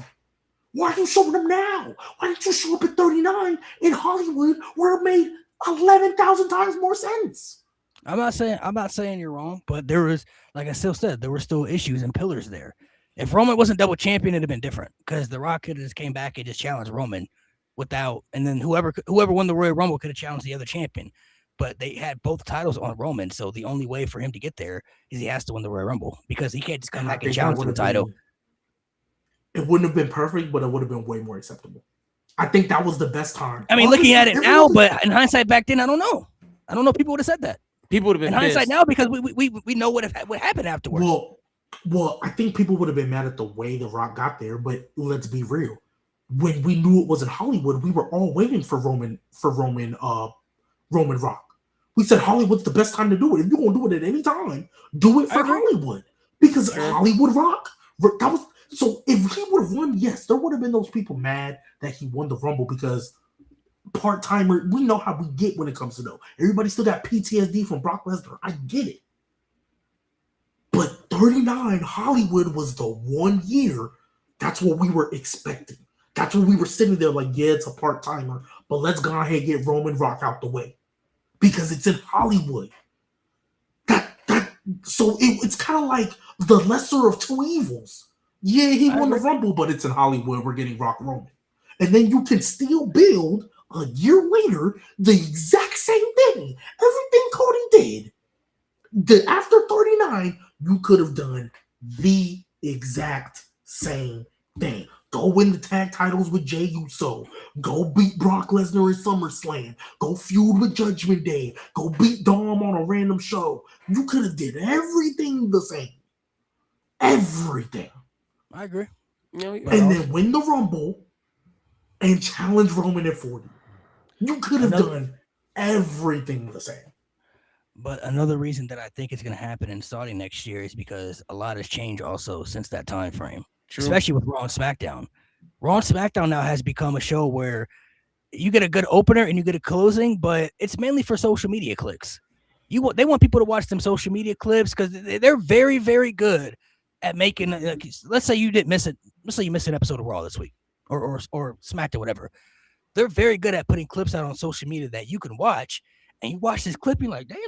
Why are you showing them now? Why didn't you show up at 39 in Hollywood where it made 11,000 times more sense? I'm not saying you're wrong, but there was, like I still said, there were still issues and pillars there. If Roman wasn't double champion, it'd have been different because The Rock could have just came back and just challenged Roman and then whoever won the Royal Rumble could have challenged the other champion. But they had both titles on Roman, so the only way for him to get there is he has to win the Royal Rumble because he can't just come back and challenge the title. It wouldn't have been perfect, but it would have been way more acceptable. I think that was the best time. I mean, looking at it now, but in hindsight back then, I don't know. People would have said that. People would have been in hindsight now because we know what happened afterwards. Well, I think people would have been mad at the way The Rock got there, but let's be real. When we knew it was in Hollywood, we were all waiting for Roman Rock. We said Hollywood's the best time to do it. If you're gonna do it at any time, do it for Hollywood because Hollywood Rock. That was. So if he would have won, yes, there would have been those people mad that he won the Rumble because part-timer, we know how we get when it comes to those. Everybody still got PTSD from Brock Lesnar. I get it. But 39 Hollywood was the 1 year. That's what we were expecting. That's what we were sitting there like, yeah, it's a part-timer, but let's go ahead and get Roman Rock out the way because it's in Hollywood. So it's kind of like the lesser of two evils. Yeah, he won the Rumble, but it's in Hollywood. We're getting Rock Roman. And then you can still build a year later the exact same thing. Everything Cody did. After 39, you could have done the exact same thing. Go win the tag titles with Jey Uso. Go beat Brock Lesnar in SummerSlam. Go feud with Judgment Day. Go beat Dom on a random show. You could have did everything the same. Everything. I agree. And then win the Rumble and challenge Roman at 40. You could have done everything the same. But another reason that I think it's going to happen in Saudi next year is because a lot has changed also since that time frame. True. Especially with Raw and SmackDown. Raw and SmackDown now has become a show where you get a good opener and you get a closing, but it's mainly for social media clicks. They want people to watch them social media clips because they're very, very good at making. Let's say you didn't miss it. Let's say you missed an episode of Raw this week or SmackDown, whatever. They're very good at putting clips out on social media that you can watch. And you watch this clip, you're like, damn,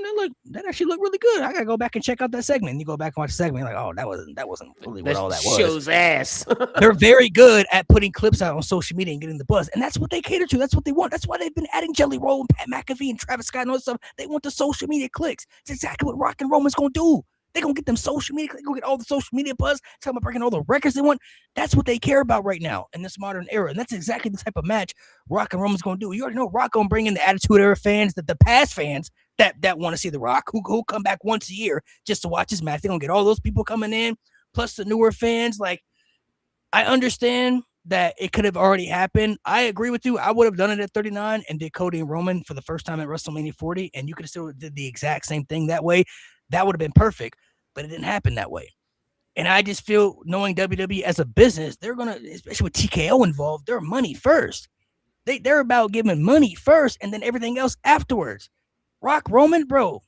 that actually looked really good. I gotta go back and check out that segment. And you go back and watch the segment, you're like, oh, that wasn't really what all that was. Show's ass. They're very good at putting clips out on social media and getting the buzz. And that's what they cater to. That's what they want. That's why they've been adding Jelly Roll and Pat McAfee and Travis Scott and all this stuff. They want the social media clicks. It's exactly what Rock and Roman's gonna do. They're going to get them social media. They're going to get all the social media buzz. Talking about breaking all the records they want. That's what they care about right now in this modern era. And that's exactly the type of match Rock and Roman's going to do. You already know Rock going to bring in the Attitude Era fans, the past fans that want to see The Rock, who come back once a year just to watch his match. They're going to get all those people coming in, plus the newer fans. Like, I understand that it could have already happened. I agree with you. I would have done it at 39 and did Cody and Roman for the first time at WrestleMania 40, and you could have still did the exact same thing that way. That would have been perfect. But it didn't happen that way. And I just feel, knowing WWE as a business, they're going to, especially with TKO involved, they're money first. They're about giving money first and then everything else afterwards. Rock, Roman, bro,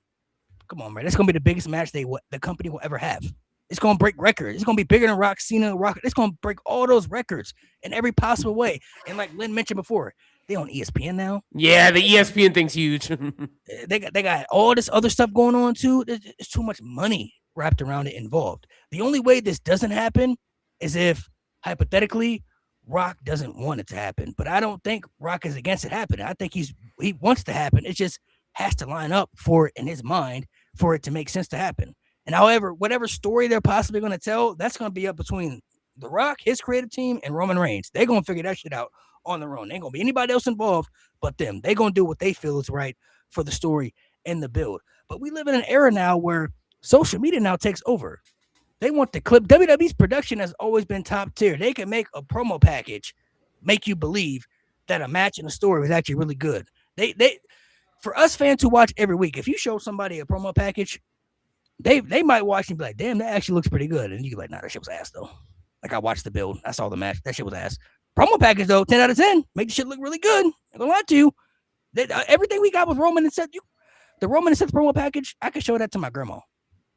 come on, man. That's going to be the biggest match the company will ever have. It's going to break records. It's going to be bigger than Rock, Cena, Rock. It's going to break all those records in every possible way. And like Lynn mentioned before, they on ESPN now. Yeah, the ESPN thing's huge. they got all this other stuff going on too. It's too much money wrapped around it involved. The only way this doesn't happen is if, hypothetically, Rock doesn't want it to happen. But I don't think Rock is against it happening. I think he wants to happen. It just has to line up for it in his mind for it to make sense to happen. And however, whatever story they're possibly going to tell, that's going to be up between The Rock, his creative team, and Roman Reigns. They're going to figure that shit out on their own. Ain't going to be anybody else involved but them. They're going to do what they feel is right for the story and the build. But we live in an era now where social media now takes over. They want the clip. WWE's production has always been top tier. They can make a promo package, make you believe that a match and a story was actually really good. They for us fans who watch every week, if you show somebody a promo package, they might watch and be like, damn, that actually looks pretty good. And you can be like, nah, that shit was ass though. Like I watched the build. I saw the match. That shit was ass. Promo package though, 10 out of 10. Make the shit look really good. I'm gonna lie to you. Everything we got with Roman and Seth, the Roman and Seth promo package, I could show that to my grandma.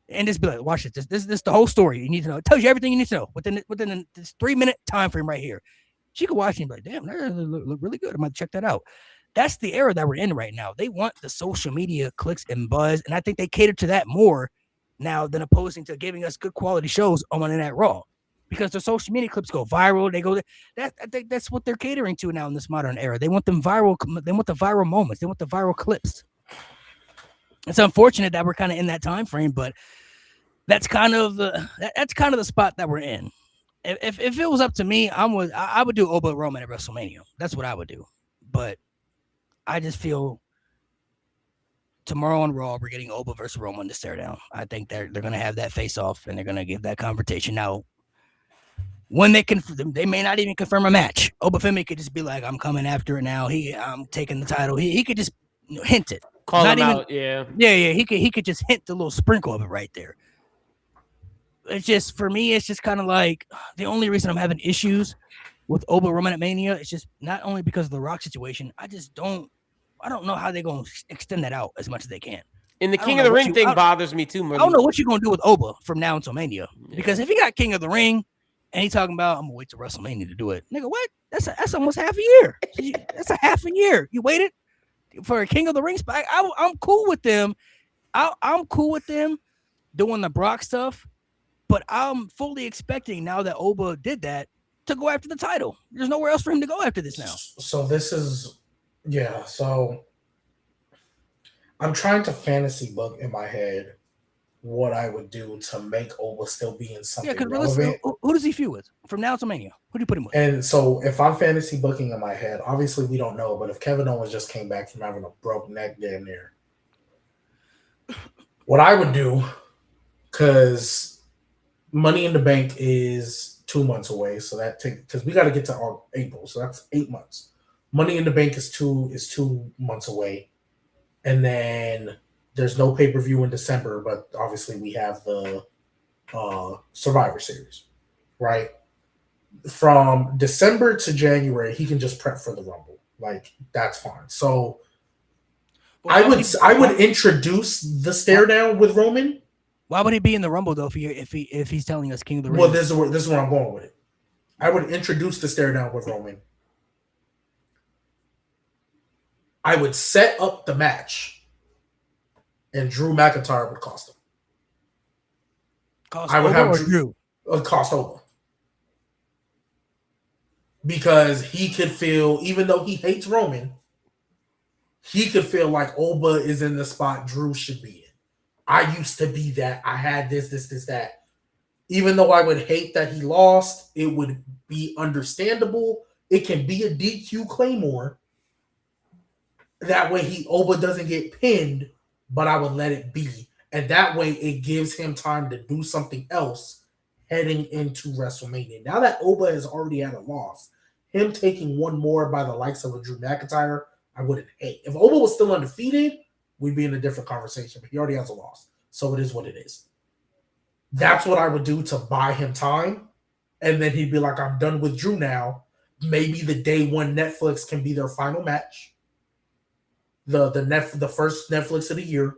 And just be like, watch it. This is the whole story you need to know. It tells you everything you need to know within this 3-minute time frame right here. She could watch it and be like, damn, that look really good. I might check that out. That's the era that we're in right now. They want the social media clicks and buzz, and I think they cater to that more now than opposing to giving us good quality shows on Monday Night Raw, because the social media clips go viral. They go I think that's what they're catering to now in this modern era. They want them viral. They want the viral moments. They want the viral clips. It's unfortunate that we're kind of in that time frame, but that's kind of the spot that we're in. If it was up to me, I would do Oba Roman at WrestleMania. That's what I would do. But I just feel tomorrow on Raw we're getting Oba versus Roman to stare down. I think they're gonna have that face off and they're gonna give that confrontation. Now, when they may not even confirm a match. Oba Femi could just be like, I'm coming after it now. I'm taking the title. He could just hint it. Call not him even, out, yeah. Yeah. He could just hint the little sprinkle of it right there. It's just, for me, it's just kind of like the only reason I'm having issues with Oba Roman at Mania is just not only because of the Rock situation. I don't know how they're going to extend that out as much as they can. And the King of the Ring thing bothers me too. I don't know what you're going to do with Oba from now until Mania. Because if he got King of the Ring and he's talking about, I'm going to wait till WrestleMania to do it. Nigga, what? That's almost half a year. That's a half a year. You waited for a King of the Ring spot. I'm cool with them. I'm cool with them doing the Brock stuff. But I'm fully expecting now that Oba did that to go after the title. There's nowhere else for him to go after this now. So this is, yeah. So I'm trying to fantasy book in my head what I would do to make Oba still be in something relevant. Who does he feud with from now to Mania? Who do you put him with? And so if I'm fantasy booking in my head, obviously we don't know, but if Kevin Owens just came back from having a broke neck damn near, what I would do, because Money in the Bank is 2 months away, so that because we got to get to April, so that's 8 months. Money in the Bank is 2 months away, and then there's no pay-per-view in December, but obviously we have the Survivor Series, right? From December to January, he can just prep for the Rumble, like that's fine. So I would introduce the stare down with Roman. Why would he be in the Rumble though? If he's telling us King of the Ring? Well, this is where I'm going with it. I would introduce the stare down with Roman. I would set up the match, and Drew McIntyre would cost him. I would have Drew cost over, because he could feel, even though he hates Roman, he could feel like Oba is in the spot Drew should be in. I used to be that. I had this, that. Even though I would hate that he lost, it would be understandable. It can be a DQ Claymore. That way Oba doesn't get pinned, but I would let it be. And that way it gives him time to do something else heading into WrestleMania. Now that Oba has already had a loss, him taking one more by the likes of a Drew McIntyre, I wouldn't hate. If Oba was still undefeated, we'd be in a different conversation, but he already has a loss. So it is what it is. That's what I would do to buy him time. And then he'd be like, I'm done with Drew now. Maybe the day one Netflix can be their final match. The first Netflix of the year.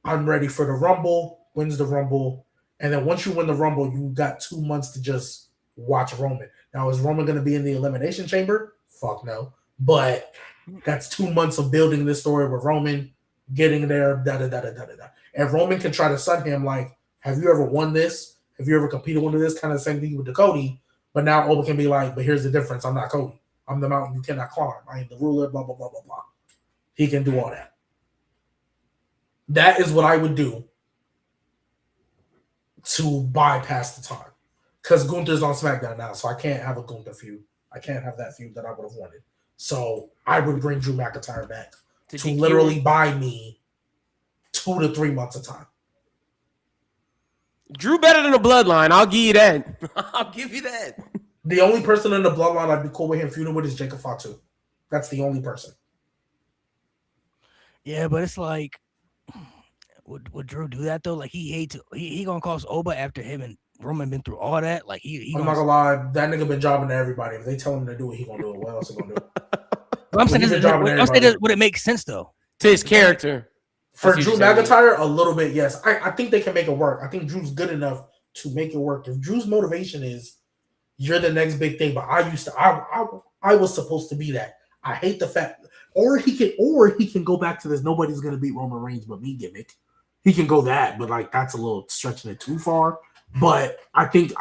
I'm ready for the Rumble, wins the Rumble. And then once you win the Rumble, you got 2 months to just watch Roman. Now, is Roman going to be in the Elimination Chamber? Fuck no. But that's 2 months of building this story with Roman, getting there, da-da-da-da-da-da. And Roman can try to sun him like, have you ever won this? Have you ever competed one of this? Kind of the same thing with the Cody. But now Oba can be like, but here's the difference. I'm not Cody. I'm the mountain you cannot climb. I am the ruler, blah, blah, blah, blah, blah. He can do all that. That is what I would do to bypass the time. Because Gunther's on SmackDown now, so I can't have a Gunther feud. I can't have that feud that I would have wanted. So I would bring Drew McIntyre back to literally buy me 2 to 3 months of time. Drew better than the Bloodline. I'll give you that. I'll give you that. The only person in the Bloodline I'd be cool with him feuding with is Jacob Fatu. That's the only person. Yeah, but it's like, would Drew do that though? Like he gonna cost Oba after him and Roman been through all that. Like I'm not gonna lie, that nigga been jobbing to everybody. If they tell him to do it, he gonna do it. What else he gonna do? But I'm saying, would it make sense though to his character? For Drew McIntyre, a little bit, yes. I think they can make it work. I think Drew's good enough to make it work. If Drew's motivation is you're the next big thing, but I was supposed to be that. I hate the fact, or he can go back to this nobody's gonna beat Roman Reigns but me gimmick. He can go that, but like that's a little stretching it too far. But I think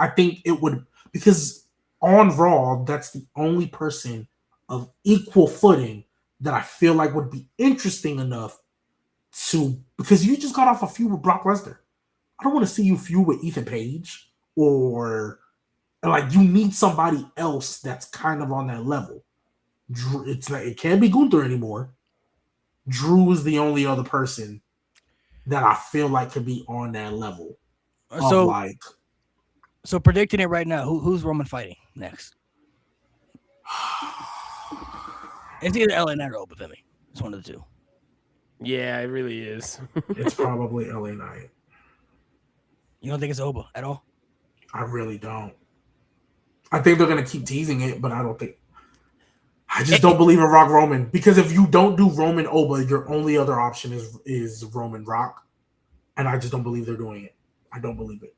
it would, because on Raw, that's the only person of equal footing that I feel like would be interesting enough to, because you just got off a feud with Brock Lesnar. I don't want to see you feud with Ethan Page, or like you need somebody else that's kind of on that level. Drew, it can't be Gunther anymore. Drew is the only other person that I feel like could be on that level. So predicting it right now, who's Roman fighting next? It's either LA Knight or Oba Femi. It's one of the two. Yeah, it really is. It's probably LA Knight. You don't think it's Oba at all? I really don't. I think they're gonna keep teasing it, but I don't think. I just don't believe in Rock Roman, because if you don't do Roman Oba, your only other option is Roman Rock, and I just don't believe they're doing it. I don't believe it.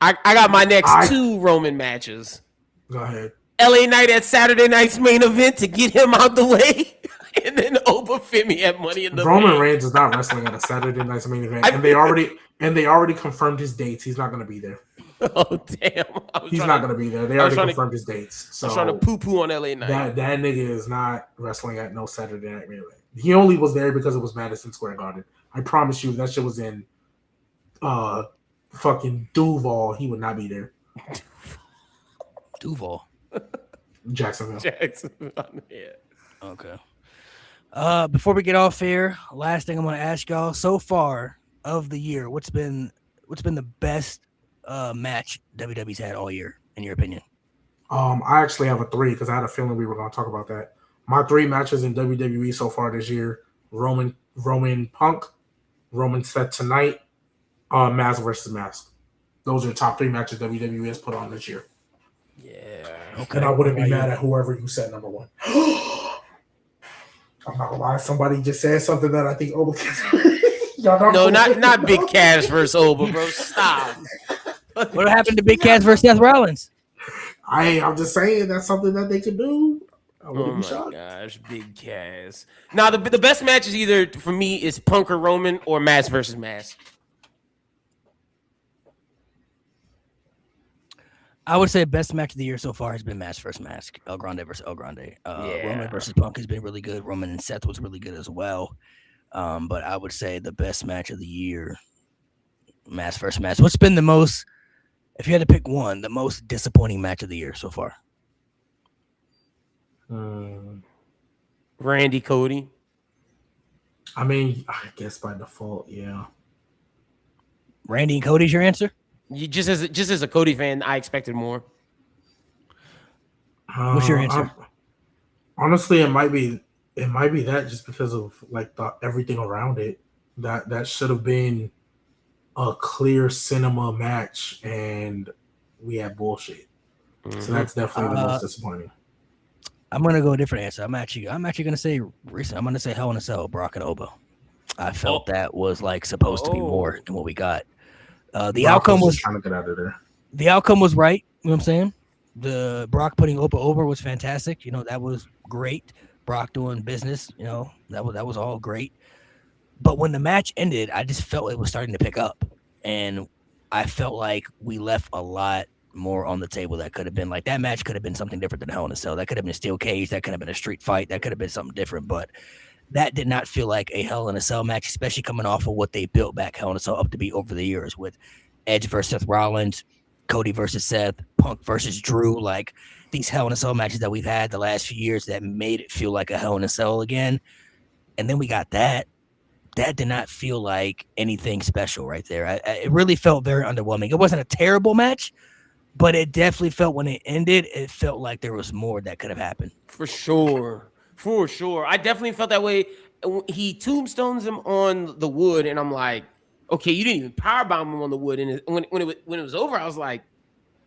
I got my next 2 Roman matches. Go ahead. LA Knight at Saturday night's main event to get him out the way, and then Oba Femi at Money in the Bank. Roman Reigns is not wrestling at a Saturday night's main event, and they already confirmed his dates. He's not going to be there. Oh damn! He's not going to be there. They already confirmed his dates. So I was trying to poo on LA Knight. That nigga is not wrestling at no Saturday night main event. He only was there because it was Madison Square Garden. I promise you, if that shit was in fucking Duval, he would not be there. Duval. Jacksonville. Yeah. Okay. Before we get off here, last thing I'm going to ask y'all: so far of the year, what's been the best match WWE's had all year, in your opinion? I actually have a 3 because I had a feeling we were going to talk about that. My 3 matches in WWE so far this year: Roman Punk, Roman Seth tonight, Mask versus Mask. Those are the top 3 matches WWE has put on this year. Yeah. Okay. And I wouldn't be mad at whoever you said number 1. I'm not gonna lie. Somebody just said something that I think Oba can. No, not Big Cass versus Oba, bro. Stop. What happened to Big Cass versus Seth Rollins? I'm just saying that's something that they could do. I wouldn't be shocked. Gosh, Big Cass. Now the best match is either for me is Punk or Roman or Mask versus Mask. I would say best match of the year so far has been Mask versus Mask. El Grande versus El Grande. Roman versus Punk has been really good. Roman and Seth was really good as well. But I would say the best match of the year, Mask versus Mask. What's been the most, if you had to pick one, the most disappointing match of the year so far? Randy Cody. I mean, I guess by default, yeah. Randy and Cody's your answer? You just as a Cody fan, I expected more. What's your answer? Honestly, it might be that, just because of like everything around it. That should have been a clear cinema match, and we had bullshit. Mm-hmm. So that's definitely the most disappointing. I'm gonna go a different answer. I'm actually gonna say recent. I'm gonna say Hell in a Cell, Brock and Oba. I felt that was like supposed to be more than what we got. The outcome was trying to get out of there. The outcome was right. You know what I'm saying? The Brock putting Oba over was fantastic. You know, that was great. Brock doing business. You know, that was all great. But when the match ended, I just felt it was starting to pick up, and I felt like we left a lot more on the table that could have been like that match could have been something different than Hell in a Cell. That could have been a steel cage. That could have been a street fight. That could have been something different. But that did not feel like a Hell in a Cell match, especially coming off of what they built back Hell in a Cell up to be over the years with Edge versus Seth Rollins, Cody versus Seth, Punk versus Drew, like these Hell in a Cell matches that we've had the last few years that made it feel like a Hell in a Cell again. And then we got that. That did not feel like anything special right there. It really felt very underwhelming. It wasn't a terrible match, but it definitely felt when it ended, it felt like there was more that could have happened. For sure. For sure. I definitely felt that way. He tombstones him on the wood, and I'm like, okay, you didn't even powerbomb him on the wood. And when it was over, I was like,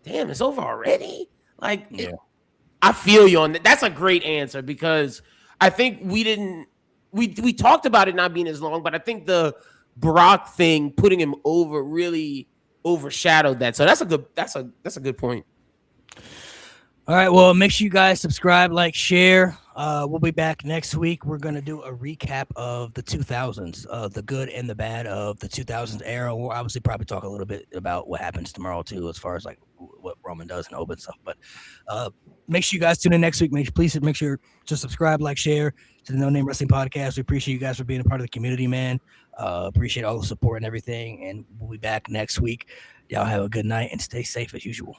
damn, it's over already? Like, Yeah. I feel you on that. That's a great answer because I think we talked about it not being as long, but I think the Brock thing, putting him over, really overshadowed that. So that's a good point. All right. Well, make sure you guys subscribe, like, share. We'll be back next week. We're going to do a recap of the 2000s, the good and the bad of the 2000s era. We'll obviously probably talk a little bit about what happens tomorrow, too, as far as like what Roman does and open stuff. But make sure you guys tune in next week. Please make sure to subscribe, like, share to the No Name Wrestling Podcast. We appreciate you guys for being a part of the community, man. Appreciate all the support and everything. And we'll be back next week. Y'all have a good night and stay safe as usual.